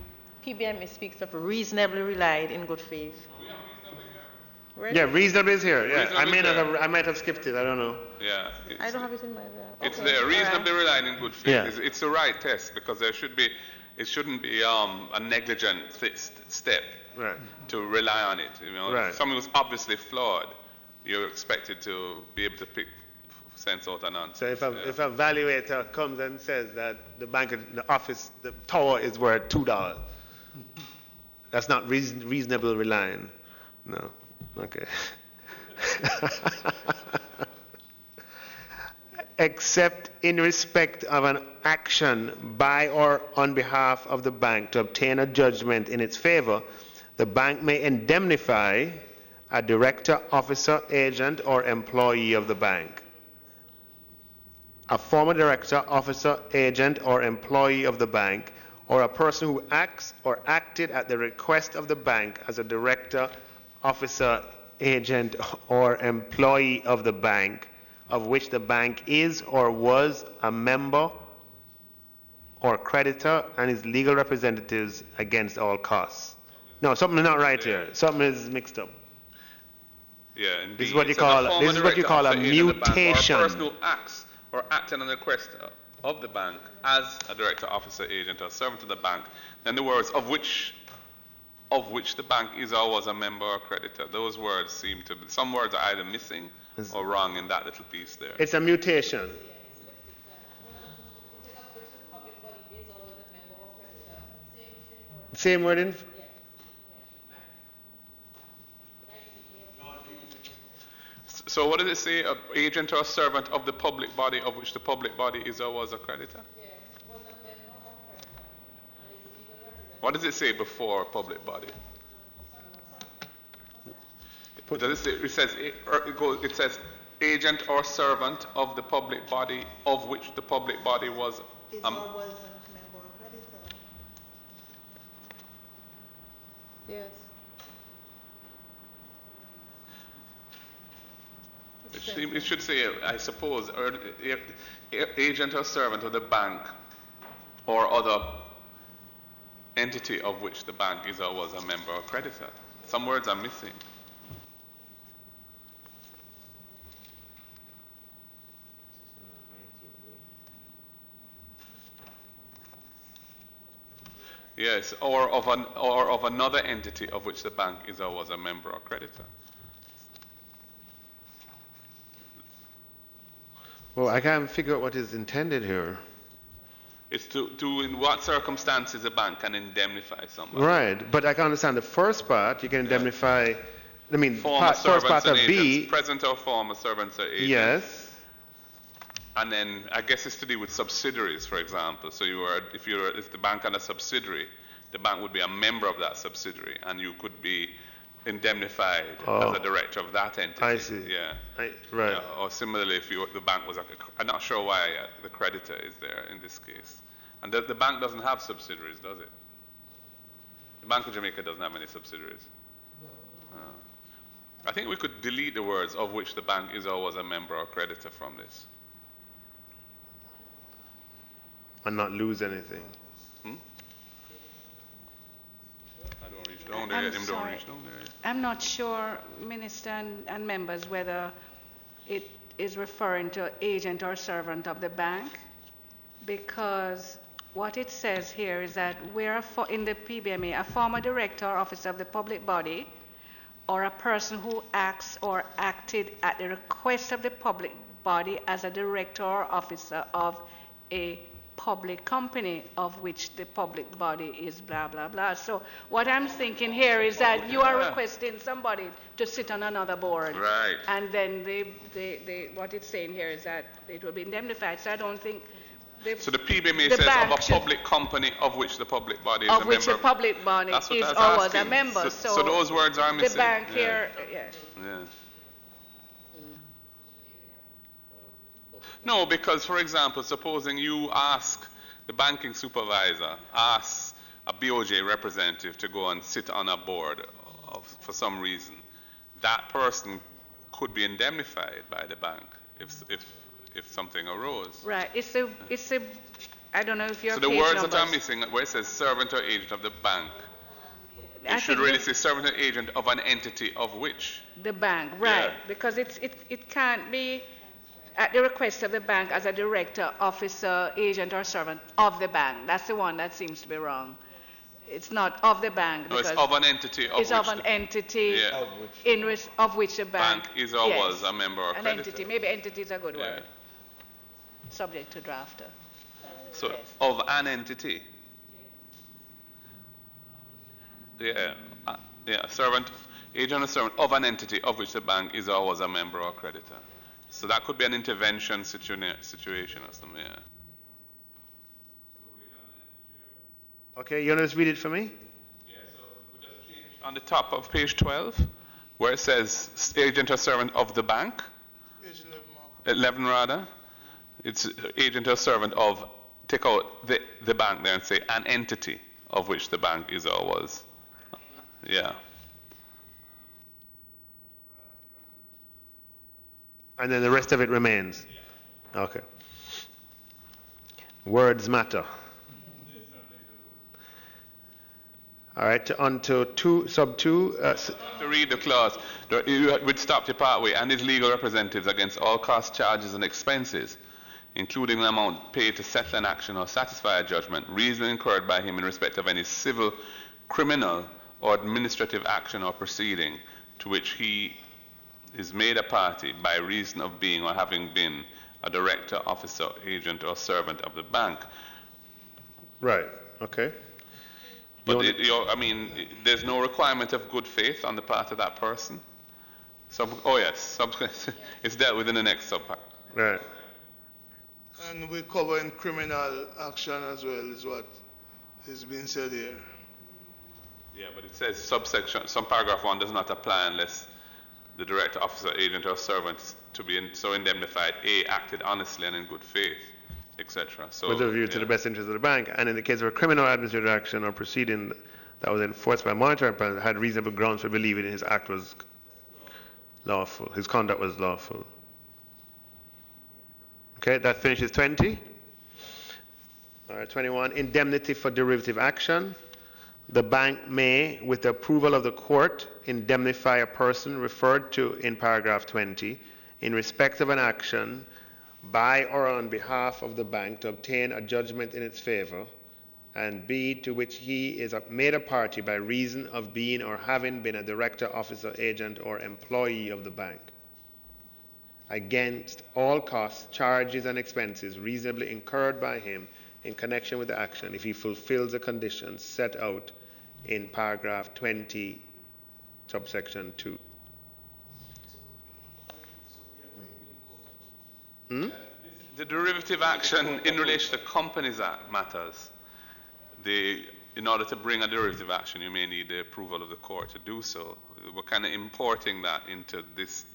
PBMA speaks of reasonably relied in good faith. Really? Yeah, reasonably is here. Yeah, Reasonably I might have skipped it. I don't know. Yeah. I don't have it in my It's okay. there. Reasonably relied in good faith. Yeah. It's the right test because it shouldn't be a negligent step Right. to rely on it. You know, Right. if something was obviously flawed, you're expected to be able to pick sense out of nonsense. So if a valuator comes and says that the office, the tower is worth $2, that's not reasonable relying. No. Okay. Except in respect of an action by or on behalf of the bank to obtain a judgment in its favor, the bank may indemnify a director, officer, agent, or employee of the bank. A former director, officer, agent, or employee of the bank, or a person who acts or acted at the request of the bank as a director, officer, agent, or employee of the bank, of which the bank is or was a member or creditor, and his legal representatives against all costs. No, something is not right here. Something is mixed up. Yeah, indeed. This is what you call a mutation. Or a person who acts or acted on the request of the bank as a director, officer, agent, or servant of the bank. Then the words of which the bank is or was a member or creditor. Those words seem to be, some words are either missing or wrong in that little piece there. It's a mutation. Same word in. So what does it say? An agent or servant of the public body of which the public body is or was a creditor? What does it say before public body? Does it say, it says agent or servant of the public body of which the public body was. Is or was a member or creditor? Yes. It should say, I suppose, agent or servant of the bank or other entity of which the bank is or was a member or creditor. Some words are missing. Yes, or of another entity of which the bank is or was a member or creditor. Well, I can't figure out what is intended here. It's to in what circumstances a bank can indemnify somebody. Right, but I can understand the first part. You can indemnify. I mean, Former first servants part and of B. agents, present or former servants or agents. Yes. And then I guess it's to do with subsidiaries, for example. So if the bank had a subsidiary, the bank would be a member of that subsidiary, and you could be indemnified as a director of that entity. I see. Yeah. Right. Yeah, or similarly, if the bank was I'm not sure why the creditor is there in this case. And the bank doesn't have subsidiaries, does it? The Bank of Jamaica doesn't have any subsidiaries. I think we could delete the words of which the bank is or was a member or creditor from this. And not lose anything. I don't reach down there yet. Don't reach down there yet. I'm not sure, Minister and members, whether it is referring to agent or servant of the bank, because what it says here is that where in the PBMA, a former director or officer of the public body or a person who acts or acted at the request of the public body as a director or officer of a public company of which the public body is blah, blah, blah. So what I'm thinking here is that you are requesting somebody to sit on another board. Right. And then what it's saying here is that it will be indemnified. So I don't think... So the PBMA says of a public company of which the public body is a member. Of which the public body is or was a member. So those words are missing. The bank here, yes. Yeah. No, because, for example, supposing you ask the banking supervisor, ask a BOJ representative to go and sit on a board for some reason, that person could be indemnified by the bank if something arose. Right. It's a. I don't know if you're. So the words that are missing, where it says servant or agent of the bank, it should really say servant or agent of an entity of which? The bank, right? Yeah. Because it can't be at the request of the bank as a director, officer, agent, or servant of the bank. That's the one that seems to be wrong. It's not of the bank. No, it's of an entity of it's which of an entity yeah. of which the bank is or was a member or an creditor. Entity. Maybe entity is a good word. Subject to drafter. So of an entity. Yeah. Yeah. Servant, agent or servant of an entity of which the bank is or was a member or creditor. So that could be an intervention situation or something, yeah. Okay, you want to just read it for me? Yeah, so we just change on the top of page 12, where it says agent or servant of the bank. Page 11 rather. It's agent or servant of, take out the bank there and say an entity of which the bank is or was. Yeah. And then the rest of it remains? Okay. Words matter. All right, on to sub 2. To read the clause, you would stop the partway and his legal representatives against all costs, charges, and expenses, including the amount paid to settle an action or satisfy a judgment, reasonably incurred by him in respect of any civil, criminal, or administrative action or proceeding to which he is made a party by reason of being or having been a director, officer, agent, or servant of the bank. Right, okay. But I mean, there's no requirement of good faith on the part of that person. Oh yes, it's dealt with in the next subpart. Right. And we cover in criminal action as well, is what is being said here. Yeah, but it says subsection, some paragraph 1 does not apply unless the director, officer, agent, or servant to be so indemnified, A, acted honestly and in good faith, etc. So, with a view to the best interest of the bank, and in the case of a criminal administrative action or proceeding that was enforced by a monetary penalty, had reasonable grounds for believing his act was lawful, his conduct was lawful. Okay, that finishes 20. All right, 21, indemnity for derivative action. The bank may, with the approval of the court, indemnify a person referred to in paragraph 20 in respect of an action by or on behalf of the bank to obtain a judgment in its favor and B, to which he is made a party by reason of being or having been a director, officer, agent, or employee of the bank, against all costs, charges, and expenses reasonably incurred by him in connection with the action if he fulfills the conditions set out in paragraph 20, subsection 2. The derivative action in relation to Companies Act matters. In order to bring a derivative action, you may need the approval of the court to do so. We're kind of importing that into this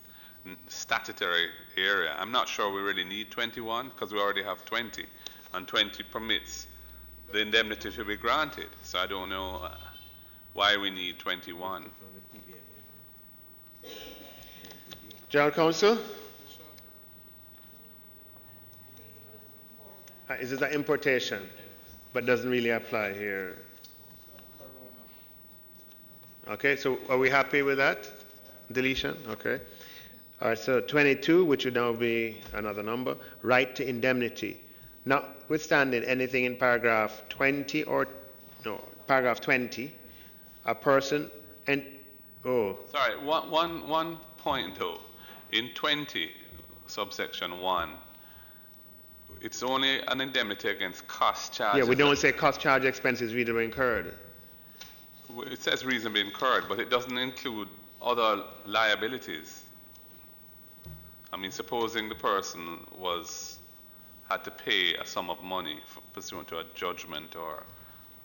statutory area. I'm not sure we really need 21 because we already have 20, and 20 permits the indemnity to be granted. So I don't know why we need 21. General Counsel? Is it an importation, but doesn't really apply here? Okay, so are we happy with that? Deletion? Okay. All right, so 22, which would now be another number, right to indemnity. Notwithstanding anything in paragraph 20 paragraph 20, a person Sorry, one point though. In 20, subsection 1, it's only an indemnity against cost charges. Yeah, we don't say cost, charge, expenses reasonably incurred. It says reasonably incurred, but it doesn't include other liabilities. I mean, supposing the person had to pay a sum of money pursuant to a judgment or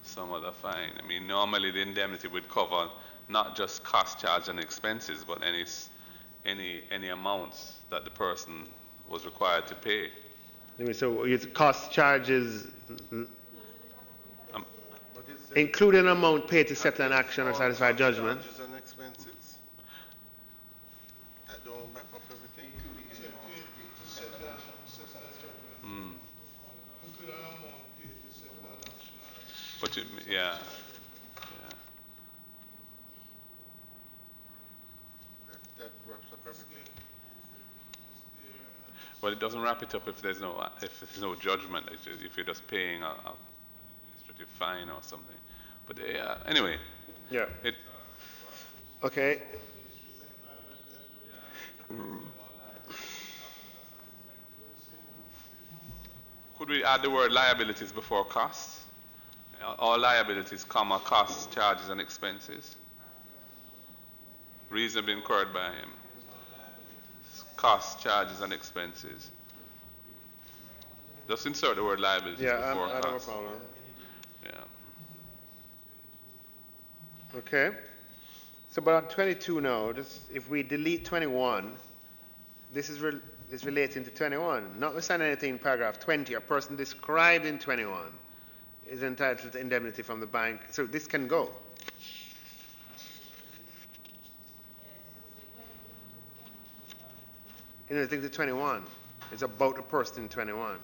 some other fine. I mean, normally the indemnity would cover not just cost, charge, and expenses, but any amounts that the person was required to pay. So it's cost, charges, including amount paid to settle an action or satisfy judgment. Charges and expenses. That don't wrap up everything. But yeah. That wraps up everything. Well, it doesn't wrap it up if there's no judgment. If you're just paying a administrative fine or something. But anyway. Yeah. Okay. Could we add the word liabilities before costs? All liabilities, comma, costs, charges, and expenses. Reasonably incurred by him. Costs, charges, and expenses. Just insert the word liabilities before costs. I don't have a problem. Yeah. Okay. So, but on 22 now, if we delete 21, this is relating to 21. Notwithstanding anything in paragraph 20, a person described in 21 is entitled to indemnity from the bank. So this can go. Anything to 21 is about a person in 21.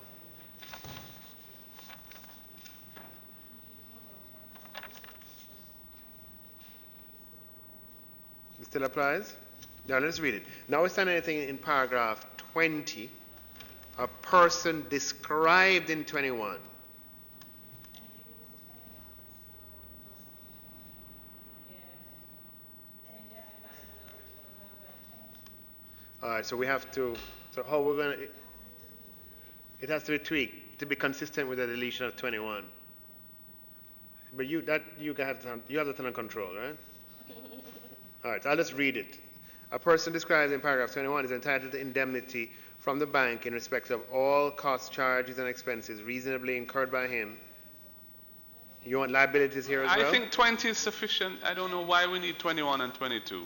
It still applies? Now let's read it. Notwithstanding anything in paragraph 20, a person described in 21. All right, so we have to, so how we're going to, it has to be tweaked to be consistent with the deletion of 21. But you have the ton of control, right? All right, so I'll just read it. A person described in paragraph 21 is entitled to indemnity from the bank in respect of all costs, charges, and expenses reasonably incurred by him. You want liabilities here as well? I think 20 is sufficient. I don't know why we need 21 and 22.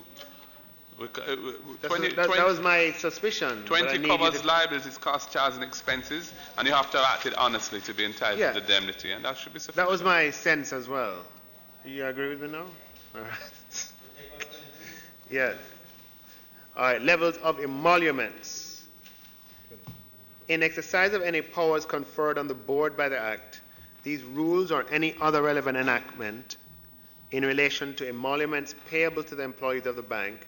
That was my suspicion. 20 covers liabilities, costs, charges, and expenses, and you have to act it honestly to be entitled to indemnity, and that should be sufficient. That was my sense as well. You agree with me now? All right. Yeah. All right. Levels of emoluments. In exercise of any powers conferred on the board by the Act, these rules or any other relevant enactment in relation to emoluments payable to the employees of the bank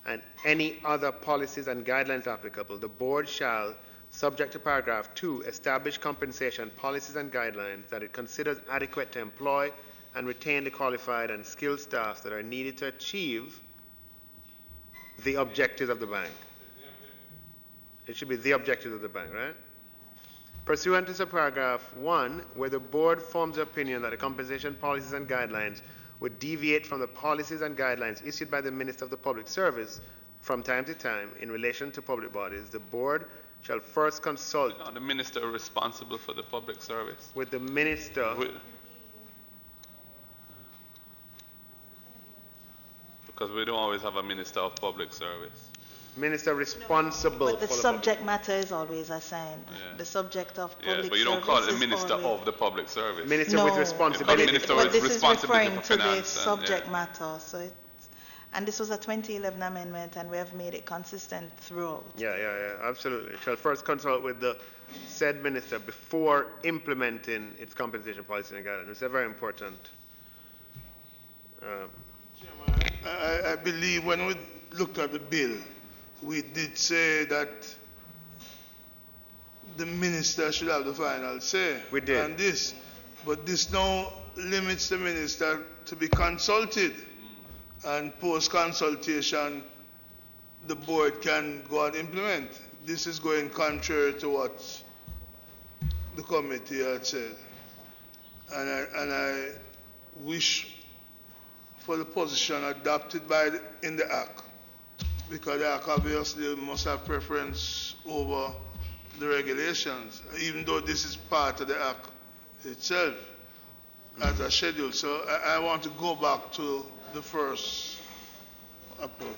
and any other policies and guidelines applicable, the board shall, subject to paragraph 2, establish compensation policies and guidelines that it considers adequate to employ and retain the qualified and skilled staff that are needed to achieve the objectives of the bank. It should be the objectives of the bank, right? Pursuant to subparagraph 1, where the board forms the opinion that the compensation policies and guidelines would deviate from the policies and guidelines issued by the Minister of the Public Service from time to time in relation to public bodies, the board shall first consult The minister responsible for the public service. with the minister Because we don't always have a minister of public service. responsible But the for the subject matter is always assigned. Yeah. The subject of Yeah, public but you don't call it the service is minister always- of the public service. minister No, with but, responsibility. Minister but with this is responsibility referring for to the finance and, subject yeah. matter. So it's, and this was a 2011 amendment, and we have made it consistent throughout. Yeah, absolutely. It shall first consult with the said minister before implementing its compensation policy and guidelines. It's a very important. I believe when we looked at the bill, we did say that the minister should have the final say We did. on this. But this now limits the minister to be consulted. And post-consultation, the board can go and implement. This is going contrary to what the committee had said. And I wish for the position adopted in the Act, because the Act obviously must have preference over the regulations, even though this is part of the Act itself as a schedule. So I want to go back to the first approach.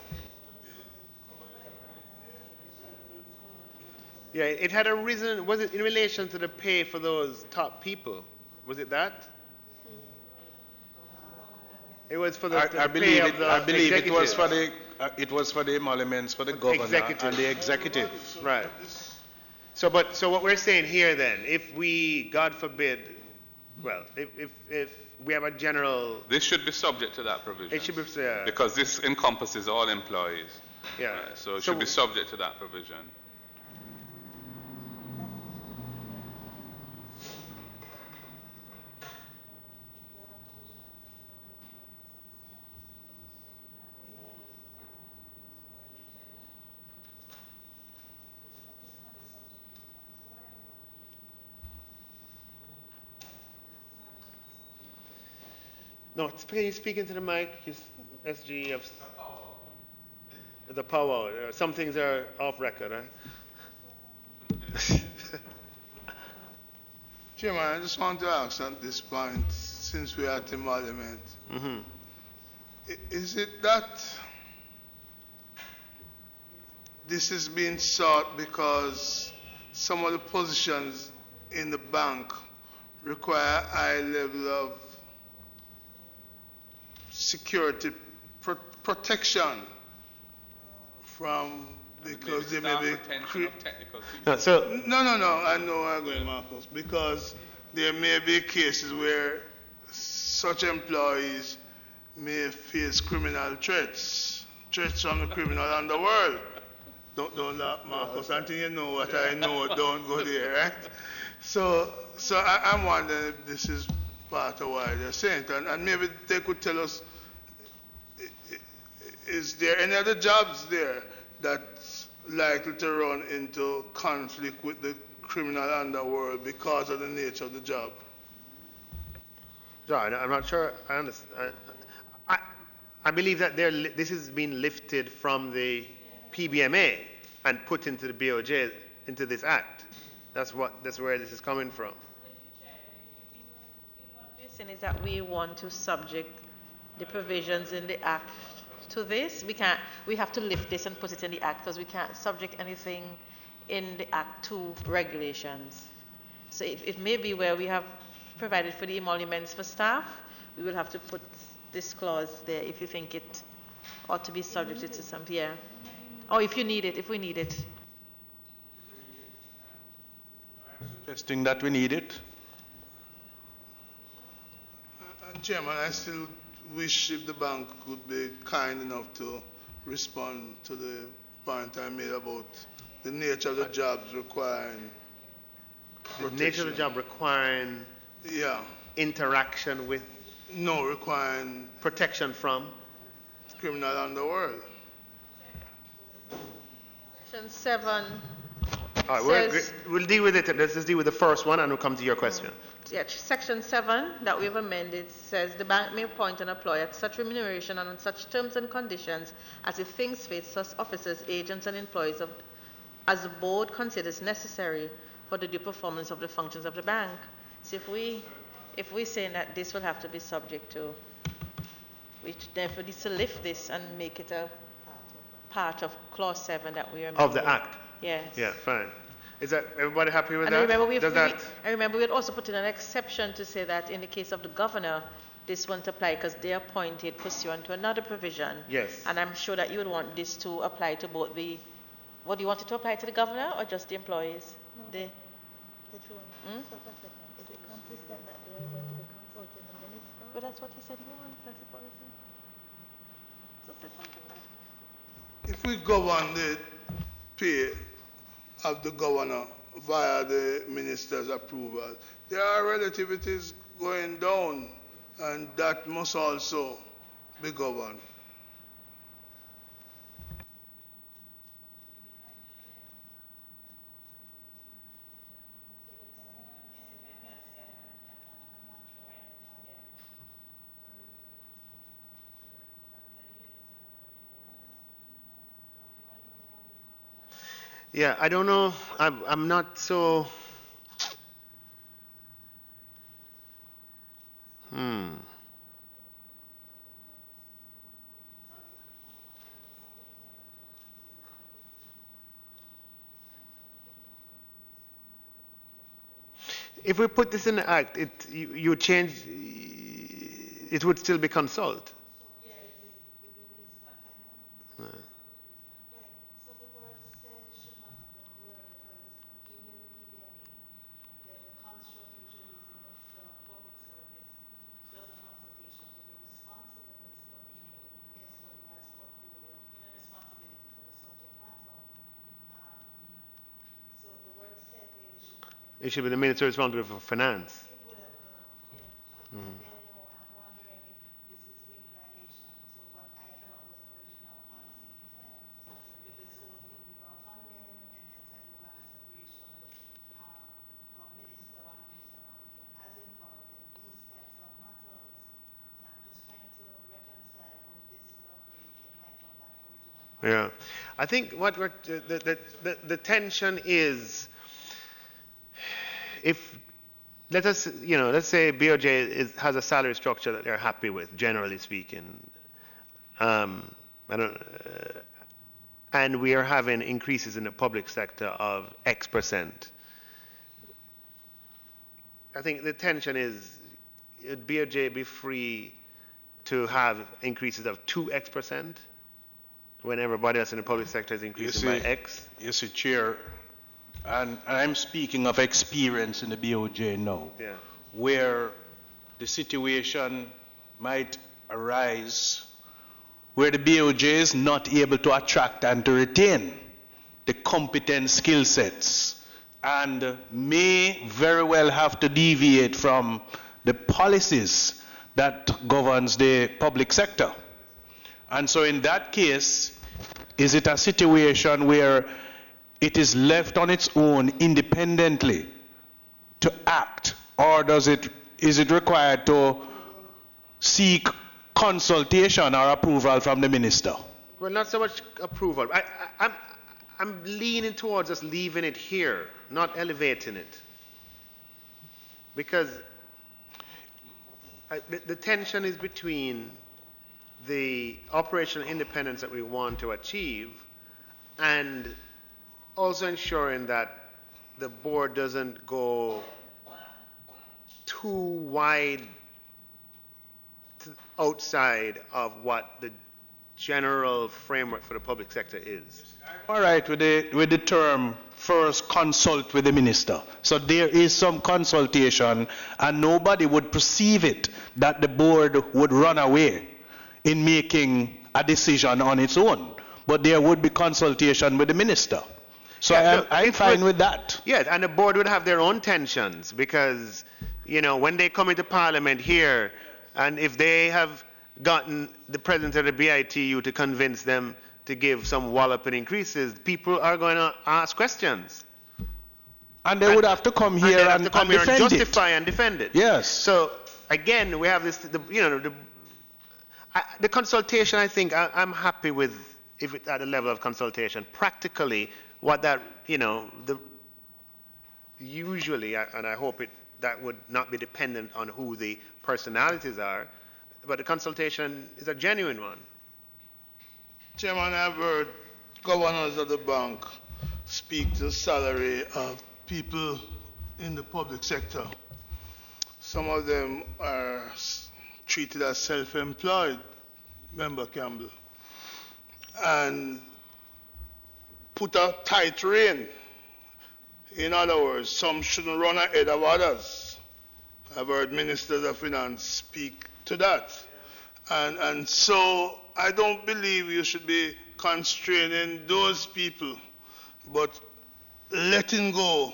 Yeah, it had arisen, was it in relation to the pay for those top people? Was it that? It was for the I pay believe of it. the I believe it was for executives. the. It was for the emoluments for the governor Executive. and the executive. Right. So what we're saying here then, if we, God forbid, well, if we have a general, This should be subject to that provision. it should be, Because this encompasses all employees. yeah. Right, so it should be subject to that provision. No, can you speak into the mic? SG of the power. Some things are off record, right? Chairman, I just want to ask at this point, since we are at emolument, is it that this is being sought because some of the positions in the bank require a high level of security protection from, because they may be No, I know I agree, Marcus, because there may be cases where such employees may face criminal threats from the criminal underworld. Don't laugh, Marcus, until you know what I know, don't go there, right? So I'm wondering if this is part of why they're saying it, and maybe they could tell us, is there any other jobs there that's likely to run into conflict with the criminal underworld because of the nature of the job? No, I'm not sure I understand. I believe that this has been lifted from the PBMA and put into the BOJ, into this act. That's where this is coming from. What we're saying is that we want to subject the provisions in the act to this. We have to lift this and put it in the act, because we can't subject anything in the act to regulations. So it may be where we have provided for the emoluments for staff, we will have to put this clause there if you think it ought to be subjected to some, yeah. Or if we need it. Suggesting that we need it. Chairman, I still wish if the bank could be kind enough to respond to the point I made about the nature of the jobs requiring The nature of the job requiring yeah, interaction with, no, requiring protection from. criminal underworld. Section 7 All right, says, we'll deal with it. Let's just deal with the first one and we'll come to your question. yeah, Section 7 that we've amended says the bank may appoint an employer at such remuneration and on such terms and conditions as it thinks fit such officers, agents, and employees of, as the board considers necessary for the due performance of the functions of the bank. So if we say that this will have to be subject to, we therefore need to lift this and make it a part of clause 7 that we are Of the act. Yes. Yeah, fine. Is that everybody happy with And that? I remember we had also put in an exception to say that in the case of the governor, this won't apply because they are appointed pursuant to another provision. Yes. And I'm sure that you would want this to apply to both the, what do you want it to apply to the governor or just the employees? The Hmm? Is it consistent that they are going to be consulting the minister? But that's what he said he wants, that's the policy. So say something like If we govern the pay of the governor via the minister's approval, there are relativities going down, and that must also be governed. Yeah, I don't know. I'm not so. If we put this in the act, you change. It would still be consult. It should be the minister responsible for finance. Yeah, I think what the tension is, if let's say BOJ has a salary structure that they're happy with, generally speaking, and we are having increases in the public sector of X%. I think the tension is, would BOJ be free to have increases of 2X%? When everybody else in the public sector is increasing by X? You see, Chair, and I'm speaking of experience in the BOJ now, where the situation might arise where the BOJ is not able to attract and to retain the competent skill sets and may very well have to deviate from the policies that governs the public sector. And so in that case, is it a situation where it is left on its own independently to act, or is it required to seek consultation or approval from the minister? Well, not so much approval. I'm leaning towards us leaving it here, not elevating it. Because the tension is between the operational independence that we want to achieve and also ensuring that the board doesn't go too wide outside of what the general framework for the public sector is. All right, with the term first consult with the minister. So there is some consultation, and nobody would perceive it that the board would run away in making a decision on its own. But there would be consultation with the minister. So I'm fine with that. Yes, and the board would have their own tensions because, when they come into Parliament here, and if they have gotten the president of the BITU to convince them to give some walloping increases, people are going to ask questions. And they would have to come here and defend justify and defend it. Yes. So again, we have this. The consultation. I think I'm happy with if it's at a level of consultation. Practically, what that usually, and I hope that would not be dependent on who the personalities are, but the consultation is a genuine one. Chairman, I've heard governors of the bank speak to the salary of people in the public sector. Some of them are treated as self-employed, Member Campbell, and put a tight rein. In other words, some shouldn't run ahead of others. I've heard ministers of finance speak to that. And so I don't believe you should be constraining those people, but letting go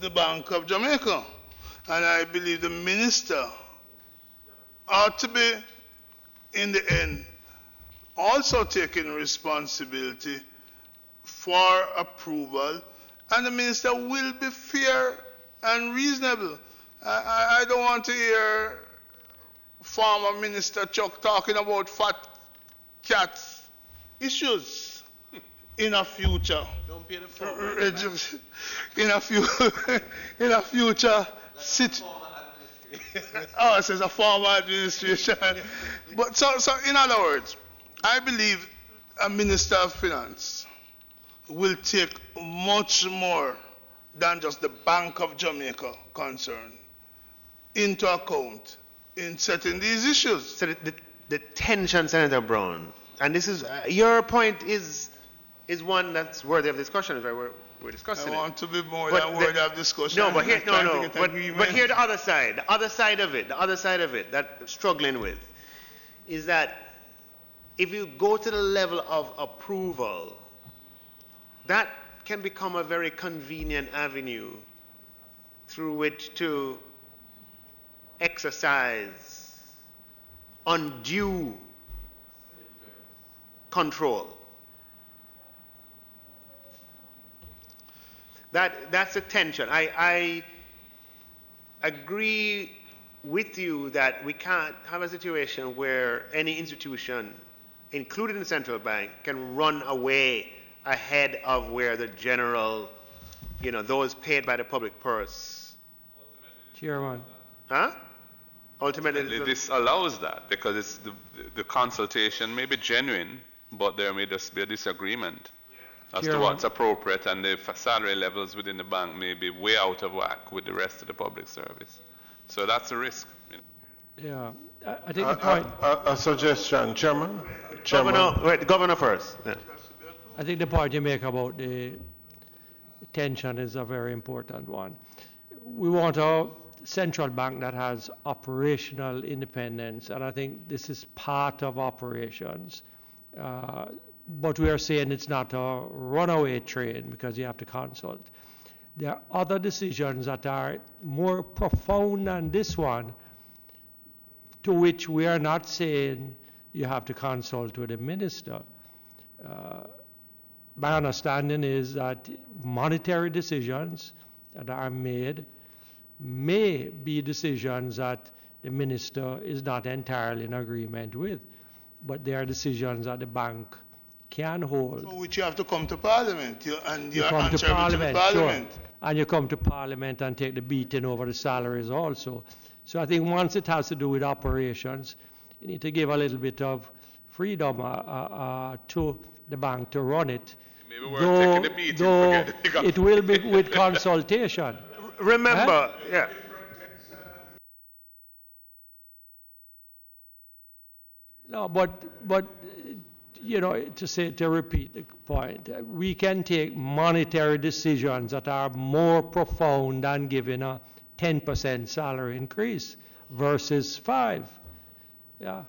the Bank of Jamaica. And I believe the minister ought to be, in the end, also taking responsibility for approval, and the minister will be fair and reasonable. I don't want to hear former Minister Chuck talking about fat cat issues in a future. Don't pay the in a future oh, it says a former administration. But so in other words, I believe a Minister of Finance will take much more than just the Bank of Jamaica concern into account in setting these issues. So the tension, Senator Brown, and this is your point is one that's worthy of discussion. We're discussing I want to be more than worthy of discussion. No, but here, but here the other side of it that I'm struggling with is that if you go to the level of approval, that can become a very convenient avenue through which to exercise undue control. That's a tension. I agree with you that we can't have a situation where any institution, including the central bank, can run away ahead of where the general, those paid by the public purse. Chairman. Huh? Ultimately, this allows that because it's the consultation may be genuine, but there may just be a disagreement as to what's appropriate, and the salary levels within the bank may be way out of whack with the rest of the public service. So that's a risk. Yeah, I think the point. A suggestion, Chairman. Governor first. Yeah. I think the point you make about the tension is a very important one. We want a central bank that has operational independence, and I think this is part of operations. But we are saying it's not a runaway train because you have to consult. There are other decisions that are more profound than this one, to which we are not saying you have to consult with the minister. My understanding is that monetary decisions that are made may be decisions that the minister is not entirely in agreement with, but they are decisions that the bank can hold. So which you have to come to Parliament, and you you're come to Parliament, Parliament. sure. And you come to Parliament and take the beating over the salaries also. So I think once it has to do with operations, you need to give a little bit of freedom to the bank to run it. Maybe we're taking the beating, forget it. It will be with consultation. Remember, yeah. No, but to repeat the point, we can take monetary decisions that are more profound than giving a 10% salary increase versus 5%. Yeah.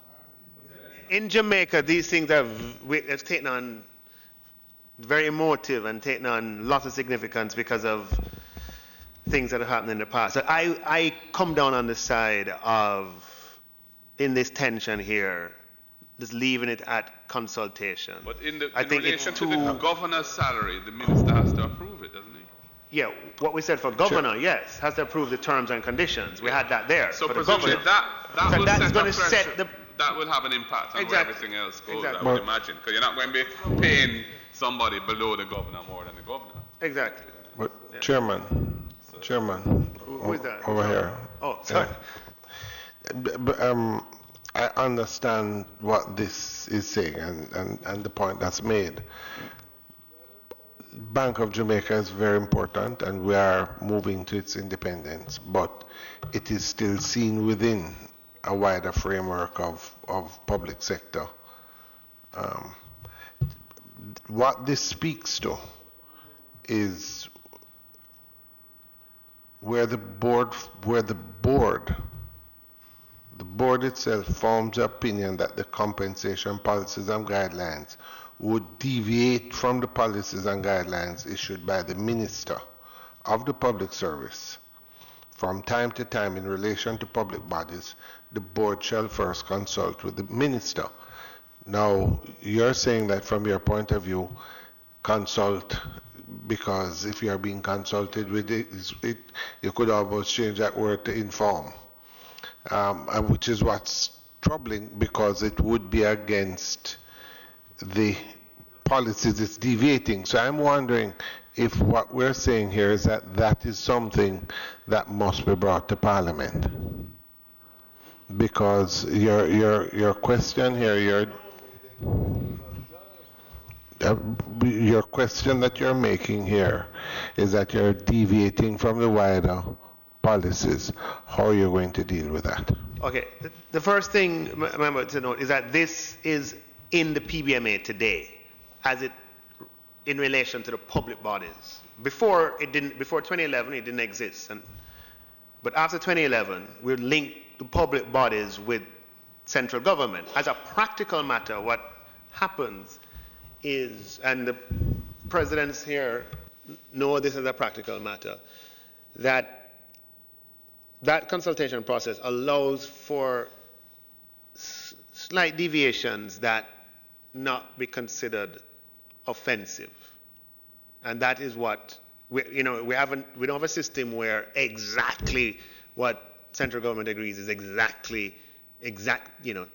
In Jamaica, these things have taken on very emotive and taken on lots of significance because of things that have happened in the past. So I come down on the side of, in this tension here, just leaving it at consultation. But in I think relation it's to the too- governor's salary, the minister has to approve it, doesn't he? Yeah, what we said for governor, yes, has to approve the terms and conditions. We had that there. So for the presumably governor. that So will that's set gonna a pressure, set the- that will have an impact on Exactly. where everything else goes, Exactly. I would imagine. Because you're not going to be paying somebody below the governor more than the governor. Exactly. But Chairman, Who is that? over here. Oh, sorry. I understand what this is saying and the point that's made. Bank of Jamaica is very important and we are moving to its independence, but it is still seen within a wider framework of public sector. What this speaks to is where the board itself forms the opinion that the compensation policies and guidelines would deviate from the policies and guidelines issued by the Minister of the Public Service. From time to time, in relation to public bodies, the board shall first consult with the Minister. Now, you're saying that from your point of view, consult, because if you are being consulted with it, you could almost change that word to inform, and which is what's troubling, because it would be against the policies it's deviating. So I'm wondering if what we're saying here is that that is something that must be brought to Parliament. Because your question here, your question that you're making here is that you're deviating from the wider policies. How are you going to deal with that? Okay, the first thing, remember to note, is that this is in the PBMA today, as it in relation to the public bodies. Before 2011, it didn't exist. But after 2011, we linked the public bodies with central government. As a practical matter, what happens is, and the presidents here know this as a practical matter, that consultation process allows for slight deviations that not be considered offensive. And that is what we don't have a system where exactly what central government agrees is exact,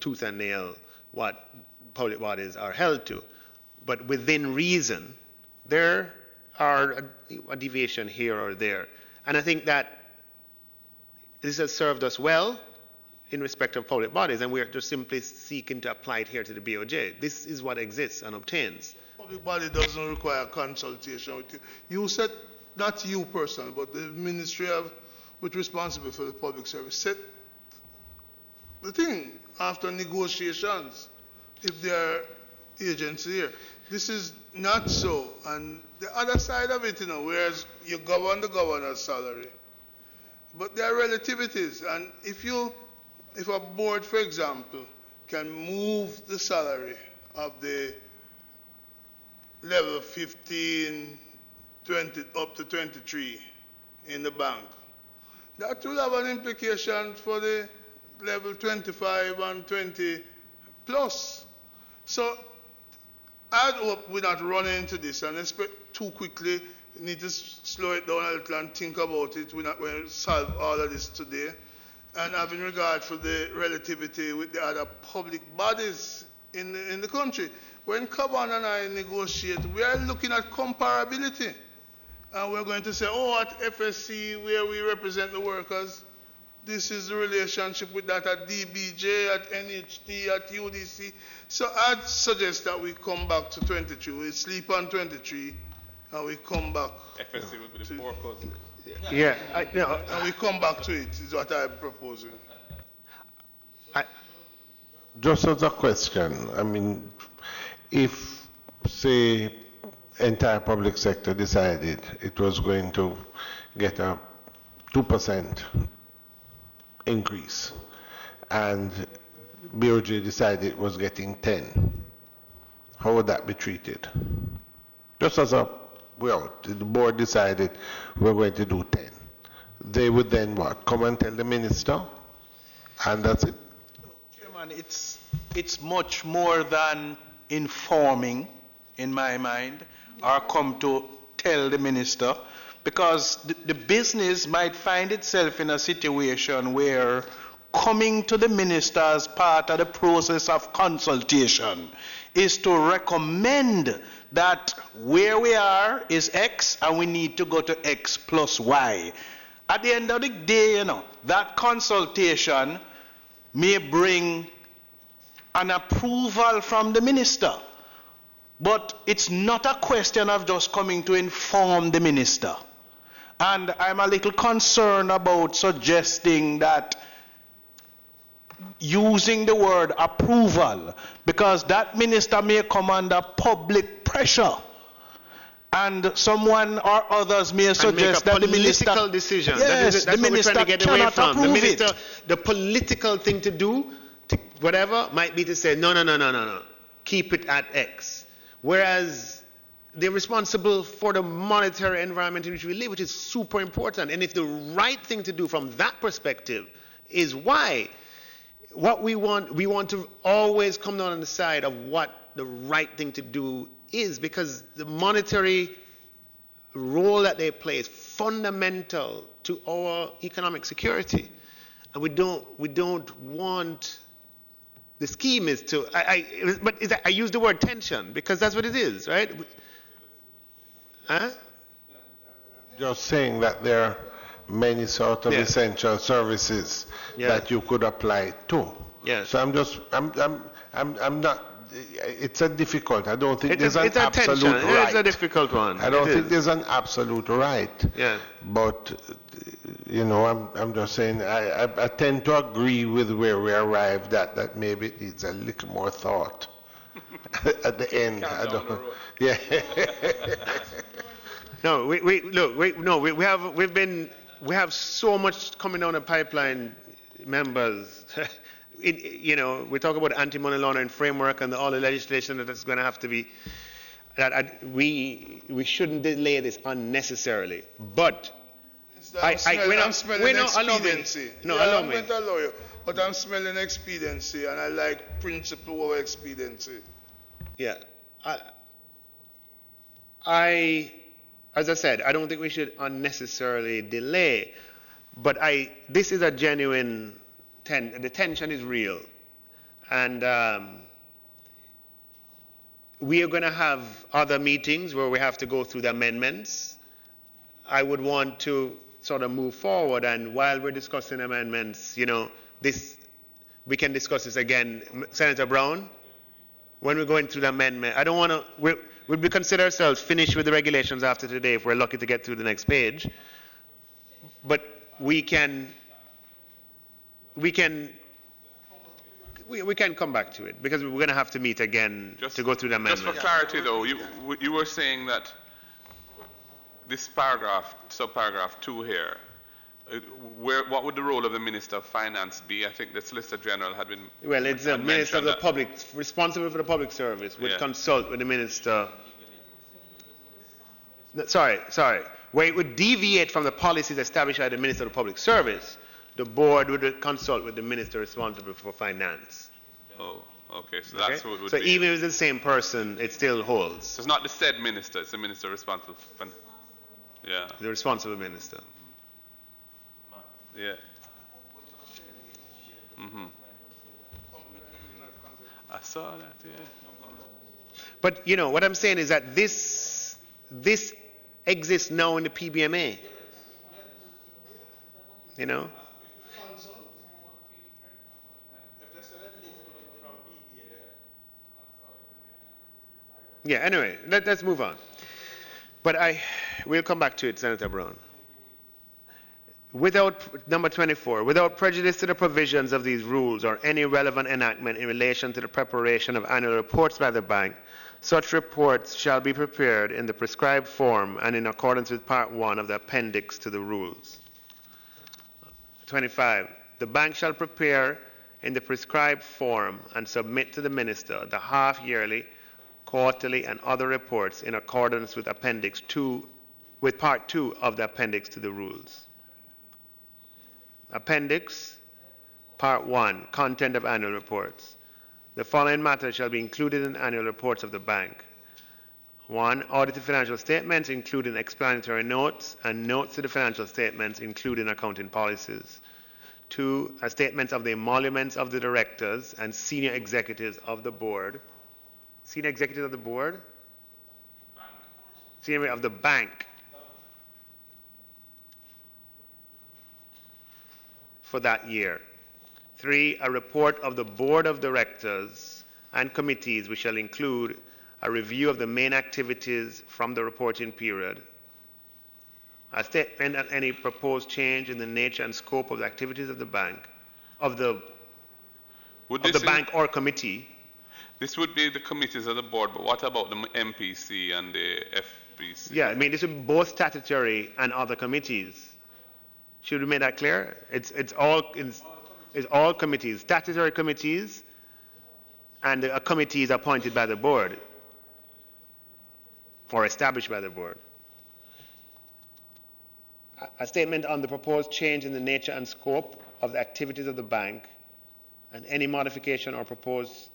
tooth and nail what public bodies are held to. But within reason, there are a deviation here or there. And I think that this has served us well in respect of public bodies, and we're just simply seeking to apply it here to the BOJ. This is what exists and obtains. Public body doesn't require consultation with you. You said, not you personally, but the ministry with responsible for the public service set the thing after negotiations if they are agents here. This is not so. And the other side of it, whereas you govern the governor's salary, but there are relativities. And if a board, for example, can move the salary of the level 15, 20, up to 23 in the bank, that will have an implication for the level 25 and 20 plus. So I hope we're not running into this and expect too quickly. We need to slow it down a little and think about it. We're not going to solve all of this today. And having regard for the relativity with the other public bodies in the country. When Caban and I negotiate, we are looking at comparability. And we're going to say, at FSC, where we represent the workers, this is the relationship with that at DBJ, at NHT, at UDC. So I'd suggest that we come back to 23. We sleep on 23, and we come back. FSC will be the four cousins. Yeah, and we come back to it, is what I'm proposing. Just as a question, I mean, if, say, entire public sector decided it was going to get a 2% increase, and BOJ decided it was getting 10, how would that be treated? just as a, well, the board decided we're going to do 10. They would then what? Come and tell the minister? And that's it? Chairman, it's much more than informing, in my mind, or come to tell the minister, because the business might find itself in a situation where coming to the minister as part of the process of consultation is to recommend that where we are is X and we need to go to X plus Y. At the end of the day, that consultation may bring an approval from the minister. But it's not a question of just coming to inform the minister. And I'm a little concerned about suggesting that using the word approval, because that minister may come under public pressure. And someone or others may suggest that the minister... political decision. Yes, that's the what minister we're trying to get away cannot from. approve The minister, it. the political thing to do, whatever, might be to say, no, keep it at X. Whereas they're responsible for the monetary environment in which we live, which is super important. And if the right thing to do from that perspective is Y, what we want to always come down on the side of what the right thing to do is, because the monetary role that they play is fundamental to our economic security. And we don't want the scheme is to, I use the word tension because that's what it is, right? Huh? Just saying that there are many sort of essential services that you could apply to. Yeah. So I'm not, it's a difficult, I don't think there's an it's a absolute tension. right. It's a difficult one. I don't think there's an absolute right. Yeah. But, I'm just saying, I tend to agree with where we arrived at, that maybe it needs a little more thought at the end. I don't, yeah. No, we have so much coming down the pipeline, members. We talk about anti-money laundering framework and all the legislation that's going to have to be. We shouldn't delay this unnecessarily. But I'm smelling expediency. I'm going to allow you, but I'm smelling expediency, and I like principle over expediency. Yeah, as I said, I don't think we should unnecessarily delay, but this is a genuine, the tension is real. And we are going to have other meetings where we have to go through the amendments. I would want to sort of move forward, and while we're discussing amendments, we can discuss this again. Senator Brown, when we're going through the amendment, I don't want to, we consider ourselves finished with the regulations after today if we're lucky to get through the next page. But we can come back to it because we're going to have to meet again to go through the amendment. Just for clarity though, you were saying that this paragraph, subparagraph 2 here, what would the role of the Minister of Finance be? I think the Solicitor General had been... Well, it's the Minister of the Public, responsible for the public service, would consult with the Minister. Sorry. Where it would deviate from the policies established by the Minister of the Public Service, the board would consult with the Minister responsible for Finance. Oh, okay, so that's what it would so be. So even if it's the same person, it still holds. So it's not the said minister, it's the minister responsible for... Yeah. The responsible minister. Yeah. Mm-hmm. I saw that, yeah. But, what I'm saying is that this exists now in the PBMA. Yeah, anyway, let's move on. But we'll come back to it, Senator Brown. Number 24, without prejudice to the provisions of these rules or any relevant enactment in relation to the preparation of annual reports by the bank, such reports shall be prepared in the prescribed form and in accordance with Part 1 of the appendix to the rules. 25, the bank shall prepare in the prescribed form and submit to the minister the half-yearly quarterly, and other reports in accordance with with Part 2 of the appendix to the rules. Appendix, Part 1, content of annual reports. The following matters shall be included in annual reports of the bank. 1. Audited financial statements, including explanatory notes and notes to the financial statements, including accounting policies. 2. A statement of the emoluments of the directors and senior executives of the board. Senior executives of the board? Senior of the bank. For that year. 3. A report of the board of directors and committees, which shall include a review of the main activities from the reporting period, a statement on any proposed change in the nature and scope of the activities of the bank, bank or committee. This would be the committees of the board, but what about the MPC and the FBC? Yeah, I mean, this would be both statutory and other committees. Should we make that clear? It's all committees, statutory committees, and a committee is appointed by the board or established by the board. A statement on the proposed change in the nature and scope of the activities of the bank and any modification or proposed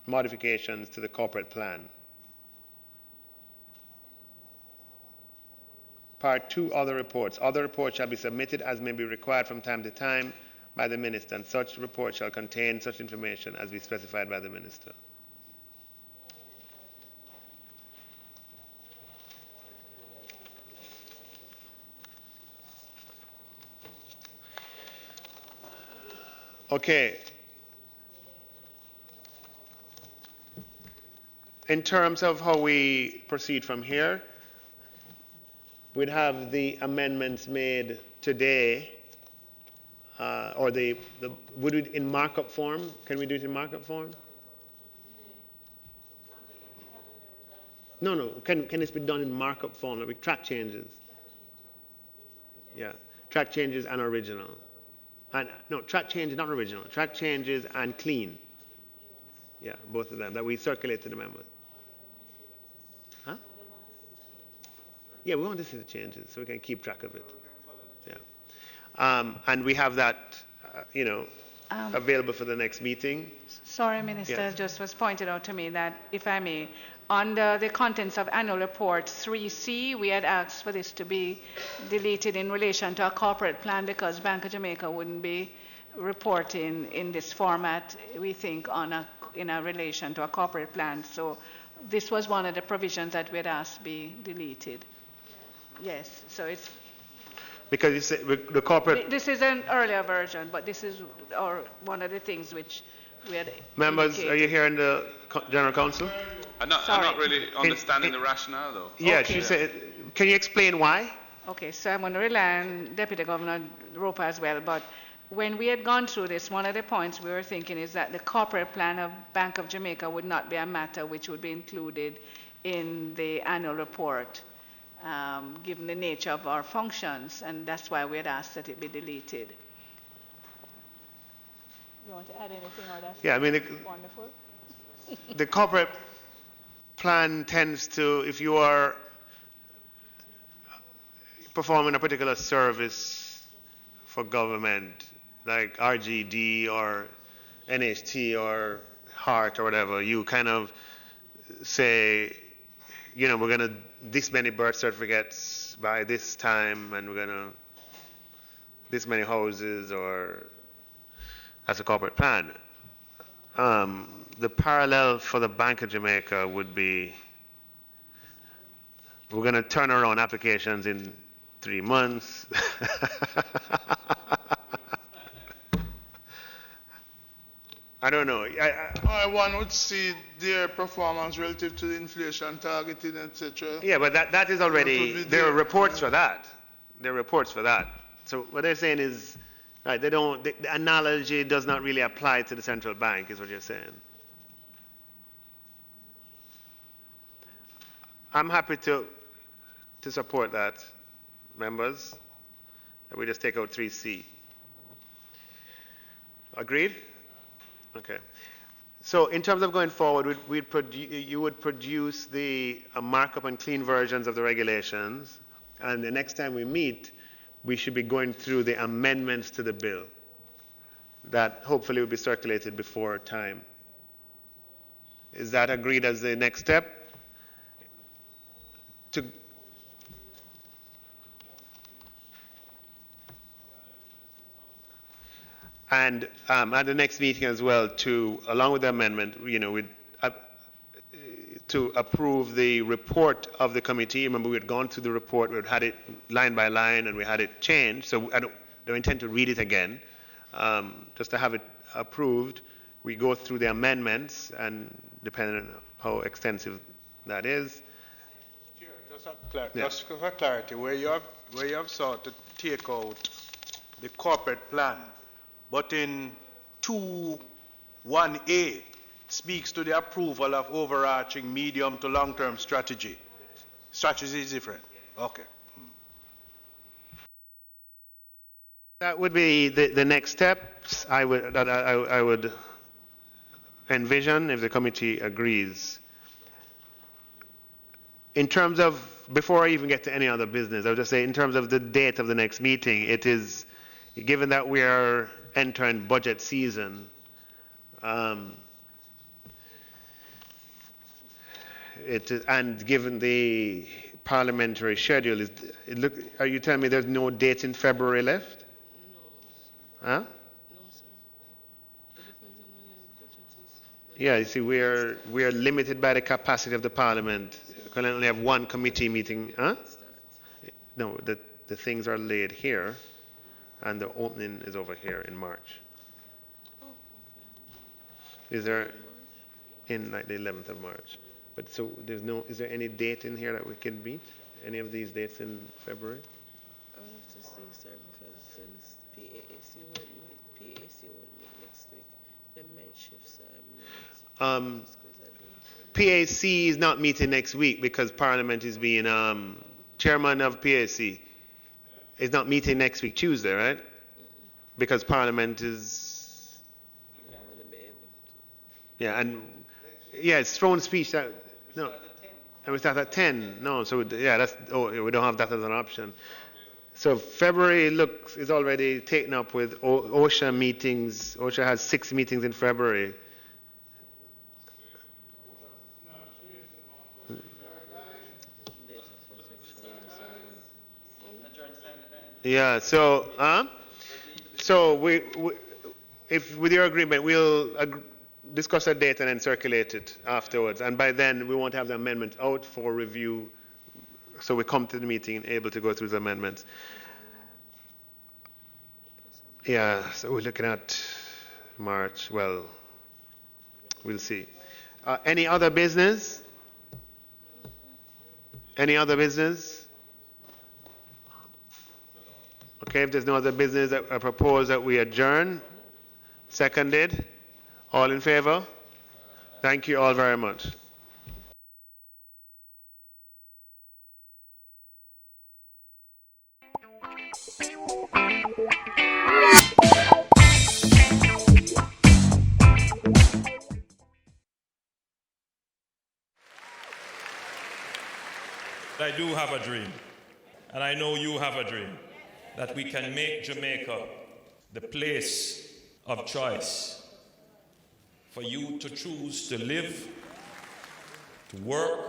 modifications to the corporate plan. Part 2, other reports. Other reports shall be submitted as may be required from time to time by the minister, and such report shall contain such information as be specified by the minister. Okay. In terms of how we proceed from here, we'd have the amendments made today, would it in markup form? Can we do it in markup form? No. Can this be done in markup form? Like track changes. Yeah, track changes and original. No, track changes, not original. Track changes and clean. Yeah, both of them, that we circulate to the members. Huh? Yeah, we want to see the changes so we can keep track of it. Yeah. And we have that, available for the next meeting. Sorry, Minister, Yes. just was pointed out to me that, if I may, under the contents of annual report 3C, we had asked for this to be deleted in relation to a corporate plan because Bank of Jamaica wouldn't be reporting in this format, we think, in a relation to a corporate plan. So this was one of the provisions that we had asked be deleted. Yes, so it's... Because you say the corporate... This is an earlier version, but this is one of the things which we had Members, indicated. are you here in the General Council? I'm not really understanding the rationale, though. Yeah, Okay. she said, can you explain why? Okay, so I'm going to rely on Deputy Governor Roper as well, but when we had gone through this, one of the points we were thinking is that the corporate plan of Bank of Jamaica would not be a matter which would be included in the annual report, given the nature of our functions, and that's why we had asked that it be deleted. You want to add anything, or that's Yeah, I mean, wonderful? the corporate plan tends to, if you are performing a particular service for government, like RGD or NHT or HART or whatever, you kind of say, we're going to this many birth certificates by this time, and we're going to this many houses, or as a corporate plan. The parallel for the Bank of Jamaica would be, we're going to turn around applications in 3 months. I don't know. One would see their performance relative to the inflation targeting, etc. Yeah, but that is already, be there are there. reports for that. There are reports for that. So what they're saying is, right, the analogy does not really apply to the central bank, is what you're saying. I'm happy to support that, members. We just take out 3C. Agreed? Okay. So in terms of going forward, you would produce a markup and clean versions of the regulations, and the next time we meet, we should be going through the amendments to the bill that hopefully will be circulated before time. Is that agreed as the next step? And at the next meeting as well, along with the amendment, to approve the report of the committee. Remember, we had gone through the report, we had had it line by line, and we had it changed. So I don't intend to read it again. Just to have it approved, we go through the amendments, and depending on how extensive that is. Just for clarity, where you have sought to take out the corporate plan, but in 2.1a speaks to the approval of overarching medium to long-term strategy. Strategy is different. Okay. That would be the next steps I would envision if the committee agrees. In terms of, before I even get to any other business, I would just say in terms of the date of the next meeting, it is, given that we are entering budget season, and given the parliamentary schedule, are you telling me there's no date in February left? Huh? No, sir. It depends on when the budget is. Yeah, you see, we are limited by the capacity of the parliament. We can only have one committee meeting. Huh? No, the things are laid here, and the opening is over here in March. Oh, okay. Is there in like the 11th of March? But so there's no. Is there any date in here that we can meet? Any of these dates in February? I have to say, sir, because since PAC won't meet next week, the might shift, so PAC is not meeting next week because Parliament is being chairman of PAC is not meeting next week Tuesday, right? Because Parliament is it's throne speech that no, and we start at 10. No, so we don't have that as an option. So February is already taken up with OSHA meetings. OSHA has 6 meetings in February. Yeah. So, if with your agreement, we'll discuss a date and then circulate it afterwards. And by then, we won't have the amendment out for review. So we come to the meeting able to go through the amendments. Yeah. So we're looking at March. Well, we'll see. Any other business? Any other business? Okay, if there's no other business, I propose that we adjourn. Seconded. All in favor? Thank you all very much. I do have a dream, and I know you have a dream, that we can make Jamaica the place of choice for you to choose to live, to work,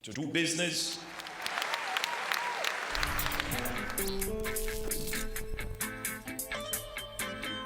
to do business.